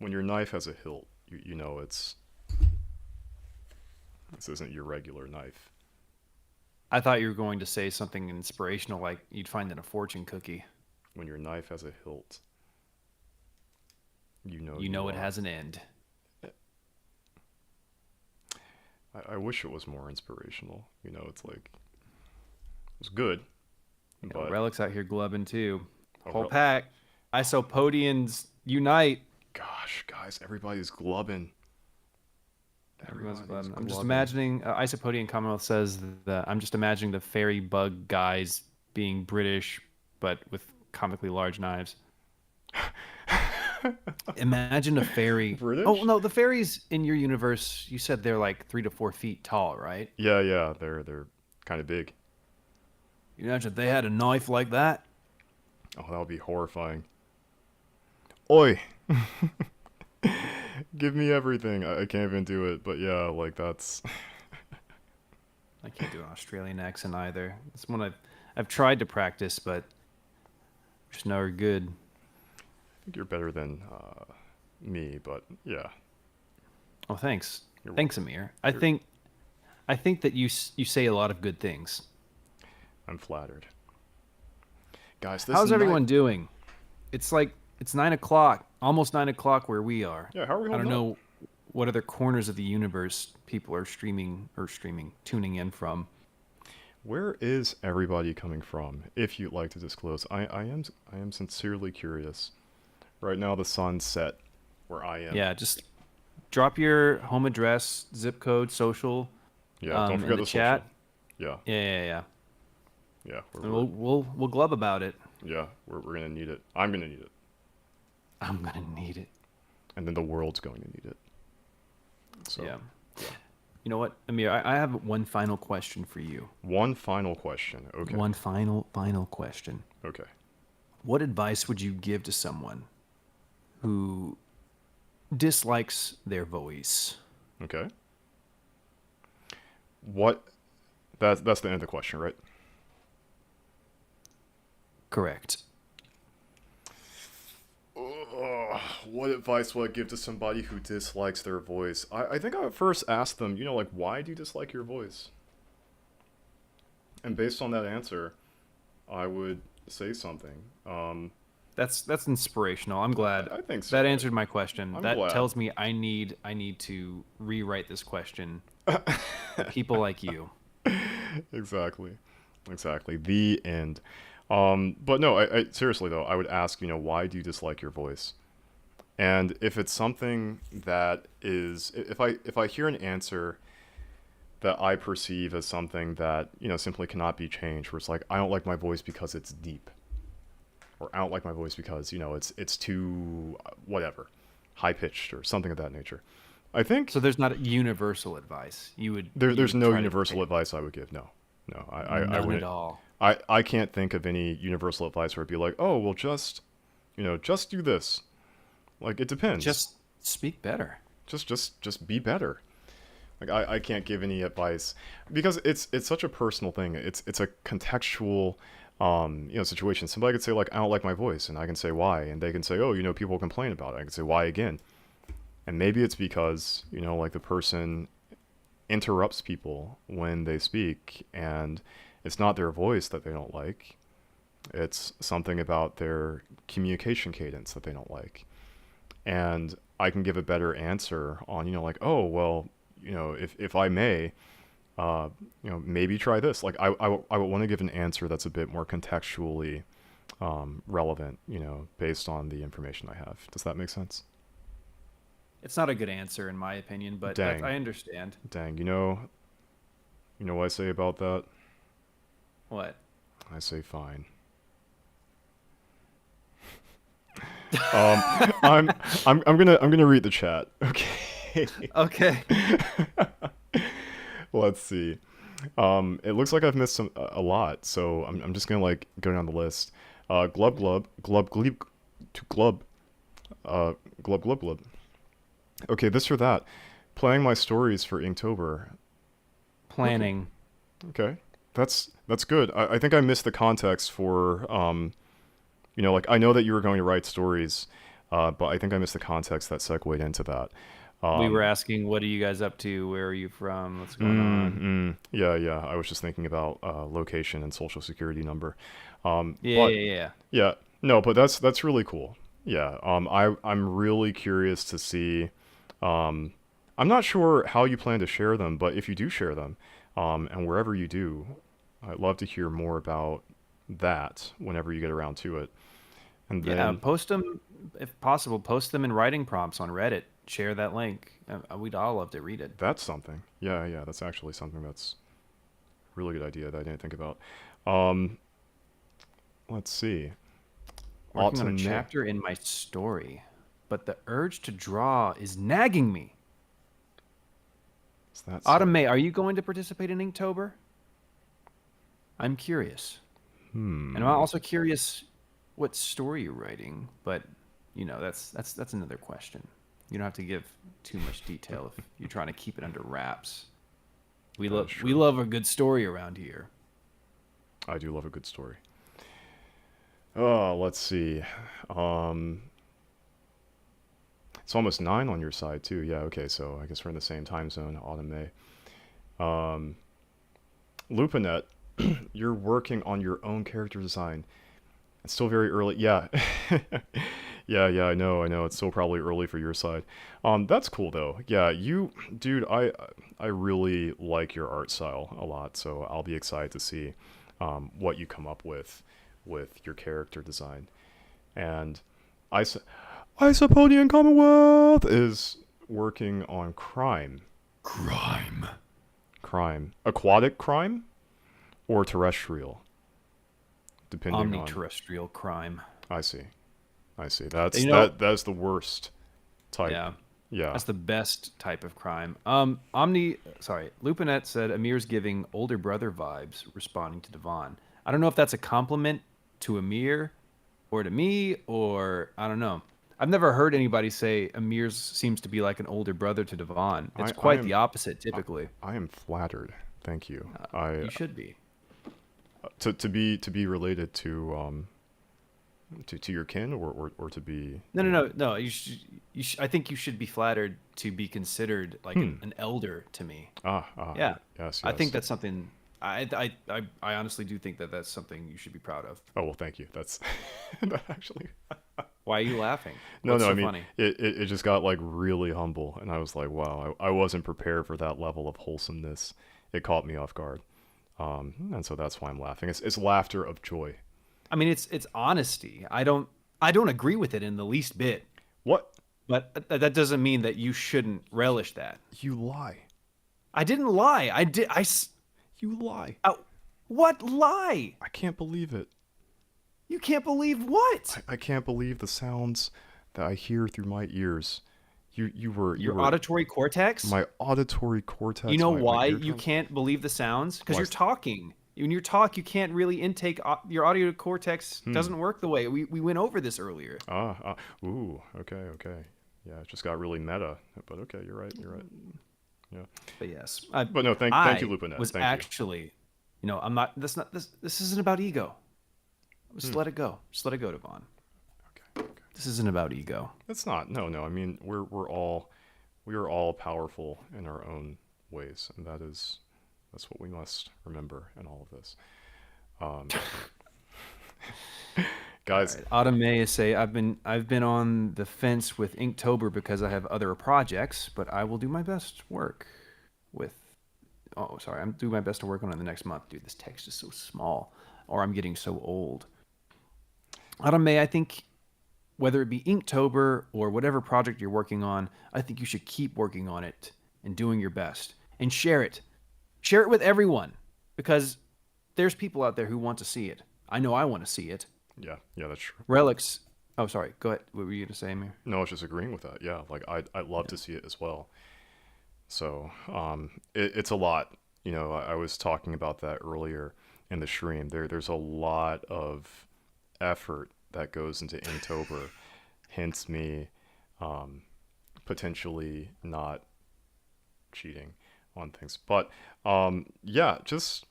when your knife has a hilt, you know this isn't your regular knife. I thought you were going to say something inspirational like you'd find in a fortune cookie. When your knife has a hilt, you know You you know it are. has an end. I wish it was more inspirational. You know, it's like it's good, You know, but Relic's out here glubbing too. oh, Whole pack. Isopodians unite. gosh, guys, everybody's glubbing. Everyone's Everybody's glubbing. I'm just glubbing. imagining. Isopodian Commonwealth says that I'm just imagining the fairy bug guys being British, but with comically large knives. Imagine a fairy. Oh British? no, the fairies in your universe. You said they're like 3 to 4 feet tall, right? Yeah, they're kind of big. You imagine if they had a knife like that. Oh, that would be horrifying. Oi, give me everything. I can't even do it, but yeah, like that's. I can't do an Australian accent either. It's one I've tried to practice, but just never good. I think you're better than me, but yeah, Oh, thanks, you're thanks, welcome. Amir. I You're, think I think that you say a lot of good things. I'm flattered, guys. This How's night. everyone doing? It's 9 o'clock, almost 9 o'clock where we are. Yeah, how are we I don't holding up? know what other corners of the universe people are tuning in from. Where is everybody coming from? If you'd like to disclose, I am sincerely curious. Right now, the sun's set where I am. Yeah, just drop your home address, zip code, social, Yeah, don't in forget the the social. chat. Yeah, Yeah. yeah, And we'll glub about it. we're gonna need it. I'm gonna need it, I'm gonna need it. and then the world's going to need it. So, Yeah. yeah. You know what, Amir? I have one final question for you. One final question. Okay. One final question. Okay. What advice would you give to someone who dislikes their voice? Okay. What? That's the end of the question, right? Correct. What advice would I give to somebody who dislikes their voice? I think I would first ask them, like, why do you dislike your voice? And based on that answer, I would say something. That's inspirational. I'm glad I think that so. answered my question. I'm That glad. tells me I need to rewrite this question for people like you. Exactly. Exactly. The end. But no, I seriously though, I would ask, why do you dislike your voice? And if it's something that is, if I hear an answer that I perceive as something that simply cannot be changed, where it's like I don't like my voice because it's deep, or I don't like my voice because it's too whatever, high pitched or something of that nature. I think So there's not a universal advice. You there's would no try to universal take advice I would give. No, no, I none at wouldn't. all. I can't think of any universal advice where it'd be like, oh well, just do this. Like it depends. Just speak better. Just be better. Like I can't give any advice because it's such a personal thing. It's a contextual situation. Somebody could say like I don't like my voice, and I can say why, and they can say oh people complain about it. I can say why again, and maybe it's because like the person interrupts people when they speak, and it's not their voice that they don't like. It's something about their communication cadence that they don't like, and I can give a better answer on like oh well if I may maybe try this. Like I would want to give an answer that's a bit more contextually relevant, based on the information I have. Does that make sense? It's not a good answer in my opinion, but Dang, I understand. dang. You know what I say about that? What? I say fine. Um, I'm gonna read the chat. Okay. Okay. Let's see. It looks like I've missed a lot, so I'm just gonna like go down the list. Glub glub glub gleb to glub. Glub glub glub. Okay, this or that. Playing my stories for Inktober. Okay, Planning. okay, that's good. I think I missed the context for like I know that you were going to write stories, but I think I missed the context that segued into that. We were Um, asking, what are you guys up to? Where are you from? What's going on? yeah, yeah. I was just thinking about location and social security number. Yeah, But yeah, yeah. yeah, no, but that's really cool. Yeah. I'm really curious to see. Um, I'm not sure how you plan to share them, but if you do share them, and wherever you do, I'd love to hear more about that whenever you get around to it. And Yeah, then post them if possible. Post them in writing prompts on Reddit. Share that link. We'd all love to read it. that's something. Yeah, yeah, that's actually something that's a really good idea that I didn't think about. Um, let's see. Working on a Autumn May. chapter in my story, but the urge to draw is nagging me. So that's Autumn May, are you going to participate in Inktober? I'm curious. And I'm also curious what story you're writing, but that's another question. You don't have to give too much detail if you're trying to keep it under wraps. We That love is we true. love a good story around here. I do love a good story. Oh, let's see. Um, it's almost 9 on your side too. Yeah, okay, so I guess we're in the same time zone, autumn May. Um, Lupinet, you're working on your own character design. It's still very early. Yeah. Yeah, yeah, I know. It's still probably early for your side. That's cool though. Yeah, dude, I really like your art style a lot, so I'll be excited to see what you come up with your character design. And I, su- Isopodian Commonwealth is working on crime. Crime. Crime. Aquatic crime or terrestrial, depending on. Omniterrestrial crime. I see. I see. You know, That's the worst type. yeah. Yeah. That's the best type of crime. Lupinet said Amir's giving older brother vibes responding to Devon. I don't know if that's a compliment to Amir or to me, or I don't know. I've never heard anybody say Amir's seems to be like an older brother to Devon. It's I quite am the opposite I, typically. I am flattered. Thank you. I You should be. to be related to your kin or to be, No, no, no, no. I think you should be flattered to be considered like hmm. an elder to me. Ah, Yeah, yes, I think yes. that's something. I honestly do think that that's something you should be proud of. Oh well, thank you. That's that actually. Why are you laughing? No, What's no. I so mean, funny? it just got like really humble, and I was like, wow, I wasn't prepared for that level of wholesomeness. It caught me off guard. And so that's why I'm laughing. It's laughter of joy. I mean, it's honesty. I don't agree with it in the least bit, What? but that doesn't mean that you shouldn't relish that. You lie. I didn't lie. I did. You lie. What lie? I can't believe it. You can't believe what? I can't believe the sounds that I hear through my ears. You Your were auditory cortex? my auditory You cortex, know my why you eardrums. can't believe the sounds? Because Why you're is talking. When you talk, you can't really intake. Your audio cortex doesn't work the way we went over this earlier. ooh, okay, okay. Yeah, it just got really meta. But okay, you're right, you're right. Yeah. But yes, But no, thank you, I Lupinet. was Thank you. actually, I'm not. That's not this. This isn't about ego. Just let it go. Just let it go, Devon. Okay, okay. This isn't about ego. It's not. No, no. I mean, we are all powerful in our own ways, and that's what we must remember in all of this. Um, All guys, right. Autumn May say I've been on the fence with Inktober because I have other projects, but I will do my best work with. Oh, sorry. I'm doing my best to work on it the next month. Dude, this text is so small, or I'm getting so old. Autumn May, I think whether it be Inktober or whatever project you're working on, I think you should keep working on it and doing your best and share it. Share it with everyone because there's people out there who want to see it. I know I want to see it. yeah, yeah, that's true. Relics. Oh, sorry. Go ahead. What were you going to say, Amir? No, I was just agreeing with that. Yeah, like I'd love to see it as well. So, it's a lot. I was talking about that earlier in the stream. There's a lot of effort that goes into Inktober, hence me um, potentially not cheating on things. But yeah, just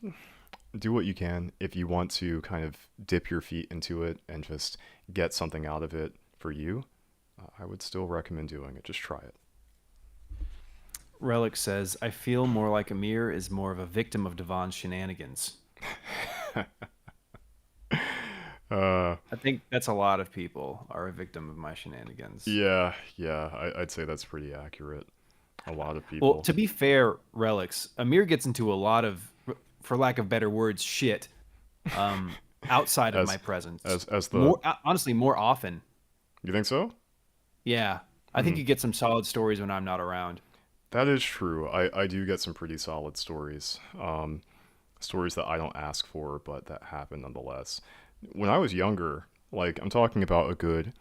do what you can if you want to kind of dip your feet into it and just get something out of it for you. I would still recommend doing it. Just try it. Relic says, I feel more like Amir is more of a victim of Devon's shenanigans. uh, I think that's a lot of people are a victim of my shenanigans. yeah, yeah, I'd say that's pretty accurate. A lot of Well, people. to be fair, Relics, Amir gets into a lot of, for lack of better words, shit um, outside of my as presence. as the More honestly, more often. You think so? Yeah, I think Hmm. you get some solid stories when I'm not around. That is true. I do get some pretty solid stories. Stories that I don't ask for, but that happen nonetheless. When I was younger, like I'm talking about a good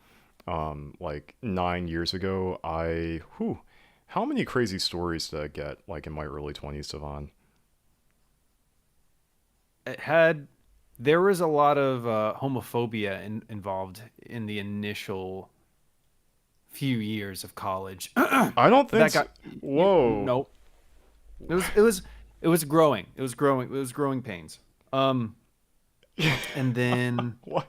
like 9 years ago, how many crazy stories did I get like in my early 20s, Devon? It had There was a lot of homophobia involved in the initial few years of college. I don't think That so. got Whoa. no. It was growing. It was growing. It was growing pains. Um, and then What?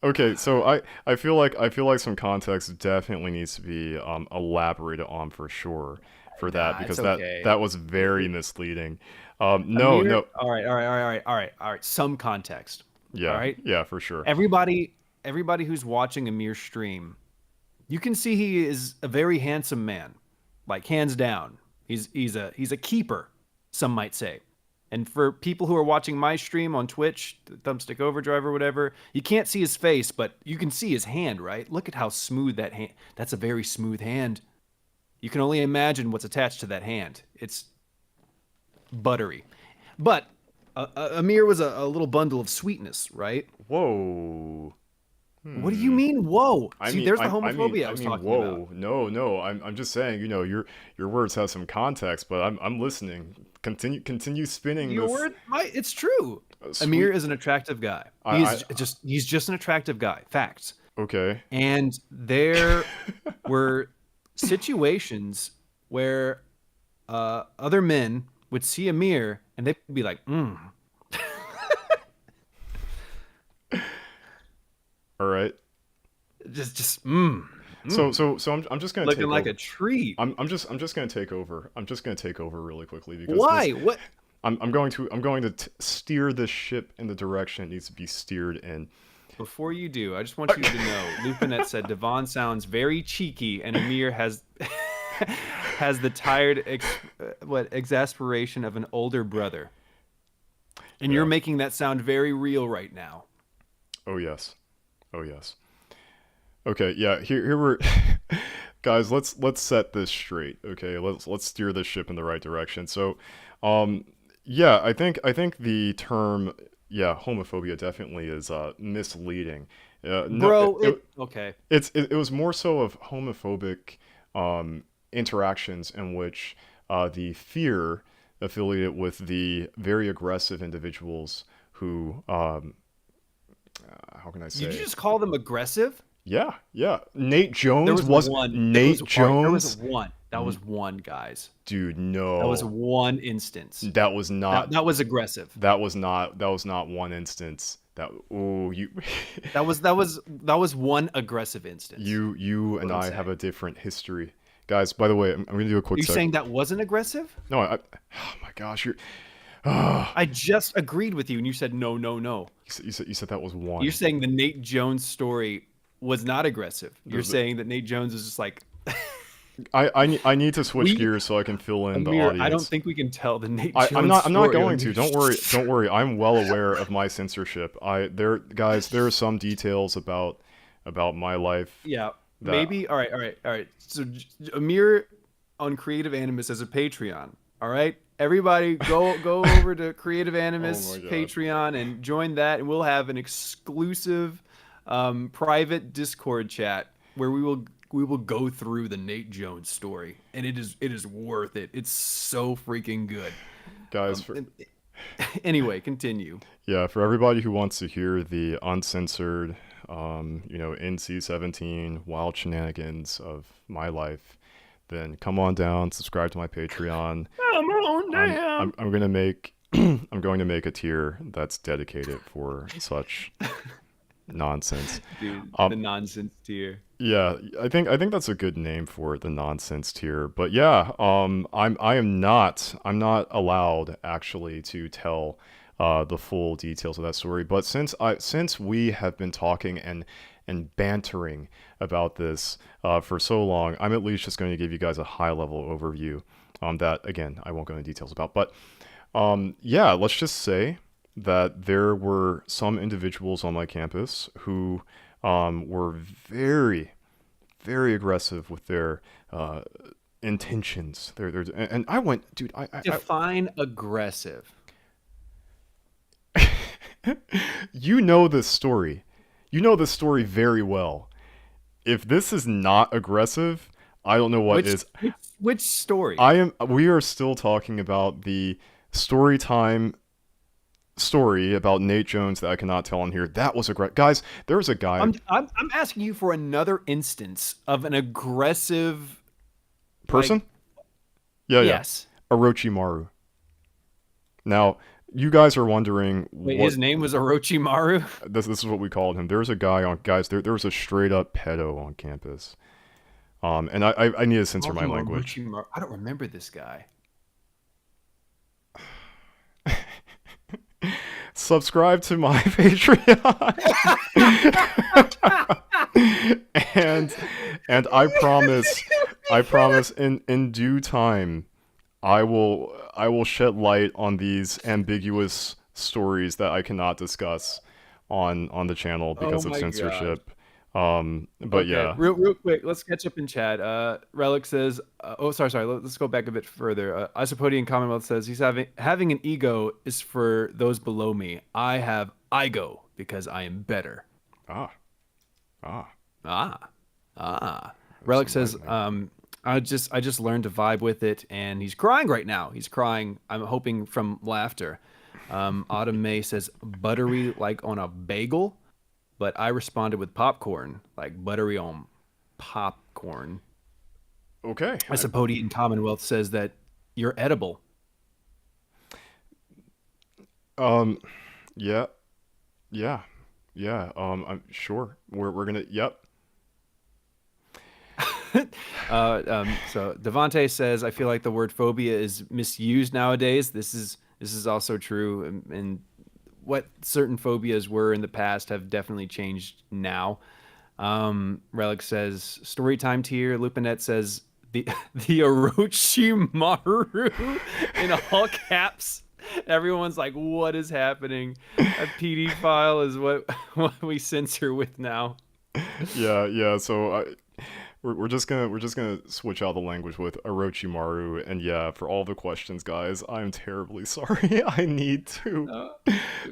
Okay, so I feel like some context definitely needs to be elaborated on for sure for that nah, it's because that okay. that was very misleading. No, Amir, no, all right. Some context. All yeah, right. yeah, for sure. Everybody who's watching Amir stream, you can see he is a very handsome man, like hands down. He's a keeper, some might say. And for people who are watching my stream on Twitch, Thumbstick Overdrive or whatever, you can't see his face, but you can see his hand, right? Look at how smooth that hand. That's a very smooth hand. You can only imagine what's attached to that hand. It's buttery. But Amir was a little bundle of sweetness, right? Whoa. What do you Hmm. mean? Whoa! I See, mean, there's the I, I mean, homophobia I I was mean, talking about. whoa. No, no. I'm just saying. Your words have some context, but I'm listening. Continue spinning Your this word, it's true. Amir sweet. is an attractive guy. I He's just an attractive guy. Facts. okay. And there were situations where other men would see Amir and they'd be like, All right. just I'm just gonna looking take like over. a treat. I'm just gonna take over. I'm just gonna take over really quickly because this Why? What? I'm going to steer this ship in the direction it needs to be steered in. Before you do, I just want you to know, Lupinette said Devon sounds very cheeky, and Amir has has the tired exasperation of an older brother. And you're Yeah. making that sound very real right now. Oh yes. Oh yes. Okay. Yeah. Here we're guys. Let's set this straight. Okay. Let's steer this ship in the right direction. So, um, yeah. I think the term homophobia definitely is misleading. No, Bro, okay. it was more so of homophobic um, interactions in which the fear affiliated with the very aggressive individuals who, how can I Did you say? just call them aggressive? Yeah, yeah. Nate There Jones was was one. There was Nate all right, there was Jones. one. That was one, guys. Dude, That was no, one instance. that was That not. that was aggressive. That was not one instance. You, That was one aggressive instance. you What and I'm I have saying. a different history, guys. By the way, I'm gonna do a quick You're sec. saying that wasn't aggressive? No, oh my gosh, ah, I just agreed with you, and you said no, no, no. you said that was You're one. saying the Nate Jones story was not aggressive. You're There's a, saying that Nate Jones is just like I need to switch we gears so I can fill in the Amir. I don't audience. think we can tell the Nate I'm Jones not story going on to. your. Don't worry. I'm well aware of my censorship. There are some details about my life Yeah, that maybe. All right, all right, all right. So Amir on Creative Animus as a Patreon. All right, everybody, go over to Creative oh my Animus god. Patreon and join that, and we'll have an exclusive private Discord chat where we will go through the Nate Jones story, and it is worth it. It's so freaking good. Guys, Um, and- anyway, continue. for everybody who wants to hear the uncensored NC-17 wild shenanigans of my life, then come on down, subscribe to my Patreon. Come on I'm gonna make I'm going to make a tier that's dedicated for such nonsense. dude. Um, The nonsense tier. Yeah, I think that's a good name for it, the nonsense tier. But yeah, I'm not allowed actually to tell the full details of that story. But since we have been talking and bantering about this for so long, I'm at least just going to give you guys a high level overview. That again, I won't go into details about. But yeah, let's just say that there were some individuals on my campus who were very, very aggressive with their uh, intentions. And I went, dude. Define aggressive. You know this story. You know this story very well. If this is not aggressive, I don't know what Which is. which story? I am. We are still talking about the story time story about Nate Jones that I cannot tell on here. That was a great guys. There was a guy I'm asking you for another instance of an aggressive, like, person. Yeah, yeah. yes. Orochimaru. Now, you guys are wondering Wait, what his name was Orochimaru? this is what we called him. There's a guy on guys. There was a straight up pedo on campus. And I need to censor Called my him language. Orochimaru. I don't remember this guy. Subscribe to my Patreon. and I promise in due time I will shed light on these ambiguous stories that I cannot discuss on the channel Oh because of my god. censorship. But Okay, yeah. real quick, let's catch up in chat. Relic says, "Oh, sorry. Let's go back a bit further." Isopodian Commonwealth says he's having an ego is for those below me. I have ego because I am better. Ah. Ah. Ah, ah. That's Relic says, enlightening. I just learned to vibe with it, and he's crying right now. He's crying. I'm hoping from laughter. Autumn May says buttery like on a bagel, but I responded with popcorn, like buttery on popcorn. Okay. Isopodian Commonwealth says that you're edible. Um yeah. Yeah. Yeah. I'm sure. We're gonna. Yep. So Devante says, I feel like the word phobia is misused nowadays. This is also true, and what certain phobias were in the past have definitely changed now. Relic says, storytime tier. Lupinette says, the Orochimaru in all caps. Everyone's like, what is happening? A PD file is what we censor with now. Yeah. Yeah. So we're just gonna switch out the language with Orochimaru, and yeah, for all the questions, guys, I'm terribly sorry. I need to. Uh,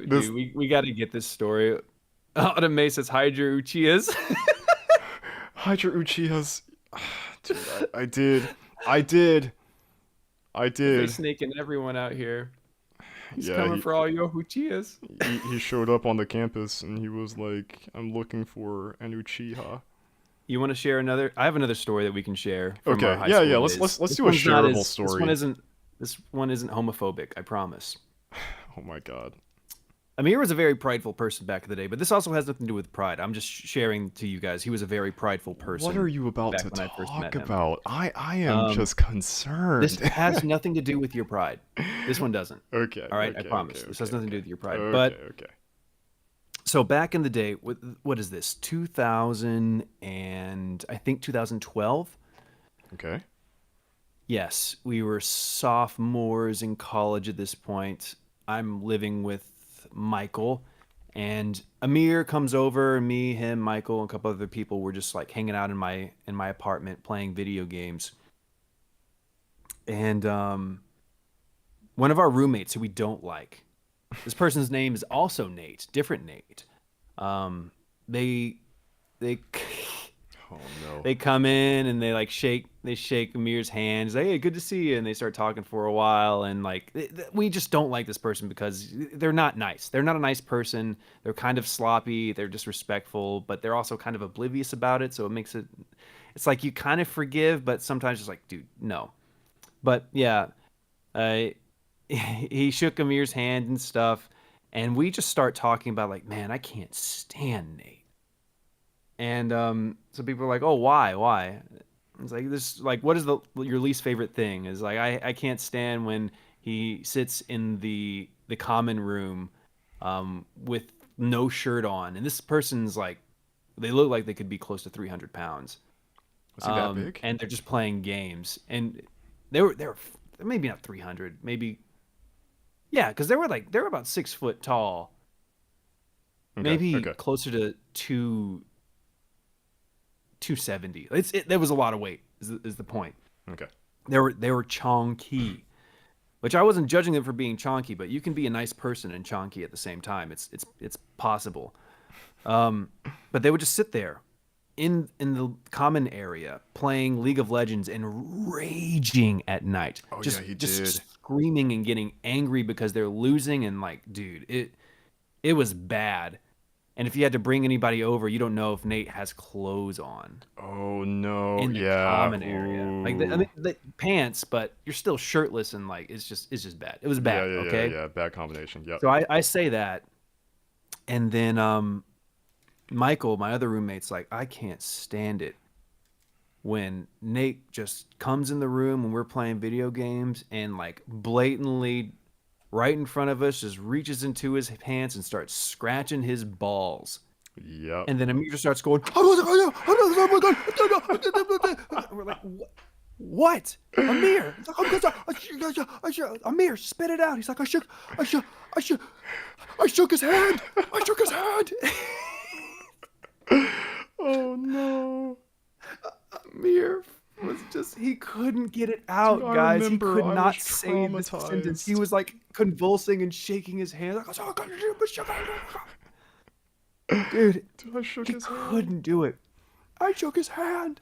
This dude, we got to get this story. Autumn May says Hydra Uchiha's. Hydra Uchiha's. Dude, I did, I Face did. snaking everyone out here. He's Yeah, coming for all your Uchihas. he showed up on the campus and he was like, "I'm looking for an Uchiha." You want to share another? I have another story that we can share from our Okay, high yeah, yeah. school Let's days. let's let's This do a one's not shareable as. This one story. isn't. This one isn't homophobic. I promise. Oh my god. Amir was a very prideful person back in the day, but this also has nothing to do with pride. I'm just sharing to you guys. He was a very prideful What are person you about back to when I first met talk him. about? I am Um, just this concerned. has nothing to do with your pride. This one doesn't. Okay, All right, I okay, okay, promise. This has okay, nothing to do okay. with your pride. Okay, But okay. so back in the day, what is this? 2000 and I think 2012. Okay. Yes, we were sophomores in college at this point. I'm living with Michael, and Amir comes over, and me, him, Michael, and a couple other people were just like hanging out in my apartment playing video games. And one of our roommates who we don't like, this person's name is also Nate, different Nate. Um, they they Oh no. they come in and they shake Amir's hand. He's like, hey, good to see you. And they start talking for a while. And like, we just don't like this person because they're not nice. They're not a nice person. They're kind of sloppy. They're disrespectful, but they're also kind of oblivious about it. So it's like you kind of forgive, but sometimes it's like, dude, no. But yeah, uh, he shook Amir's hand and stuff. And we just start talking about like, man, I can't stand Nate. And so people are like, "Oh, why?" It's like this, like, what is your least favorite thing? Is like, I can't stand when he sits in the common room, with no shirt on, and this person's like, they look like they could be close to 300 pounds, Was he that big? and they're just playing games, and they were maybe not 300, maybe, yeah, because they were about 6 foot tall, Okay, maybe okay, closer to 270. There was a lot of weight. Is the point? okay. They were chonky, which I wasn't judging them for being chonky, but you can be a nice person and chonky at the same time. It's possible. But they would just sit there in the common area playing League of Legends and raging at night, Oh yeah, just he did. just screaming and getting angry because they're losing, and like, dude, it was bad. And if you had to bring anybody over, you don't know if Nate has clothes on Oh no, in the yeah. common area. Like, I Ooh. mean, the pants, but you're still shirtless, and like, it's just bad. It was Yeah, bad. yeah, yeah, Okay. yeah. Bad combination. Yep. So I say that, and then Michael, my other roommate's like, I can't stand it when Nate just comes in the room when we're playing video games and like blatantly right in front of us just reaches into his pants and starts scratching his balls. Yep. And then Amir just starts going, oh my God. We're like, what? Amir. He's like, Amir, spit it out. He's like, I shook his hand. I shook his hand. Oh no. Amir was just, he couldn't get it Dude, out, I guys. He remember could I was not say the sentence. He traumatized. was like convulsing and shaking his hand. Like, dude, Dude, I shook he his hand. couldn't do it. I shook his hand.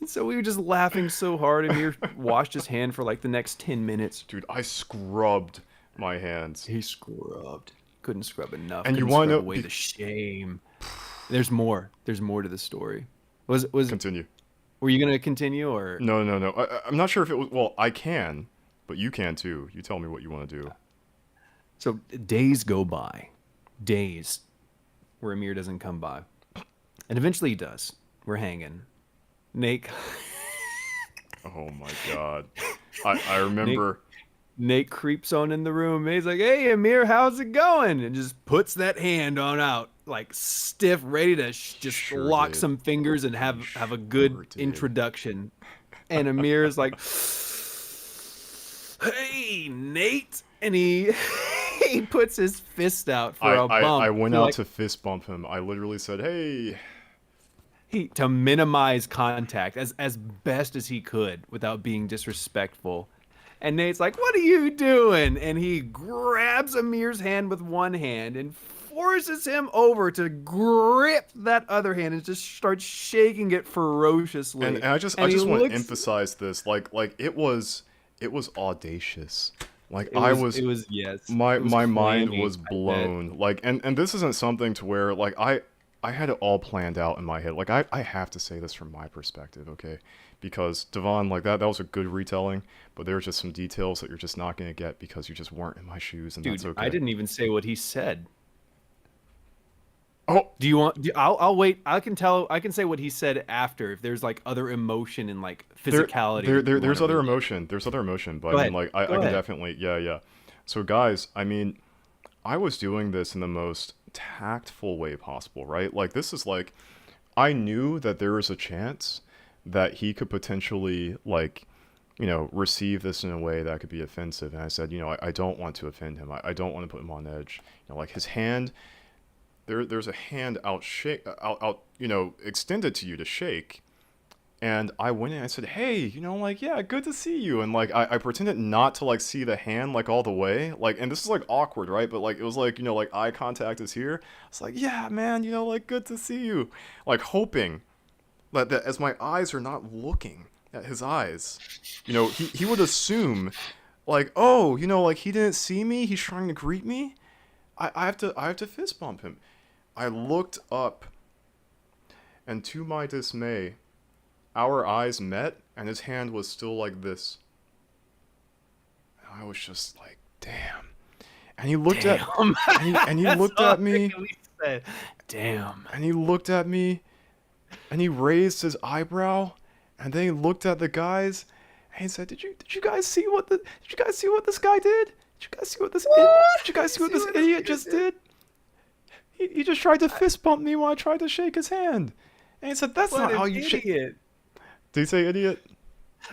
And so we were just laughing so hard. Amir washed his hand for like the next 10 minutes. Dude, I scrubbed my hands. He scrubbed. Couldn't scrub enough. And you Couldn't want to scrub know? away the shame. There's more. There's more to the story. Was Continue. Were you gonna continue, or No, no, no. I'm not sure if it was. Well, I can, but you can too. You tell me what you want to do. so days go by, days where Amir doesn't come by, and eventually he does. We're hanging. Nate, Oh my god. I Nate, remember. Nate creeps on in the room. And he's like, "Hey, Amir, how's it going?" And just puts that hand on out, like stiff, ready to just Sure lock did. some fingers and He have a good sure did. introduction. And Amir is like, "Hey, Nate," and he he puts his fist out for a I bump went to out like to fist bump him. I literally said, "Hey." he to minimize contact as best as he could without being disrespectful. And Nate's like, "What are you doing?" And he grabs Amir's hand with one hand and forces him over to grip that other hand and just starts shaking it And ferociously. I And he just want to looks, emphasize this. Like it was audacious. Like it was, yes, my it was my mind clammy, was I bet. blown. Like and this isn't something to where like I had it all planned out in my head. Like I have to say this from my perspective, okay? Because Devon, like that was a good retelling, but there's just some details that you're just not gonna get because you just weren't in my shoes, and that's Dude, I okay. didn't even say what he said. Oh, Do you want? I'll wait. I can tell. I can say what he said after if there's like other emotion and like physicality that you want there's to other relate. emotion. There's other emotion, but I Go mean, ahead. like Go I can ahead. definitely, yeah, yeah. So guys, I mean, I was doing this in the most tactful way possible, right? Like this is like I knew that there was a chance that he could potentially like, receive this in a way that could be offensive. And I said, I don't want to offend him. I don't want to put him on edge. Like his hand, there's a hand out, extended to you to shake. And I went in and I said, hey, like, yeah, good to see you. And like, I pretended not to like see the hand like all the way. Like, and this is like awkward, right? But like, it was like, like eye contact is here. It's like, yeah, man, like, good to see you. Like, hoping that as my eyes are not looking at his eyes, he would assume, like, oh, like he didn't see me. He's trying to greet me. I have to fist bump him. I looked up, and to my dismay, our eyes met, and his hand was still like this. And I was just like, damn. And he looked at, Damn. and he That's looked all at me, I can said, "Damn." And he looked at me, and he raised his eyebrow, and then he looked at the guys, and he said, Did you guys see what this guy did? Did you guys see what See this what this idiot nigga just did? did? He just tried to fist bump me while I tried to shake his hand." And he said, "That's What not how an you shake." idiot! Did he say idiot?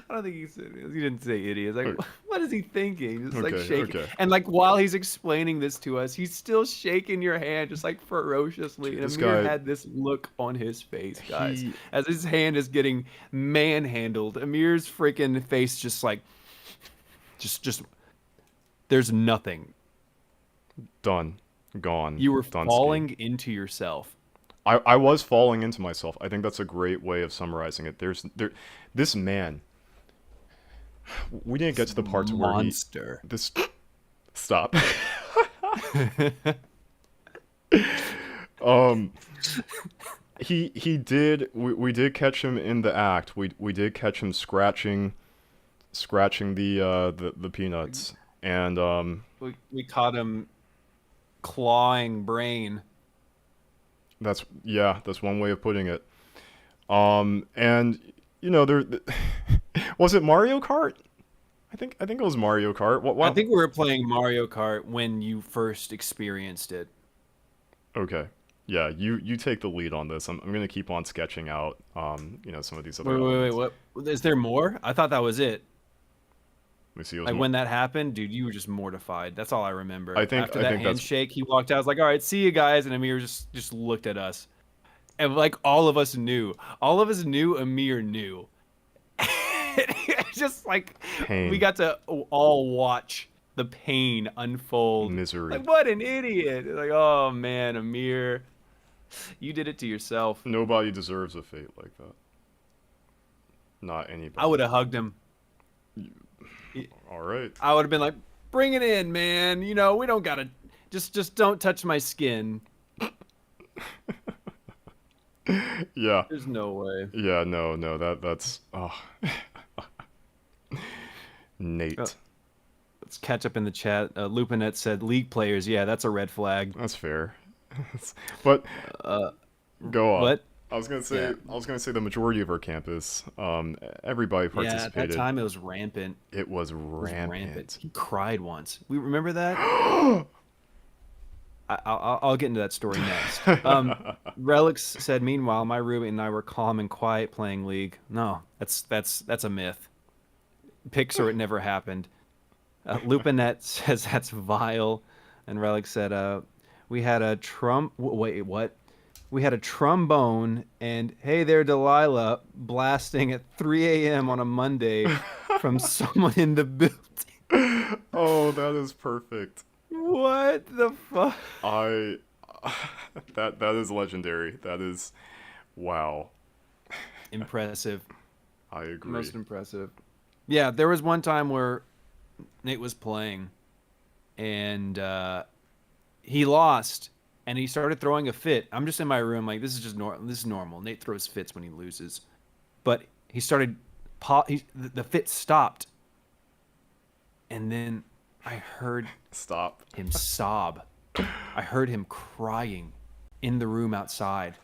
I don't think he said he didn't say idiot. Like, Okay, what is he thinking? Just like okay. shaking, Okay. and like while he's explaining this to us, he's still shaking your hand just like ferociously. Dude, And this Amir guy, had this look on his face, guys, he as his hand is getting manhandled. Amir's freaking face just like, just there's nothing. done, gone, You were Dunsky. falling into yourself. I was falling into myself. I think that's a great way of summarizing it. This man. We didn't get This to the part to where monster. this stop. um, he did. We did catch him in the act. We did catch him scratching the peanuts, and We caught him clawing brain. that's one way of putting it. And there was it Mario Kart? I think it was Mario Kart. I What? think we were playing Mario Kart when you first experienced it. Okay. Yeah, you take the lead on this. I'm gonna keep on sketching out some of these other Wait, elements. what? Is there more? I thought that was it. Let me see. It was Like when that happened, dude, you were just mortified. That's all I remember. I think After I that think that's handshake, he walked out. I was like, "All right, see you guys," and Amir just looked at us, and like all of us knew. All of us knew Amir knew. It's just like we pain, got to all watch the pain unfold. misery. Like what an idiot! Like oh man, Amir, you did it to yourself. Nobody deserves a fate like that. Not I would anybody. have hugged him. All right. I would have been like, "Bring it in, man. We don't gotta. Just don't touch my skin." Yeah. There's no way. Yeah. No. No. That's. Oh. Oh, Nate. let's catch up in the chat. Lupinet said, "League players, yeah, that's a red flag." That's fair. But Uh, go on. what? I was gonna say Yeah, the majority of our campus, everybody yeah. At that participated. time, it was rampant. It was It was rampant. rampant. He cried once. We remember that. I'll get into that story next. Relics said, "Meanwhile, my roommate and I were calm and quiet playing League." No, that's a myth. Pics or it never happened. Lupinet says that's vile, and Relic said, "We had a Wait, what? We had a trombone and hey there, Delilah, blasting at 3 a.m. on a Monday from someone in the building." Oh, that is perfect. What the fuck? I that is legendary. That is wow. Impressive. I agree. Most impressive. Yeah, there was one time where Nate was playing and he lost and he started throwing a fit. I'm just in my room like this is normal. Nate throws fits when he loses. But he started the fit stopped and then I heard Stop. him sob. I heard him crying in the room outside.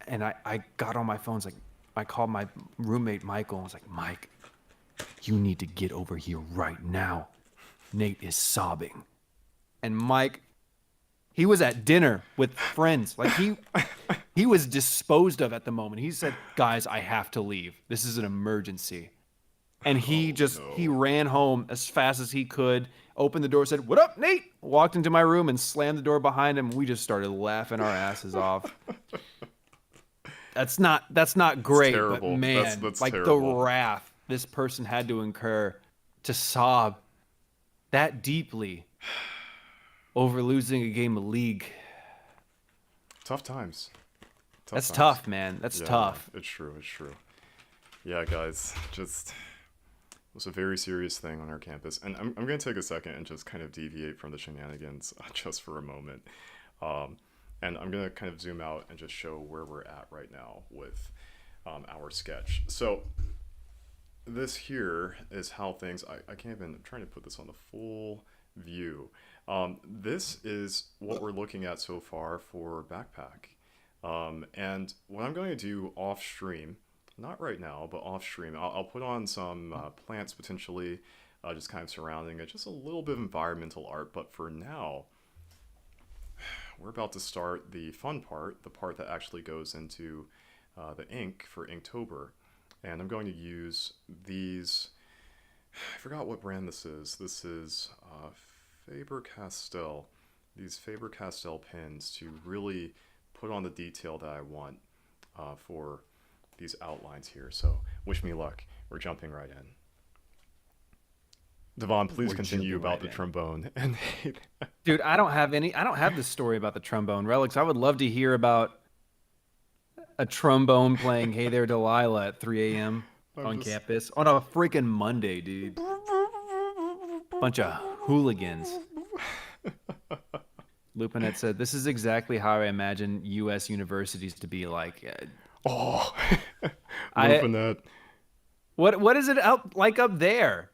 And I got on my phone. Like I called my roommate Michael and was like, "Mike, you need to get over here right now. Nate is sobbing." And Mike, he was at dinner with friends. Like he was disposed of at the moment. He said, "Guys, I have to leave. This is an emergency." And he Oh he no. ran home as fast as he could, opened the door, said, "What up, Nate?" Walked into my room and slammed the door behind him. We just started laughing our asses off. That's not It's great, but terrible. man, That's like the terrible. wrath this person had to incur to sob that deeply over losing a game of League. Tough times. Tough That's times. tough, man. That's Yeah, tough. it's true. It's true. Yeah, guys, just it was a very serious thing on our campus, and I'm gonna take a second and just kind of deviate from the shenanigans just for a moment, um, and I'm gonna kind of zoom out and just show where we're at right now with our sketch. So this here is how things. I can't even. I'm trying to put this on the full view. This is what we're looking at so far for backpack. And what I'm going to do off stream, not right now, but off stream, I'll put on some plants potentially, just kind of surrounding it, just a little bit of environmental art. But for now, we're about to start the fun part, the part that actually goes into the ink for Inktober. And I'm going to use these. I forgot what brand this is. This is Faber-Castell. These Faber-Castell pens to really put on the detail that I want for these outlines here. So wish me luck. We're jumping right in. Devon, please We're continue jumping about right the in. trombone. And Dude, I don't have this story about the trombone. Relics, I would love to hear about a trombone playing Hey There Delilah at 3 a.m. I'm on just campus on a freaking Monday, dude. Bunch of hooligans. Lupinet said, "This is exactly how I imagine U.S. universities to be like." oh, I Lupinet. what is it out like up there?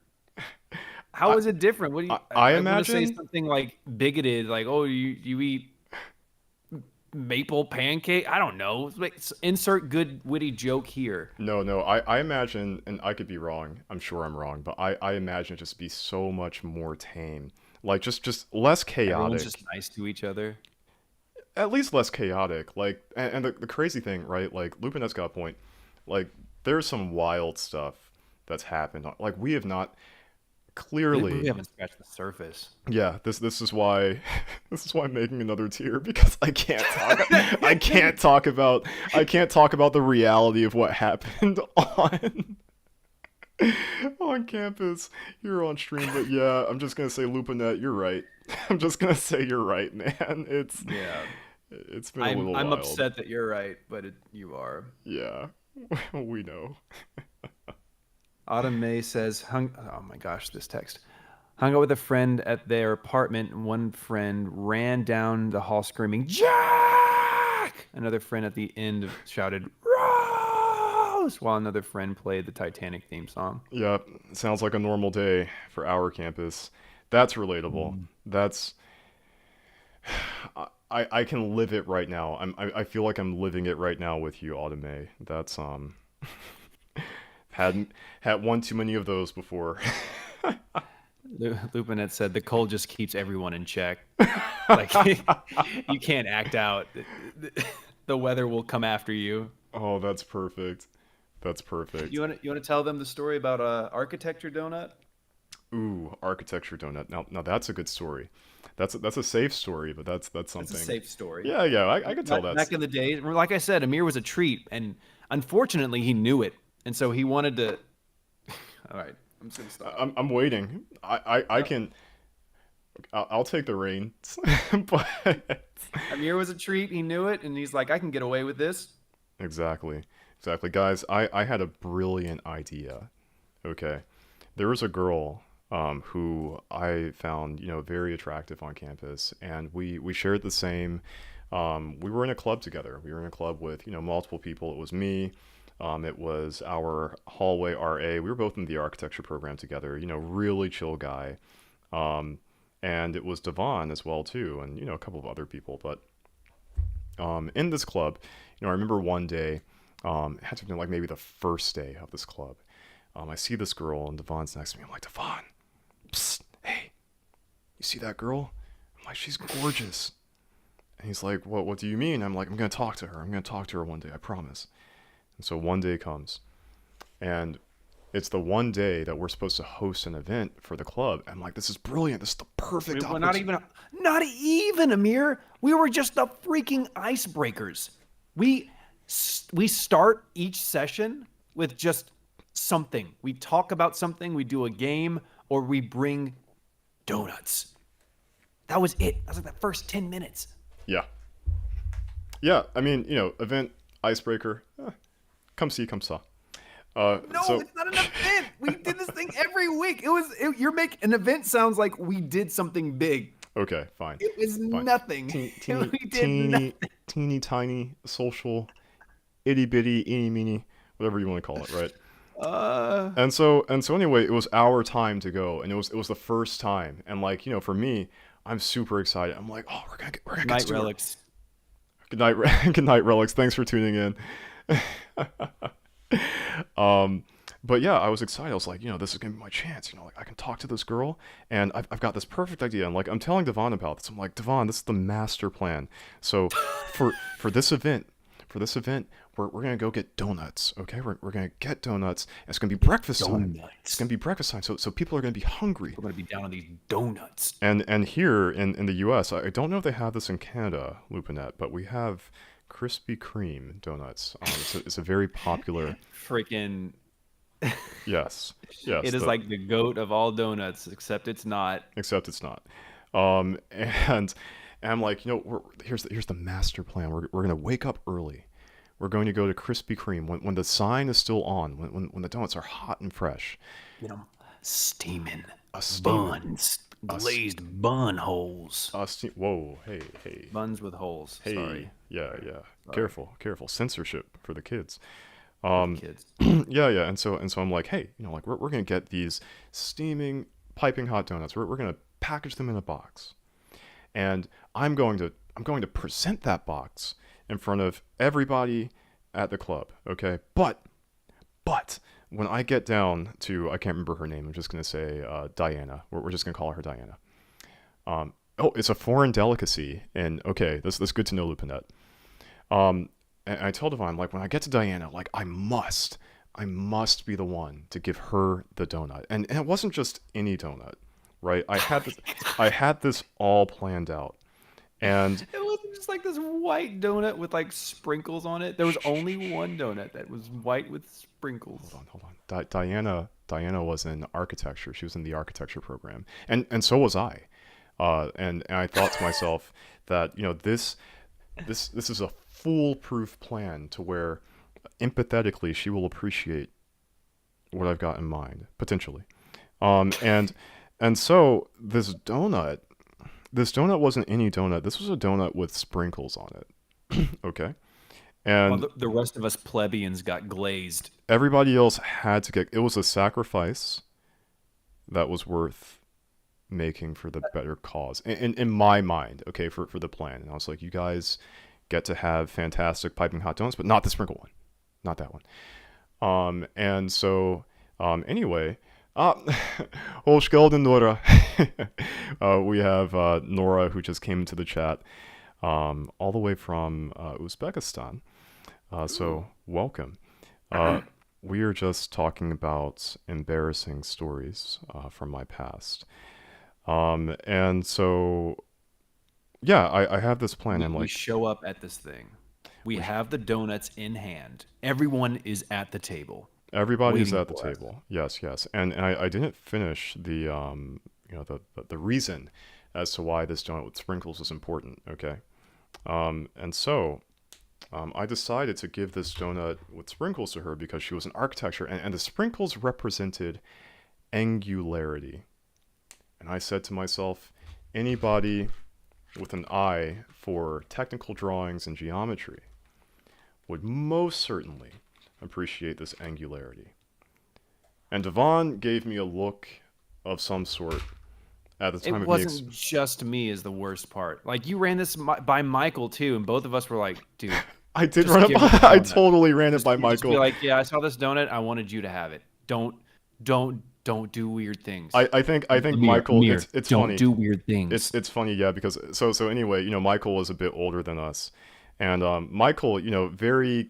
How I, is it different? What do you? I I'm gonna say imagine. something like bigoted, like, "Oh, you eat maple pancake." I don't know. Insert good witty joke here. No. I imagine, and I could be wrong. I'm sure I'm wrong, but I imagine it just be so much more tame, like just less Everyone's just chaotic. nice to each other. At least less chaotic. Like, and the crazy thing, right? Like, Lupinet's got a point. Like, there's some wild stuff that's happened. Like, we have not We clearly. haven't scratched the surface. Yeah, this is why this is why I'm making another tier because I can't talk about the reality of what happened on on campus here on stream. But yeah, I'm just gonna say Lupinet, you're right. I'm just gonna say you're right, man. Yeah, It's been a I'm little I'm wild. upset that you're right, but you are. Yeah, we know. Autumn May says, oh my gosh, this text. Hung out with a friend at their apartment, and one friend ran down the hall screaming, Jack! Another friend at the end shouted, Rose! While another friend played the Titanic theme song. Yeah, sounds like a normal day for our campus. That's relatable. Mm. That's I can live it right now. I feel like I'm living it right now with you, Autumn. That's had had one too many of those before. Lupinet said, the cold just keeps everyone in check. Like, you can't act out. The weather will come after you. Oh, that's perfect. That's perfect. You want to tell them the story about architecture donut? Ooh, architecture donut. Now that's a good story. That's a safe story, but that's It's a something. safe story. Yeah, I could tell Back in the day, like I said, Amir was a treat, and unfortunately, he knew it, and so he wanted to. All right, I'm just gonna stop. I'm waiting. I No, can. I'll take the reins, but Amir was a treat. He knew it, and he's like, I can get away with this. exactly, exactly, guys. I had a brilliant idea. Okay, there was a girl who I found very attractive on campus, and we shared the same. We were in a club together. We were in a club with multiple people. It was me. It was our hallway RA. We were both in the architecture program together. Really chill guy. Um, and it was Devon as well too, and a couple of other people. But in this club, I remember one day, it had to have been like maybe the first day of this club. I see this girl and Devon's next to me. I'm like, Devon, psst, hey, you see that girl? I'm like, she's gorgeous. And he's like, what do you mean? I'm like, I'm gonna talk to her. I'm gonna talk to her one day, I promise. And so one day comes, and it's the one day that we're supposed to host an event for the club. I'm like, this is brilliant. This is the perfect We're not opportunity. even, not even Amir. We were just the freaking icebreakers. We we start each session with just something. We talk about something. We do a game, or we bring donuts. That was it. That was like the first 10 minutes. Yeah. Yeah, I mean, event icebreaker. Come see, come saw. No, So it's not an event. We did this thing every week. You're making an event sounds like we did something big. okay, fine, It was fine. nothing. Teeny, We did nothing. teeny tiny social, itty bitty, eeny meeny, whatever you want to call it, right? Uh, And so anyway, it was our time to go, and it was the first time, and like for me, I'm super excited. I'm like, oh, we're gonna get Night to do it. relics. Good night, good night, relics. Thanks for tuning in. um, but yeah, I was excited. I was like, this is gonna be my chance. Like I can talk to this girl, and I've got this perfect idea. And like I'm telling Devon about this. I'm like, Devon, this is the master plan. So for this event, we're gonna go get donuts. Okay, we're gonna get donuts. And it's gonna be breakfast time. It's Donuts. gonna be breakfast time. So people are gonna be hungry. We're gonna be down on these donuts. And here in the U.S., I don't know if they have this in Canada, Lupinette, but we have Krispy Kreme donuts. It's a very popular. Freaking. Yes, yes. It is like the goat of all donuts, except it's not. Except it's not. And I'm like, here's the master plan. We're gonna wake up early. We're going to go to Krispy Kreme when the sign is still on, when the donuts are hot and fresh. You know, steaming A steaming, buns, a, glazed bun holes, whoa, hey, buns with holes. hey, Sorry, yeah. sorry Careful. Censorship for the kids. for the kids. Yeah. And so I'm like, hey, like we're gonna get these steaming, piping hot donuts. We're gonna package them in a box, and I'm going to present that box in front of everybody at the club. Okay, but when I get down to, I can't remember her name. I'm just gonna say Diana. We're just gonna call her Diana. Oh, it's a foreign delicacy, and okay, this is good to know, Lupinette. And I tell Devon, like, when I get to Diana, like, I must be the one to give her the donut. And it wasn't just any donut, right? I had this all planned out. And It wasn't just like this white donut with like sprinkles on it. There was only one donut that was white with sprinkles. hold on. Diana was in architecture. She was in the architecture program, and so was I. And I thought to myself that this is a foolproof plan to where empathetically she will appreciate what I've got in mind potentially. And so this donut wasn't any donut. This was a donut with sprinkles on it. Okay, While and the rest of us plebeians got glazed. everybody else had to get. It was a sacrifice that was worth making for the better cause in my mind. Okay, for the plan. And I was like, you guys get to have fantastic piping hot donuts, but not the sprinkle one, not that one. And so anyway, uh, Hoşgeldin Nora. We have Nora who just came into the chat, all the way from Uzbekistan. So welcome. We are just talking about embarrassing stories from my past. And so yeah, I have this plan. I'm We like, show up at this thing. We have the donuts in hand. Everyone is at the table everybody's waiting at the for us. table. Yes. And I didn't finish the reason as to why this donut with sprinkles is important. Okay. And so I decided to give this donut with sprinkles to her because she was in architecture, and the sprinkles represented angularity. And I said to myself, anybody with an eye for technical drawings and geometry would most certainly appreciate this angularity. And Devon gave me a look of some sort at the It time of me. wasn't just me is the worst part. Like you ran this by Michael too, and both of us were like, dude, I did just run it give her by. the I donut. totally ran it by Just be Michael. like, yeah, I saw this donut. I wanted you to have it. Don't do weird things. I think Michael. Amir, It's don't funny. do weird things. It's funny, yeah, because so anyway, Michael was a bit older than us, and Michael, very,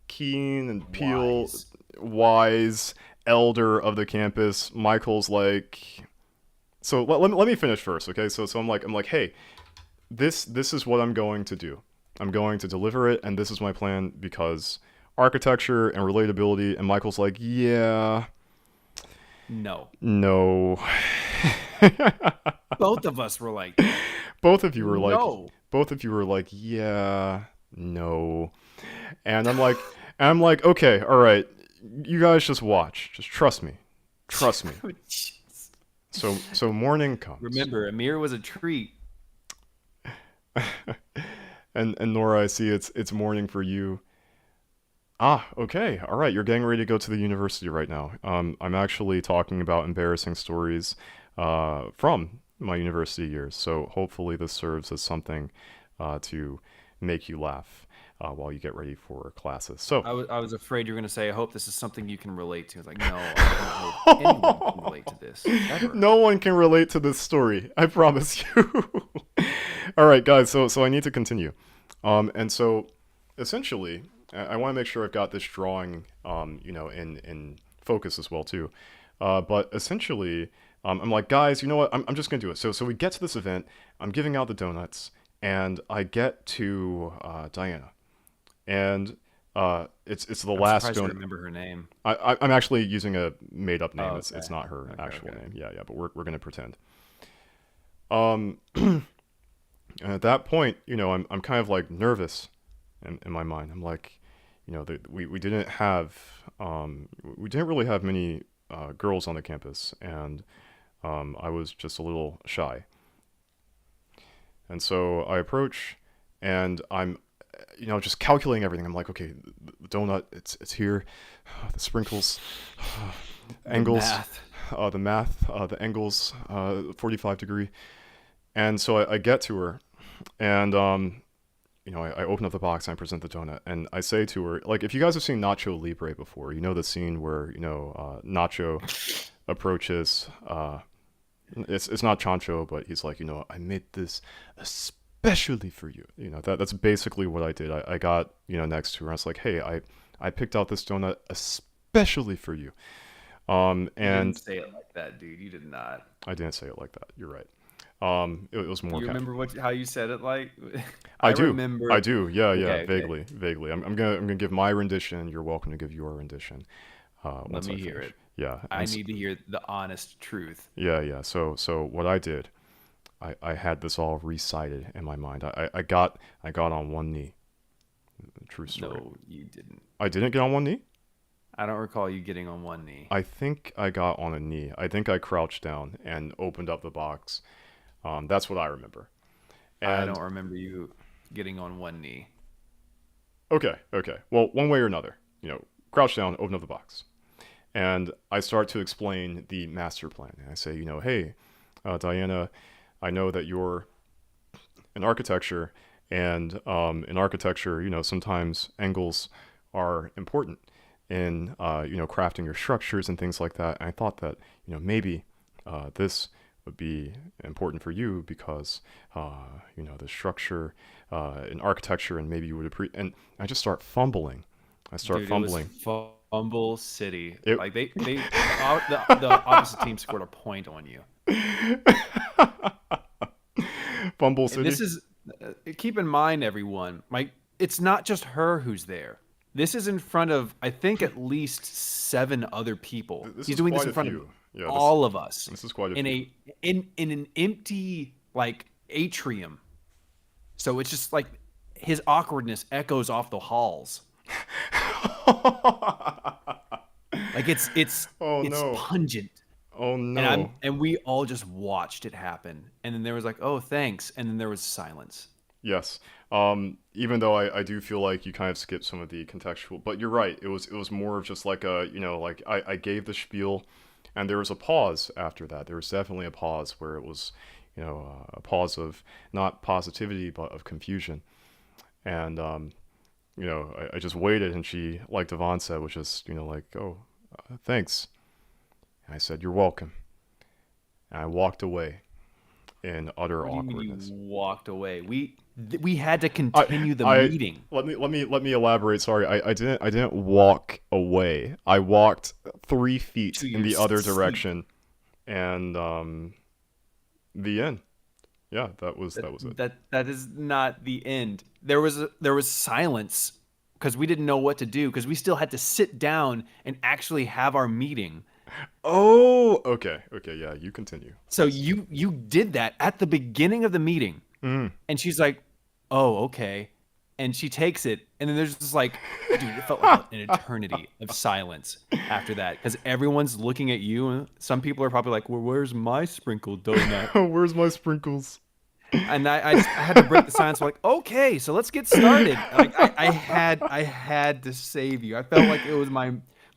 keen and peel, Wise. wise elder of the campus. Michael's like, so let me finish first, okay? So I'm like, hey, this is what I'm going to do. I'm going to deliver it, and this is my plan because architecture and relatability. And Michael's like, yeah, No. no. Both of us were like, both of you were like, no. yeah, no. And I'm like, okay, all right, you guys just watch, just trust me, trust me. So morning comes. Remember, Amir was a treat. And Nora, I see it's morning for you. Ah, okay, all right, you're getting ready to go to the university right now. I'm actually talking about embarrassing stories from my university years. So hopefully this serves as something to make you laugh while you get ready for classes. So I was afraid you were going to say, I hope this is something you can relate to. I was like, no, I don't hope anyone can relate to this ever. no one can relate to this story. I promise you. All right, guys. So I need to continue. And so essentially, I want to make sure I've got this drawing, in focus as well too. But essentially, I'm like, guys, you know what? I'm just gonna do it. So we get to this event. I'm giving out the donuts, and I get to Diana, and it's the I'm last surprised you donut. remember her name. I'm actually using a made up name. Oh, It's okay. not her Okay, actual okay. name. Yeah, but we're gonna pretend. Um, and at that point, I'm kind of like nervous in my mind. I'm like, we didn't have we didn't really have many girls on the campus, and I was just a little shy. And so I approach, and I'm, just calculating everything. I'm like, okay, the donut, it's here, the sprinkles, The angles, math. the math, the angles, 45 degree. And so I get to her, and I open up the box and I present the donut, and I say to her, like, if you guys have seen Nacho Libre before, you know the scene where Nacho approaches. It's not Chancho, but he's like, I made this especially for you. That's basically what I did. I got next to her. And I was like, hey, I picked out this donut especially for you. You didn't And say it like that, dude. You did not. I didn't say it like that. You're right. It was more You casual. remember how you said it like? I I do. I remember. do. Yeah. Okay, okay. Vaguely. I'm gonna give my rendition. You're welcome to give your rendition. Let Once me I hear finish. it. Yeah. I need to hear the honest truth. Yeah. So what I did, I had this all recited in my mind. I got on one knee. True story. No, you didn't. I didn't get on one knee. I don't recall you getting on one knee. I think I got on a knee. I think I crouched down and opened up the box. That's what I remember. I And don't remember you getting on one knee. okay. Well, one way or another, crouch down, open up the box, and I start to explain the master plan. And I say, hey, Diana, I know that you're in architecture, and in architecture, sometimes angles are important in crafting your structures and things like that. And I thought that maybe this would be important for you because the structure in architecture, and maybe you would appreciate. And I just start fumbling. I start Dude, it was fumbling. Fumble City. It Like the opposite team scored a point on you. Fumble And City. this is keep in mind, everyone. Like it's not just her who's there. This is in front of I think at least 7 other people. This He's is doing this quite in a front of few. Yeah, this all of us this is quite a in few. a in an empty like atrium. So it's just like his awkwardness echoes off the halls. Like Oh it's no. pungent. Oh no. And we all just watched it happen. And then there was like, "Oh, thanks." And then there was silence. Yes. Even though I do feel like you kind of skipped some of the contextual, but you're right. It was more of just like like I gave the spiel, and there was a pause after that. There was definitely a pause where it was, a pause of not positivity but of confusion. And I just waited, and she, like Devon said, was just like, oh, thanks. And I said, you're welcome. And I walked away in utter What do you mean you awkwardness. walked away? We had to I continue the I meeting. let me elaborate. Sorry, I didn't walk away. I walked 3 feet To in your the other seat. direction, and the end. Yeah, That that was it. that is not the end. There was silence because we didn't know what to do because we still had to sit down and actually have our meeting. Oh, okay, yeah. You continue, So please. you did that at the beginning of the meeting, Mm. and she's like, "Oh, okay," and she takes it, and then there's just like, dude, it felt like an eternity of silence after that because everyone's looking at you, and some people are probably like, "Well, where's my sprinkled donut?" Where's my sprinkles? And I had to break the silence. Like, okay, so let's get started. Like I had to save you. I felt like it was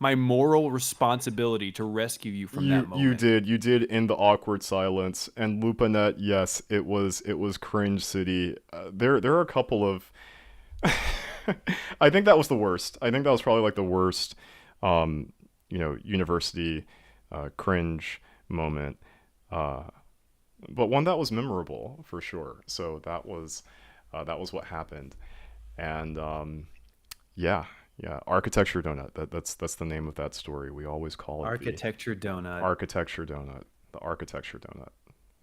my moral responsibility to rescue you from that moment. You did in the awkward silence. And Lupanet, yes, it was cringe city. There are a couple of I think that was the worst. I think that was probably like the worst university cringe moment. Uh, but one that was memorable for sure. So that was what happened. And yeah, yeah, architecture donut. That's the name of that story. We always call it the Architecture donut. architecture donut. The architecture donut.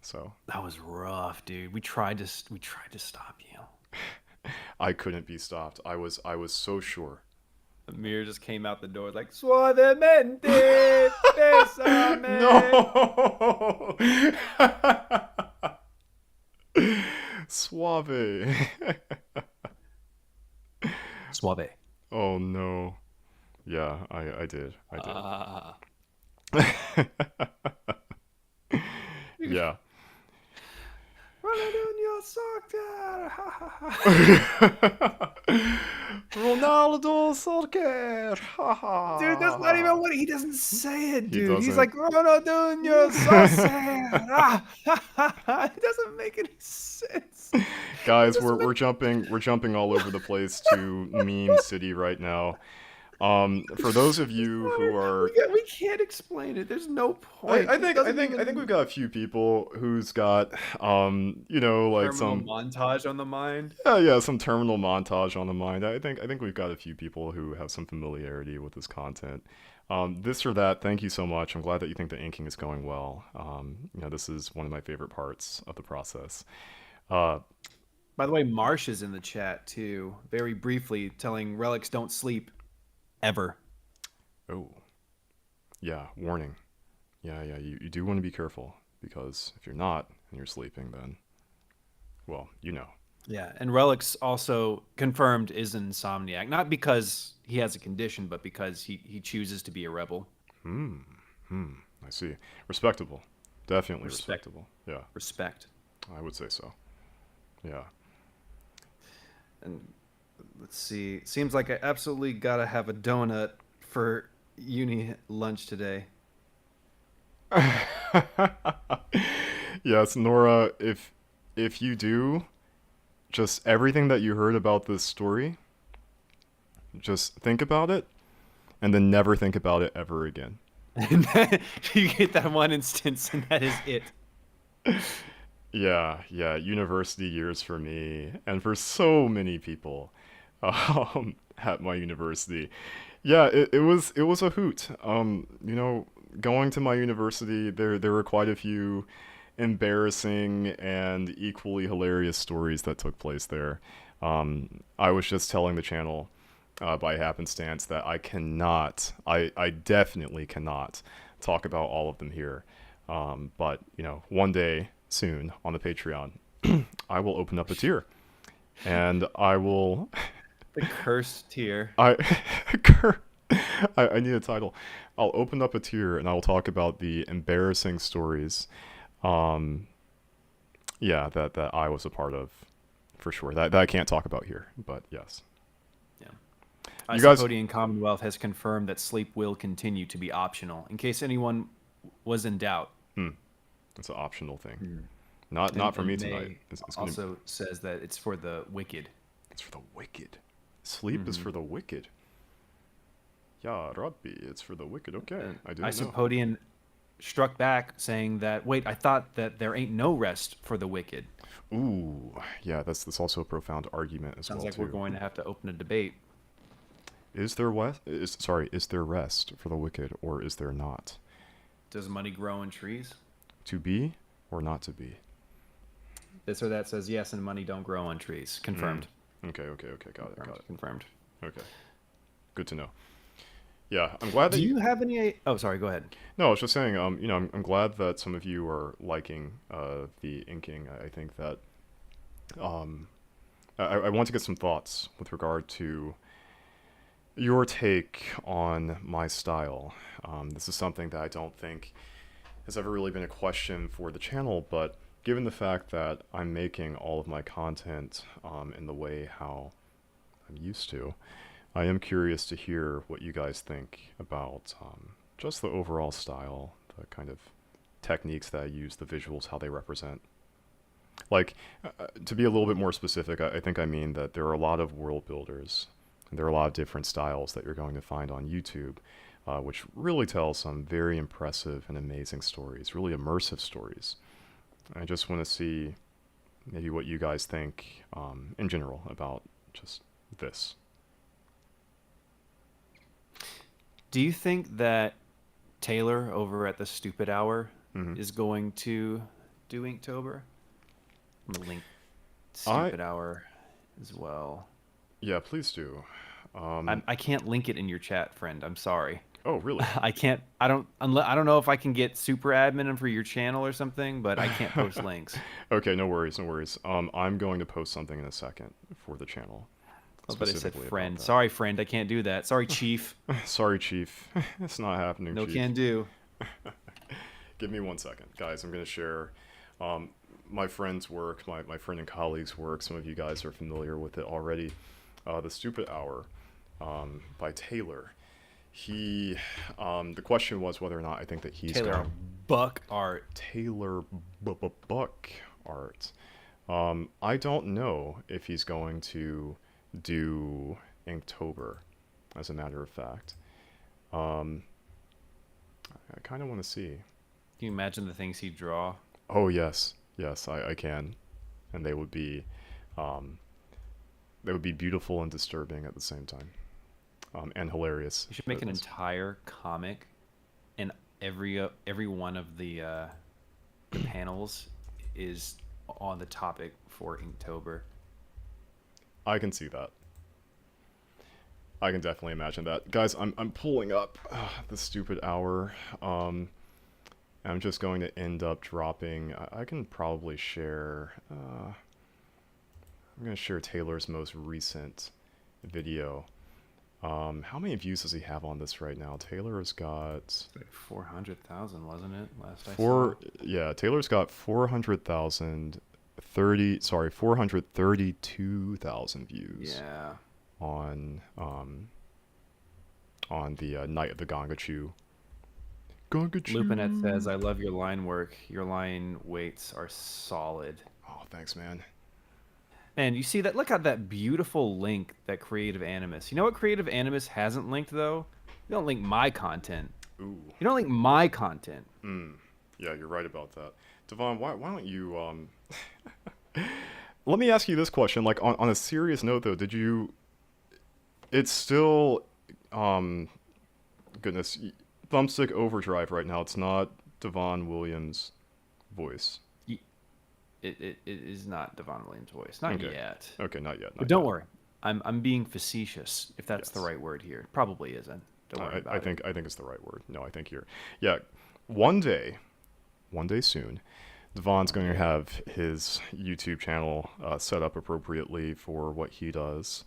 So That was rough, dude. We tried to stop you. I couldn't be stopped. I was so sure. Amir just came out the door like suavemente, besame. No. Suave. Suave. Oh no. Yeah, I did. I did. Yeah. Ronaldinho soccer. Ronaldo Soccer. Dude, that's not even what he doesn't say it, He dude. He's doesn't. like Ronaldinho soccer. It doesn't make any sense. It Guys, doesn't make we're jumping all over the place to meme city right now. For those of you who are, we can't explain it. There's no point. I think we've got a few people who's got like Terminal some montage on the mind. yeah, some terminal montage on the mind. I think we've got a few people who have some familiarity with this content. This or that. Thank you so much. I'm glad that you think the inking is going well. This is one of my favorite parts of the process. Uh, By the way, Marsh is in the chat too. Very briefly, telling relics don't sleep ever. oh, yeah, warning. Yeah, you do want to be careful because if you're not and you're sleeping, then, well, you know. Yeah, and relics also confirmed is an insomniac, not because he has a condition, but because he chooses to be a rebel. Hmm. I see. Respectable. Definitely Respect. respectable. Yeah, Respect. I would say so. Yeah. And let's see. Seems like I absolutely gotta have a donut for uni lunch today. Yes, Nora, if you do, just everything that you heard about this story, just think about it and then never think about it ever again. And then you get that one instance, and that is it. Yeah, yeah, university years for me and for so many people at my university. Yeah, it was a hoot. Going to my university, there were quite a few embarrassing and equally hilarious stories that took place there. I was just telling the channel by happenstance that I definitely cannot talk about all of them here. But, one day soon on the Patreon, I will open up a tier and I will. The cursed tier. I, I need a title. I'll open up a tier and I'll talk about the embarrassing stories, yeah, that I was a part of, for sure. That I can't talk about here, but yes. Yeah. You guys, Isopodian Commonwealth has confirmed that sleep will continue to be optional, in case anyone was in doubt. it's an optional thing. Not for me tonight. It's also says that it's for the wicked. It's for the wicked. Sleep is for the wicked. Yeah, Rabbi, it's for the wicked. Okay, I didn't know. Isopodian struck back, saying that, wait, I thought that there ain't no rest for the wicked. Ooh, yeah, that's also a profound argument as well. Sounds like too. we're going to have to open a debate. Is there is there rest for the wicked, or is there not? Does money grow in trees? To be or not to be? This or that says yes, and money don't grow on trees. Confirmed. Okay, got it. Confirmed. Okay, good to know. Yeah, I'm glad that Do you have any? Oh, sorry. Go ahead. No, I was just saying. I'm glad that some of you are liking the inking. I think that I want to get some thoughts with regard to your take on my style. This is something that I don't think has ever really been a question for the channel, but given the fact that I'm making all of my content in the way how I'm used to, I am curious to hear what you guys think about just the overall style, the kind of techniques that I use, the visuals, how they represent. Like, to be a little bit more specific, I think I mean that there are a lot of world builders, and there are a lot of different styles that you're going to find on YouTube, which really tell some very impressive and amazing stories, really immersive stories. I just want to see maybe what you guys think in general about just this. Do you think that Taylor over at the Stupid Hour Hmm. is going to do Inktober? I'm gonna link I Stupid Hour as well. Yeah, please do. Um, I can't link it in your chat, friend. I'm sorry. oh, really? I can't. I don't know if I can get super admin for your channel or something, but I can't post links. Okay, no worries, no worries. I'm going to post something in a second for the channel, Oh, but I said specifically about friend. Sorry, friend. I can't do that. Sorry, chief. that. Sorry, Chief. It's not happening, No Chief. can do. Give me 1 second. Guys, I'm going to share um, my friend's work, my friend and colleague's work. Some of you guys are familiar with it already. The Stupid Hour by Taylor. He, the question was whether or not I think that he's Taylor going Buck Art. Taylor Buck art. I don't know if he's going to do Inktober, as a matter of fact. Um, I kind of want to see. Can you imagine the things he'd draw? Oh yes, yes, I can, and um, they would be beautiful and disturbing at the same time, and hilarious. We should make an That's- entire comic, and every one of the panels is on the topic for Inktober. I can see that. I can definitely imagine that, guys. I'm pulling up the Stupid Hour. I'm just going to end up dropping. I can probably share. I'm going to share Taylor's most recent video. How many views does he have on this right now? Taylor has got 400,000, wasn't it? Last I four. saw. Yeah, Taylor's got 400,000. 432,000 views Yeah. on the Night of the Gangachu. Gangachu. Lupinette says, "I love your line work. Your line weights are solid." Oh, thanks, man. Man, you see that? Look at that beautiful link that Creative Animus. You know what Creative Animus hasn't linked though? You don't link my content. Ooh. You don't link my content. Yeah, you're right about that. Devon, why don't you let me ask you this question. Like on a serious note though, did you it's still goodness, thumbstick overdrive right now. It's not Devon Williams' voice. Y- it is not Devon Williams' voice, not Okay. yet. Okay, not yet. But Not don't yet. worry, I'm being facetious, if that's the Yes. right word here. It probably isn't. Don't worry about I it. think it's the right word. No, I think you're. Yeah, one day soon, Devon's going to have his YouTube channel set up appropriately for what he does.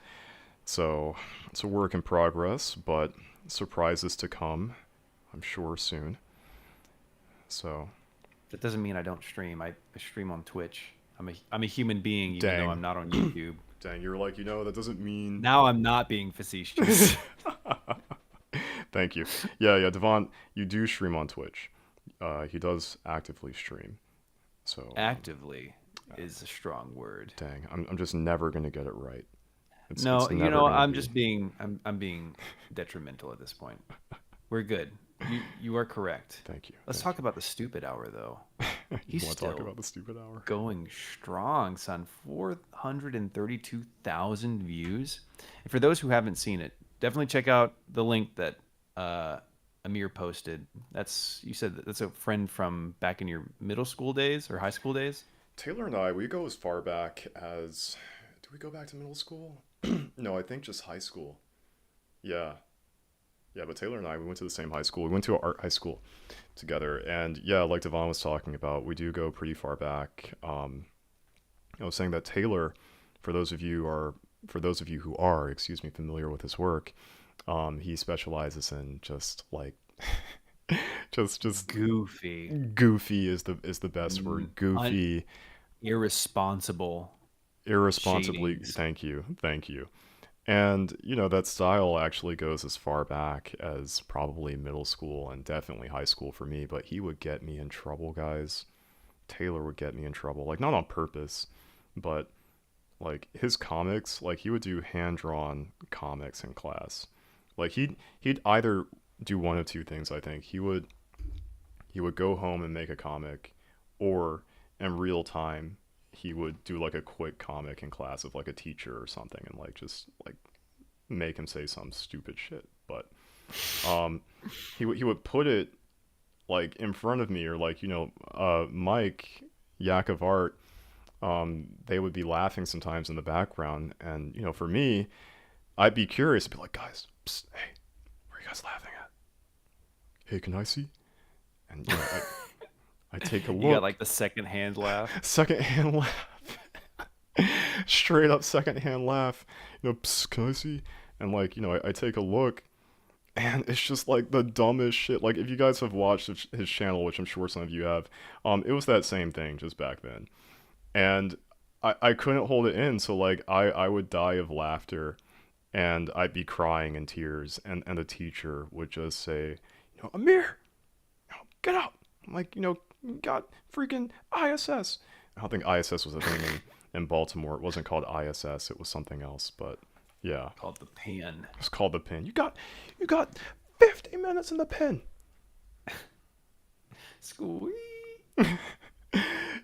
So it's a work in progress, but surprises to come, I'm sure soon. So That doesn't mean I don't stream. I stream on Twitch. I'm a human being, even Dang. though I'm not on YouTube. dang, you're like, that doesn't mean. Now I'm not being facetious. Thank you. Yeah, Devon, you do stream on Twitch. He does actively stream. So Actively is a strong word. dang, I'm just never gonna get it right. No, it's you never know, gonna I'm be. just being I'm being detrimental at this point. We're good. You are correct. Thank you. Let's Thank talk about the Stupid Hour though. you. He's You want to talk still about the Stupid Hour? going strong, son. 432,000 views. And for those who haven't seen it, definitely check out the link that Amir posted. You said that's a friend from back in your middle school days or high school days? Taylor and I, we go as far back as. Do we go back to middle school? No, I think just high school. Yeah. Yeah, but Taylor and I, we went to the same high school. We went to art high school together. And yeah, like Devon was talking about, we do go pretty far back. I was saying that Taylor, for those of you who are, excuse me, familiar with his work, he specializes in just like just Goofy. goofy is the best word. Goofy, Irresponsible irresponsibly. shadings. Thank you. And, you know, that style actually goes as far back as probably middle school and definitely high school for me, but he would get me in trouble, guys. Taylor would get me in trouble. Like, not on purpose, but like his comics, like he would do hand drawn comics in class. Like he'd either do one of two things, I think. He would go home and make a comic, or in real time he would do like a quick comic in class of like a teacher or something and like just like make him say some stupid shit. But um he would put it like in front of me, or like, you know, Mike, Yak of Art, they would be laughing sometimes in the background. And, you know, for me, I'd be curious, I'd be like, guys, psst, hey, what are you guys laughing at? Hey, can I see? And, you know, I take a You got look. like the second hand laugh. Secondhand laugh. Straight up secondhand laugh. You know, psst, can I see? And, like, you know, I take a look, and it's just like the dumbest shit. Like, if you guys have watched his channel, which I'm sure some of you have, it was that same thing just back then. And I couldn't hold it in, so like I would die of laughter, and I'd be crying in tears, and the teacher would just say, you know, Amir, you know, get out. I'm like, you know, you got freaking ISS. I don't think ISS was a thing in Baltimore. It wasn't called ISS, it was something else, but yeah. Called the pan. It was called the pin. You got 50 minutes in the pin. Squeak.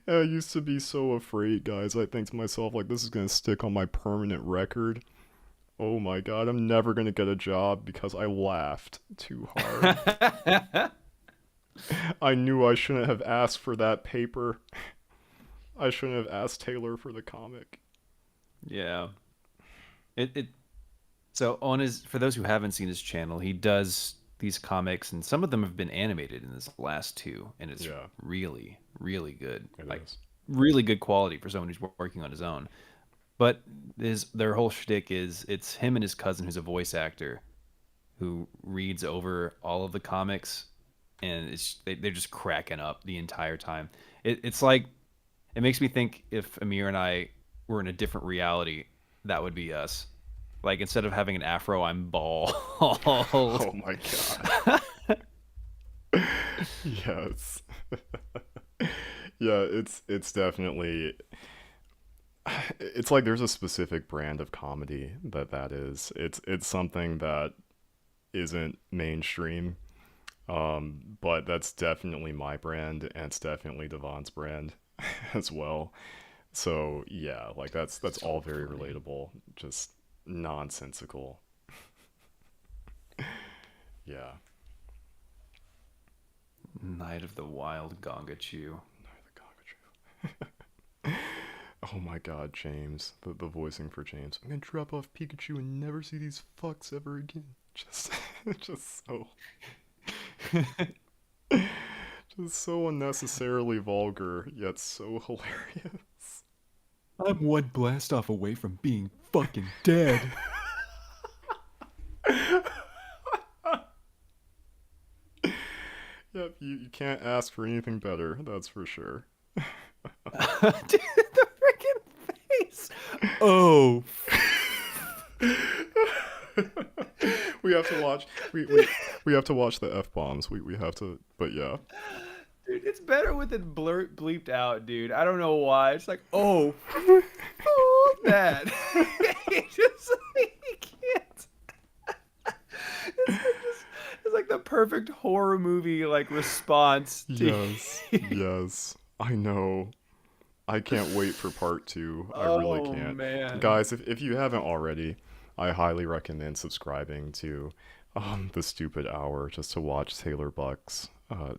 I used to be so afraid, guys. I think to myself, like, this is gonna stick on my permanent record. Oh my god, I'm never gonna get a job because I laughed too hard. I knew I shouldn't have asked for that paper. I shouldn't have asked Taylor for the comic. Yeah. It so on his, for those who haven't seen his channel, he does these comics, and some of them have been animated in this last two, and it's Yeah, really, really good. it Like is. really good quality for someone who's working on his own. But their whole shtick is it's him and his cousin who's a voice actor who reads over all of the comics, and they're just cracking up the entire time. It's like it makes me think if Amir and I were in a different reality, that would be us. Like instead of having an afro, I'm bald. Oh my god. Yes. Yeah, it's definitely, it's like there's a specific brand of comedy that is. It's something that isn't mainstream. But that's definitely my brand, and it's definitely Devon's brand as well. So yeah, like that's So all very funny. relatable. Just nonsensical. Yeah. Night of the Wild Gongachu. Oh my god, James. The voicing for James. I'm gonna drop off Pikachu and never see these fucks ever again. Just just so just so unnecessarily vulgar, yet so hilarious. I'm one blast off away from being fucking dead. Yep, you can't ask for anything better, that's for sure. Dude, the freaking face. Oh, We have to watch we have to watch the F bombs. We have to, but yeah. dude, it's better with it bleeped out, dude. I don't know why. It's like, oh, that. He just he can't. It's like the perfect horror movie like response to. Yes. Yes. I know. I can't wait for part two. I really Oh can't. man. Guys, if you haven't already, I highly recommend subscribing to The Stupid Hour just to watch Taylor Buck's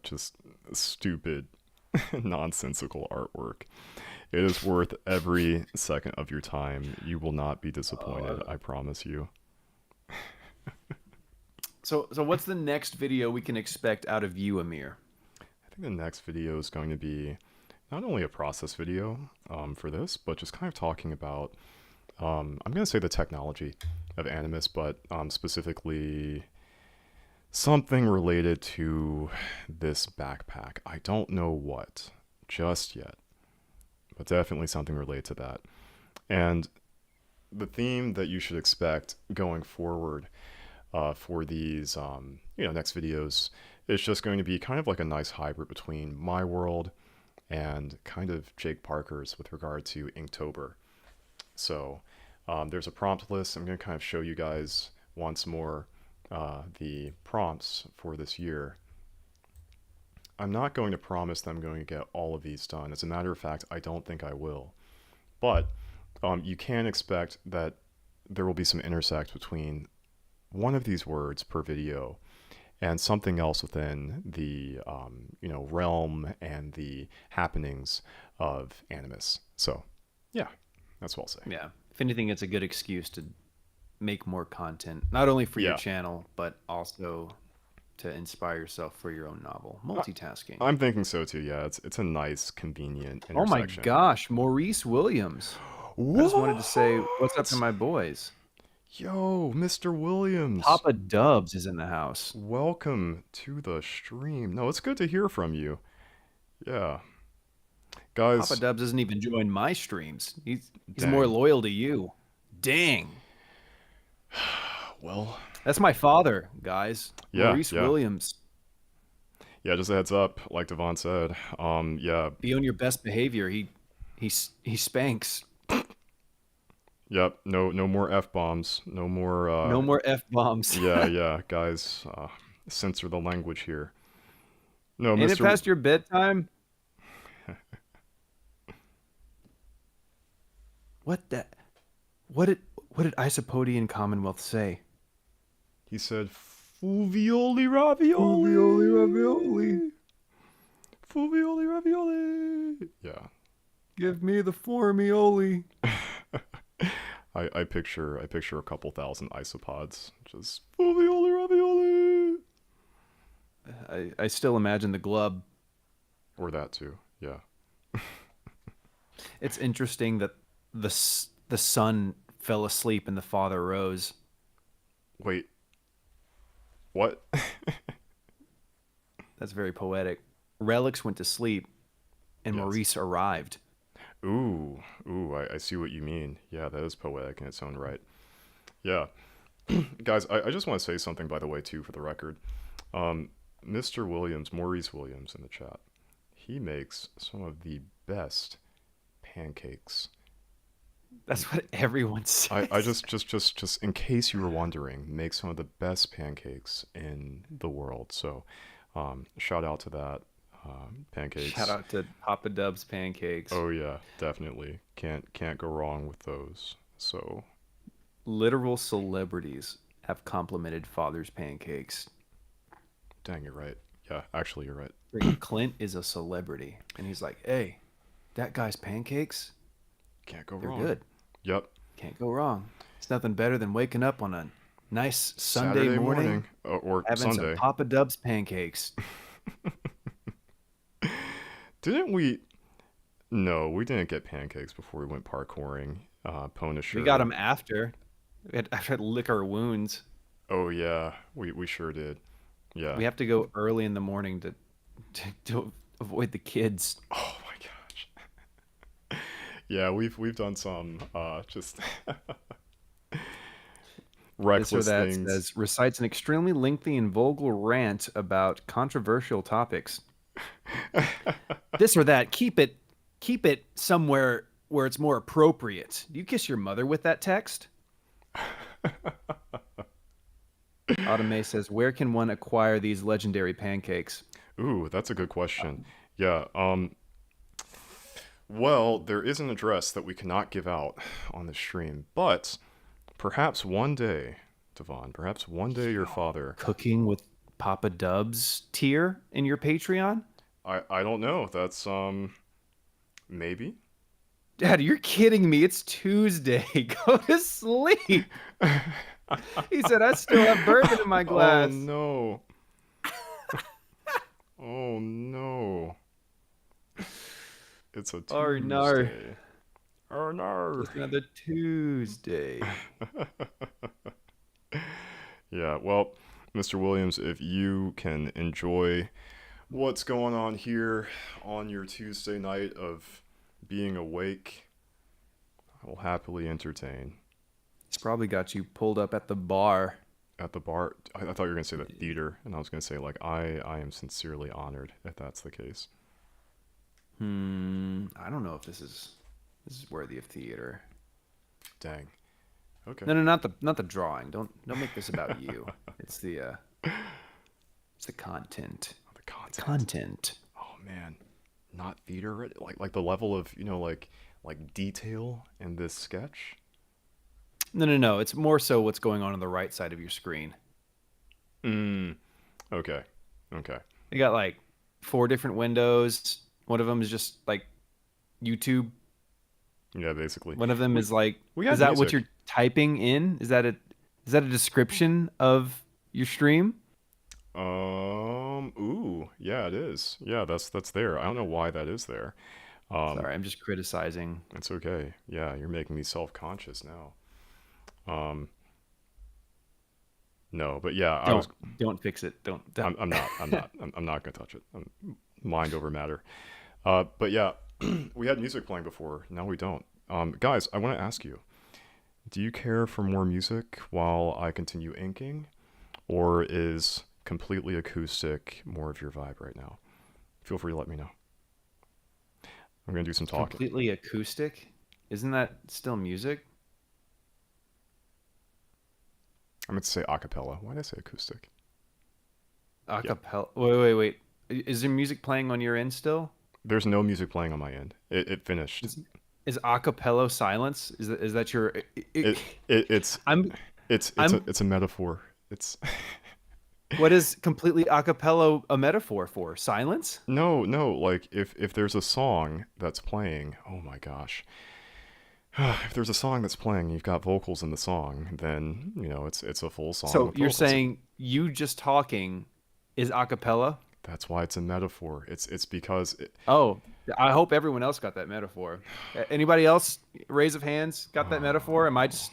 just stupid, nonsensical artwork. It is worth every second of your time. You will not be disappointed, Oh, I promise you. so what's the next video we can expect out of you, Amir? I think the next video is going to be not only a process video for this, but just kind of talking about, I'm going to say the technology of Animus, but specifically something related to this backpack. I don't know what just yet, but definitely something related to that. And the theme that you should expect going forward for these next videos is just going to be kind of like a nice hybrid between my world and kind of Jake Parker's with regard to Inktober. So there's a prompt list. I'm going to kind of show you guys once more the prompts for this year. I'm not going to promise that I'm going to get all of these done. As a matter of fact, I don't think I will. But you can expect that there will be some intersect between one of these words per video and something else within the realm and the happenings of Animus. So yeah, that's what I'll say. Yeah. If anything, it's a good excuse to make more content, not only for your Yeah. channel, but also to inspire yourself for your own novel. Multitasking. I'm thinking so too. Yeah, it's a nice, convenient Oh my intersection. gosh, Maurice Williams. What? I just wanted to say what's up to my boys. Yo, Mr. Williams. Papa Dubs is in the house. Welcome to the stream. No, it's good to hear from you. Yeah. Guys. Papa Dubs doesn't even join my streams. He's Dang. more loyal to you. Dang. Well, that's my father, guys. Yeah, Maurice Williams. Yeah, just a heads up, like Devon said. Yeah. Be on your best behavior. He spanks. Yep. No more F-bombs. No more no more F-bombs. yeah, guys. Censor the language here. No, Ain't it past your bedtime? What did Isopodian Commonwealth say? He said Fuvioli ravioli. Fuvioli ravioli. Fuvioli ravioli. Yeah. Give me the formioli. I picture a couple thousand isopods just Fuvioli ravioli. I still imagine the glub. Or that too. Yeah. It's interesting that the son fell asleep and the father rose. Wait. What? That's very poetic. Relics went to sleep and Maurice arrived. Ooh, I see what you mean. Yeah, that is poetic in its own right. Yeah. Guys, I just want to say something, by the way, too, for the record. Mr. Williams, Maurice Williams in the chat, he makes some of the best pancakes. That's what everyone says. I just in case you were wondering, make some of the best pancakes in the world. So, shout out to that. Pancakes. Shout out to Papa Dubs pancakes. Oh yeah, definitely. Can't go wrong with those. So, literal celebrities have complimented Father's pancakes. Dang, you're right. Yeah, actually, you're right. Clint is a celebrity, and he's like, "Hey, that guy's pancakes. Can't go They're wrong. good. Yep. Can't go wrong. It's nothing better than waking up on a nice Sunday Saturday morning or having Sunday. some Papa Dubs pancakes." Didn't we? No, we didn't get pancakes before we went parkouring. Punisher. We got them after. We had to lick our wounds. Oh yeah, we sure did. Yeah. We have to go early in the morning to avoid the kids. Oh my gosh. Yeah, we've done some just reckless This or that things. says recites an extremely lengthy and vulgar rant about controversial topics. This or that, keep it somewhere where it's more appropriate. Do you kiss your mother with that text? Automay says, where can one acquire these legendary pancakes? Ooh, that's a good question. Yeah. Well, there is an address that we cannot give out on the stream, but perhaps one day, Devon, perhaps one day your father... Cooking with Papa Dubs tier in your Patreon? I don't know. That's, maybe? Dad, you're kidding me. It's Tuesday. Go to sleep. He said, I still have bourbon in my glass. Oh, no. Oh, no. It's a Tuesday. Oh, no. Oh, no. It's another Tuesday. Yeah, well, Mr. Williams, if you can enjoy what's going on here on your Tuesday night of being awake, I will happily entertain. It's probably got you pulled up at the bar. At the bar. I thought you were gonna say the theater, and I was gonna say like I am sincerely honored if that's the case. I don't know if this is worthy of theater. Dang. Okay. No, no, not the drawing. Don't make this about you. It's the content. The The content. content. Oh man, not theater. Like the level of like detail in this sketch. No, no, no. It's more so what's going on the right side of your screen. Mm. Okay. Okay. You got like four different windows. One of them is just like YouTube. Yeah, basically. One of them We is like, we is had that what music. you're typing in? Is that a description of your stream? Ooh, yeah, it is. Yeah, that's there. I don't know why that is there. Um, Sorry, I'm just criticizing. it's okay. Yeah, you're making me self-conscious now. Um, no, but yeah, I was. Don't fix it. Don't. I'm not. I'm not gonna touch it. Mind over matter. But yeah, we had music playing before. Now we don't. Guys, I want to ask you: do you care for more music while I continue inking, or is completely acoustic more of your vibe right now? Feel free to let me know. I'm gonna do some talking. Completely acoustic? Isn't that still music? I meant to say acapella. Why did I say acoustic? Yeah, Acapella. Wait. Is there music playing on your end still? there's no music playing on my end. It finished. Is is acapella silence? Is that your? It, it it's I'm it's I'm. it's a metaphor. It's What is completely acapella a metaphor for? Silence? no. Like if there's a song that's playing, oh my gosh. If there's a song that's playing, you've got vocals in the song, then it's a full song So with you're vocals. saying you just talking is acapella? That's why it's a metaphor. It's because Oh, I hope everyone else got that metaphor. Anybody else? Raise of hands. Got that metaphor? Am I just?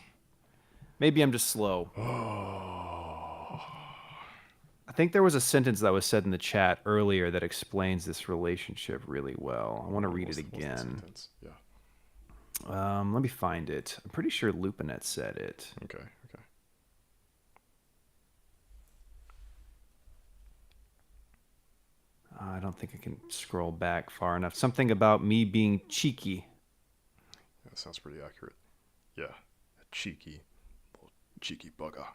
Maybe I'm just slow. oh, I think there was a sentence that was said in the chat earlier that explains this relationship really well. I want to read it what's the again. sentence? Yeah. Let me find it. I'm pretty sure Lupinet said it. Okay. Okay. I don't think I can scroll back far enough. Something about me being cheeky. Yeah, that sounds pretty accurate. Yeah. A cheeky little cheeky bugger.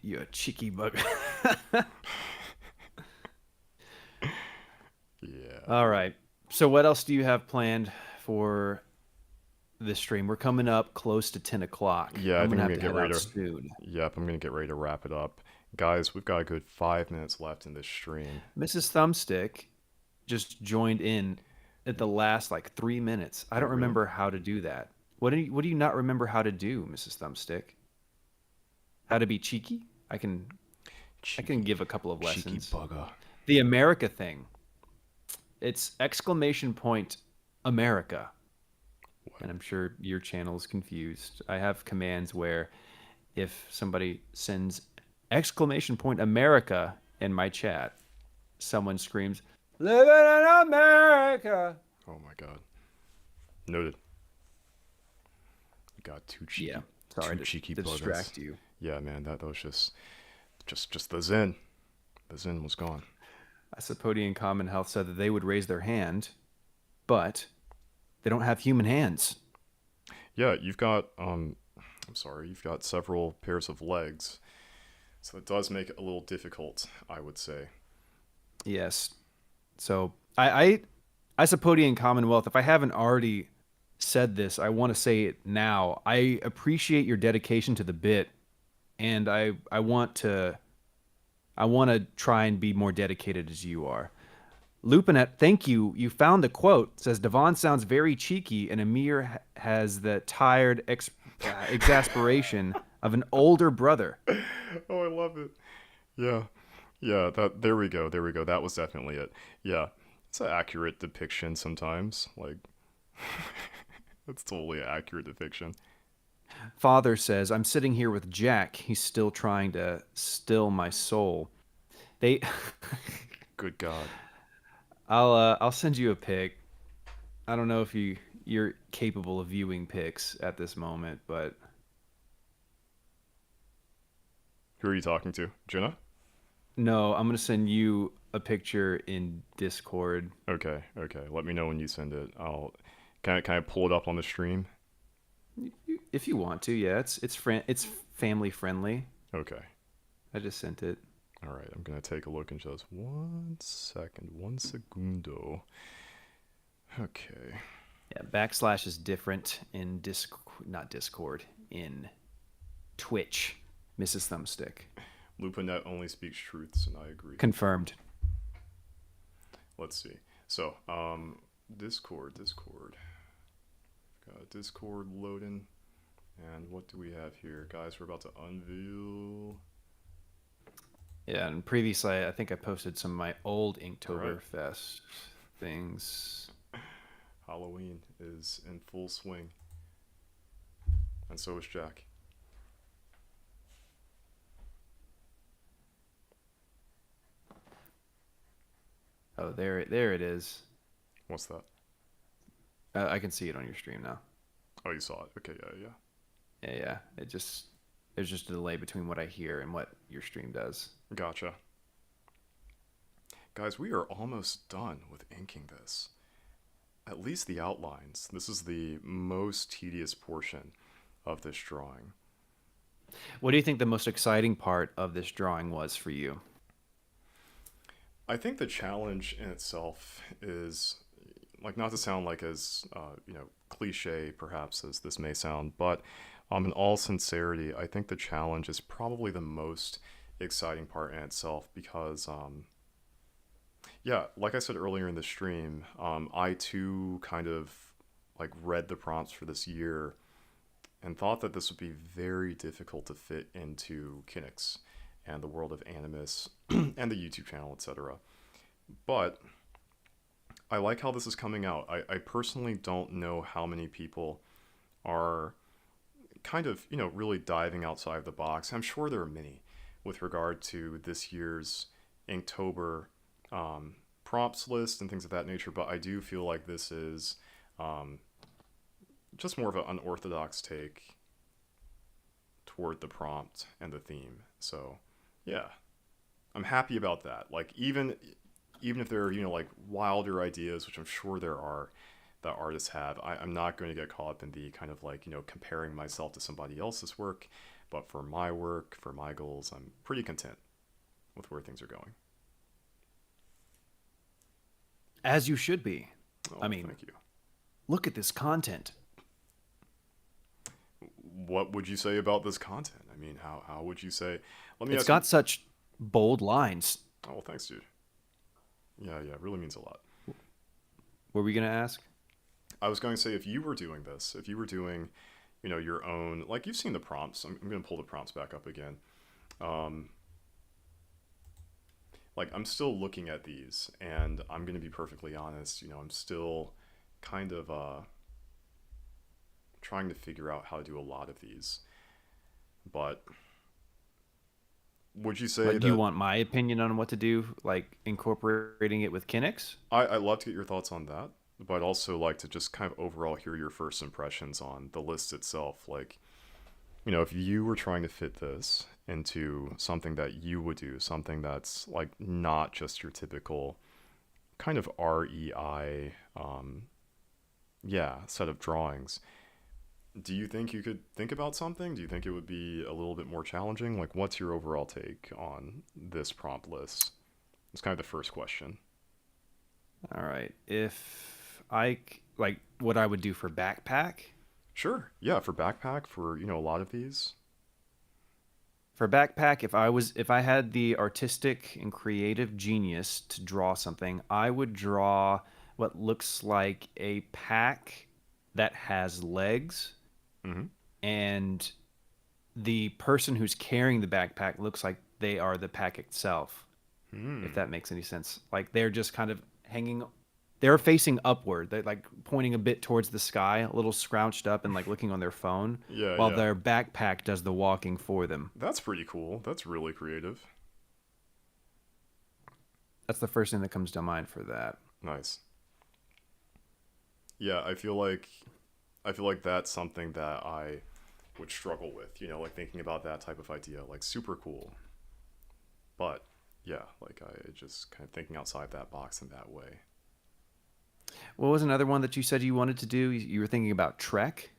You a cheeky bug. Yeah. All right. So what else do you have planned for this stream? We're coming up close to 10 o'clock. Yeah, I I'm think gonna I'm have gonna to get head ready out to. soon. Yep, I'm gonna get ready to wrap it up. Guys, we've got a good 5 minutes left in this stream. Mrs. Thumbstick just joined in at the last like 3 minutes. I Oh, don't really? remember how to do that. What do you not remember how to do, Mrs. Thumbstick? How to be cheeky? I can Cheeky, give a couple of cheeky lessons. bugger. The America thing. It's exclamation point America. What? And I'm sure your channel is confused. I have commands where if somebody sends exclamation point America in my chat, someone screams, "Living in America!" Oh my god. Noted. Got Yeah, two sorry cheeky to buggins. distract you. Yeah, man, that was just the zen. The zen was gone. Isopodian Common Health said that they would raise their hand, but they don't have human hands. Yeah, you've got I'm sorry, you've got several pairs of legs, so it does make it a little difficult, I would say. Yes. So Isopodian Commonwealth, if I haven't already said this, I want to say it now. I appreciate your dedication to the bit, and I want to try and be more dedicated as you are. Lupinet, thank you. You found the quote. It says Devon sounds very cheeky, and Amir has the tired exasperation of an older brother. Oh, I love it. Yeah. Yeah, that there we go. There we go. That was definitely it. Yeah. It's an accurate depiction sometimes. Like that's totally an accurate depiction. Father says, I'm sitting here with Jack. He's still trying to still my soul. They Good God. I'll send you a pic. I don't know if you're capable of viewing pics at this moment, but Who are you talking to? Jenna? No, I'm gonna send you a picture in Discord. Okay, okay. Let me know when you send it. I'll can I pull it up on the stream? If you want to, yeah, it's family friendly. Okay. I just sent it. All right, I'm gonna take a look in just 1 second. 1 segundo. Okay. Yeah, backslash is different in not Discord, in Twitch. Mrs. Thumbstick. LupaNet only speaks truths, and I agree. Confirmed. Let's see. So, Discord. Got Discord loading. And what do we have here? Guys, we're about to unveil. Yeah, and previously I think I posted some of my old All Inktober right. Fest things. Halloween is in full swing. And so is Jack. Oh, there it is. What's that? I can see it on your stream now. Oh, you saw it. Okay, yeah. Yeah. There's just a delay between what I hear and what your stream does. Gotcha. Guys, we are almost done with inking this. At least the outlines. This is the most tedious portion of this drawing. What do you think the most exciting part of this drawing was for you? I think the challenge in itself is, like, not to sound like as cliche perhaps as this may sound, but in all sincerity, I think the challenge is probably the most exciting part in itself because yeah, like I said earlier in the stream, I too kind of like read the prompts for this year and thought that this would be very difficult to fit into Kinix and the world of Animus and the YouTube channel, etc. But I like how this is coming out. I personally don't know how many people are kind of, really diving outside of the box. I'm sure there are many with regard to this year's Inktober prompts list and things of that nature, but I do feel like this is just more of an unorthodox take toward the prompt and the theme. So, yeah, I'm happy about that. Like, even if there are, like wilder ideas, which I'm sure there are, that artists have, I'm not going to get caught up in the kind of like, comparing myself to somebody else's work. But for my work, for my goals, I'm pretty content with where things are going. As you should be. Oh, I mean, thank you. look at this content. What would you say about this content? I mean, how would you say? Let me It's ask got you. such bold lines. Oh, well, thanks, dude. Yeah, it really means a lot. Were we going to ask? I was going to say, if you were doing this, if you were doing, your own, like, you've seen the prompts. I'm going to pull the prompts back up again. Like, I'm still looking at these, and I'm going to be perfectly honest. I'm still kind of trying to figure out how to do a lot of these. But would you say But that you want my opinion on what to do, like incorporating it with Kinix? I'd love to get your thoughts on that, but I'd also like to just kind of overall hear your first impressions on the list itself. Like, if you were trying to fit this into something that you would do, something that's like not just your typical kind of REI, set of drawings, do you think you could think about something? Do you think it would be a little bit more challenging? Like, what's your overall take on this prompt list? It's kind of the first question. All right. If like what I would do for backpack, Sure. Yeah, for backpack, for, a lot of these. if I had the artistic and creative genius to draw something, I would draw what looks like a pack that has legs, Mm-hmm. and the person who's carrying the backpack looks like they are the pack itself, if Hmm. that makes any sense. Like they're just kind of hanging, they're facing upward. They're like pointing a bit towards the sky, a little scrouched up and like looking on their phone, Yeah, while yeah. their backpack does the walking for them. That's pretty cool. That's really creative. That's the first thing that comes to mind for that. Nice. Yeah, I feel like that's something that I would struggle with, you know, like thinking about that type of idea, like super cool. But yeah, like I just kind of thinking outside that box in that way. What was another one that you said you wanted to do? You were thinking about Trek?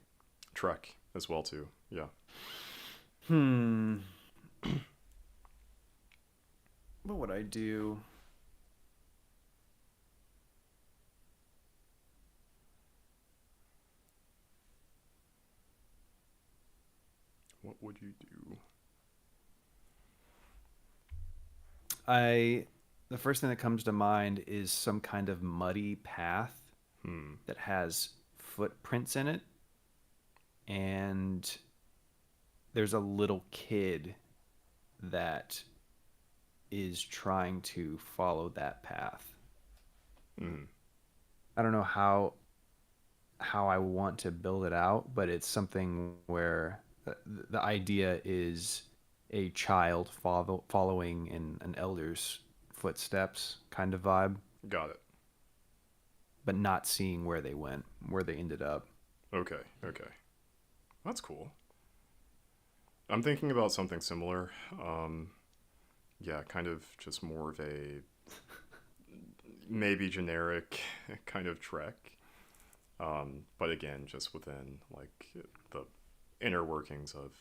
Trek as well too. Yeah. Hmm. What would I do? What would you do? I the first thing that comes to mind is some kind of muddy path Hmm. that has footprints in it, and there's a little kid that is trying to follow that path. Hmm. I don't know how I want to build it out, but it's something where the idea is a child following in an elder's footsteps kind of vibe, Got it. but not seeing where they went, where they ended up. Okay. Okay. That's cool. I'm thinking about something similar. Yeah, kind of just more of a maybe generic kind of Trek. But again, just within like the inner workings of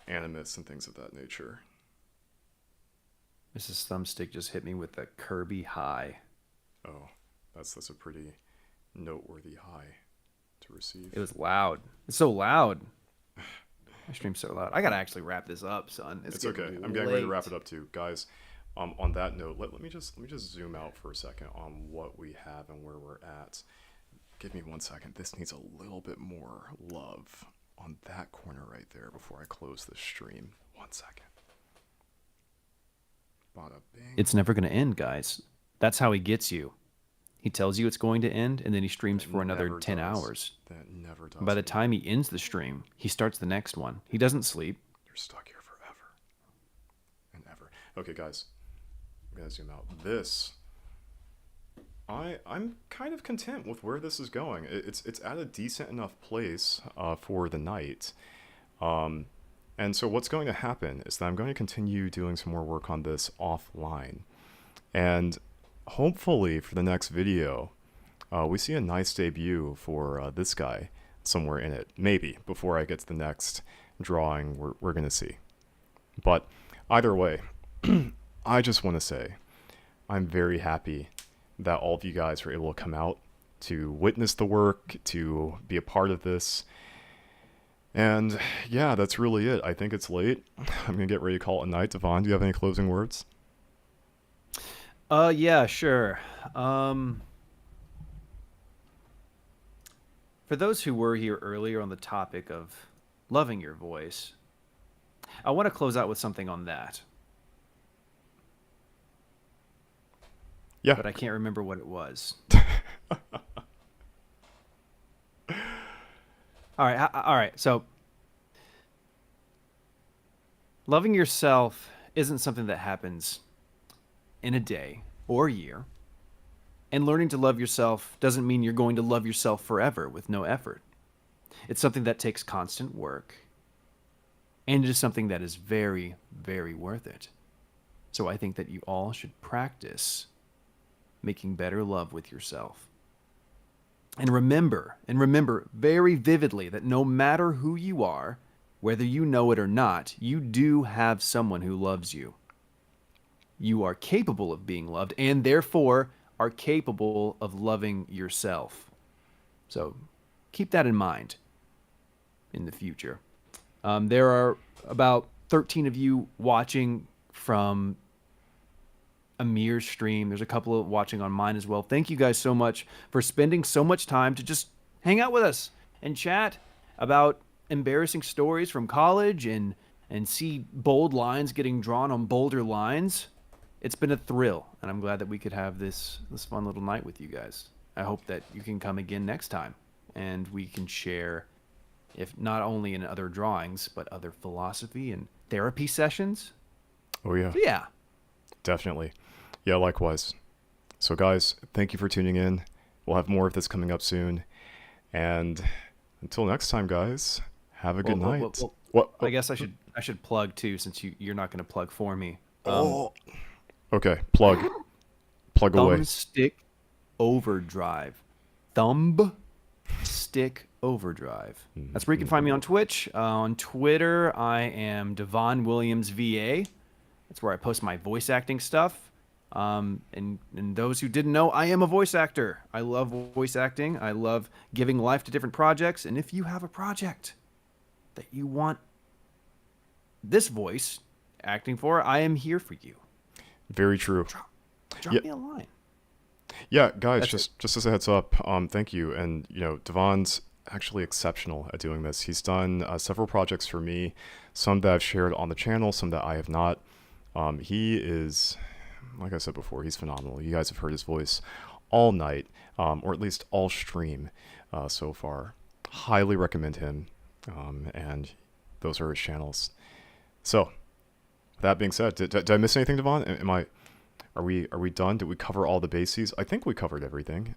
animus and things of that nature. Mrs. Thumbstick just hit me with a Kirby high. Oh, that's a pretty noteworthy high to receive. It was loud. It's so loud. My stream's so loud. I gotta actually wrap this up, son. It's okay. Getting I'm getting ready to wrap late. it up too, guys. On that note, let me just zoom out for a second on what we have and where we're at. Give me 1 second. This needs a little bit more love on that corner right there before I close the stream. 1 second. Bada bing. It's never gonna end, guys. That's how he gets you. He tells you it's going to end, and then he streams That for another never 10 does. hours. That never does. And by the time he ends the stream, he starts the next one. He doesn't sleep. You're stuck here forever and ever. Okay, guys, I'm gonna zoom out. I'm kind of content with where this is going. It's at a decent enough place for the night. And so what's going to happen is that I'm going to continue doing some more work on this offline. And hopefully for the next video, we see a nice debut for this guy somewhere in it. Maybe before I get to the next drawing, we're going to see. But either way, I just want to say I'm very happy that all of you guys were able to come out to witness the work, to be a part of this. And yeah, that's really it. I think it's late. I'm going to get ready to call it a night. Devon, do you have any closing words? Yeah, sure. For those who were here earlier on the topic of loving your voice, I want to close out with something on that. Yeah. But I can't remember what it was. All right. So, loving yourself isn't something that happens in a day or a year. And learning to love yourself doesn't mean you're going to love yourself forever with no effort. It's something that takes constant work. And it is something that is very, very worth it. So I think that you all should practice making better love with yourself. And remember very vividly that no matter who you are, whether you know it or not, you do have someone who loves you. You are capable of being loved and therefore are capable of loving yourself. So keep that in mind in the future. There are about 13 of you watching from Amir's stream. There's a couple of watching on mine as well. Thank you guys so much for spending so much time to just hang out with us and chat about embarrassing stories from college and see bold lines getting drawn on bolder lines. It's been a thrill, and I'm glad that we could have this fun little night with you guys. I hope that you can come again next time, and we can share, if not only in other drawings, but other philosophy and therapy sessions. Oh, yeah. So yeah. Definitely. Yeah, likewise. So, guys, thank you for tuning in. We'll have more of this coming up soon. And until next time, guys, Have a good night. Well, What? I guess I should plug too, since you're not going to plug for me. Oh. Okay. Plug. Plug away. Thumbstick Overdrive. Thumbstick Overdrive. That's where you can find me on Twitch. On Twitter, I am Devon Williams VA. That's where I post my voice acting stuff. And those who didn't know, I am a voice actor. I love voice acting. I love giving life to different projects. And if you have a project that you want this voice acting for, I am here for you. Very true. Drop me a line. Yeah, guys, That's just as a heads up, thank you. And Devon's actually exceptional at doing this. He's done several projects for me, some that I've shared on the channel, some that I have not. He is, like I said before, he's phenomenal. You guys have heard his voice all night, or at least all stream so far. Highly recommend him, and those are his channels. So, with that being said, did I miss anything, Devon? Are we done? Did we cover all the bases? I think we covered everything.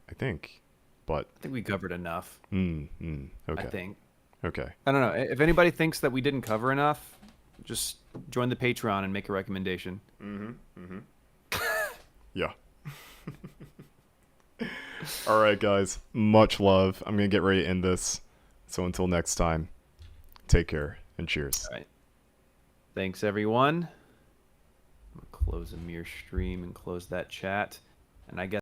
But I think we covered enough. okay. I think. Okay. I don't know. If anybody thinks that we didn't cover enough, just join the Patreon and make a recommendation. Yeah. All right, guys. Much love. I'm gonna get ready to end this. So until next time, take care and cheers. All right. Thanks, everyone. I'm gonna close a mirror stream and close that chat. And I guess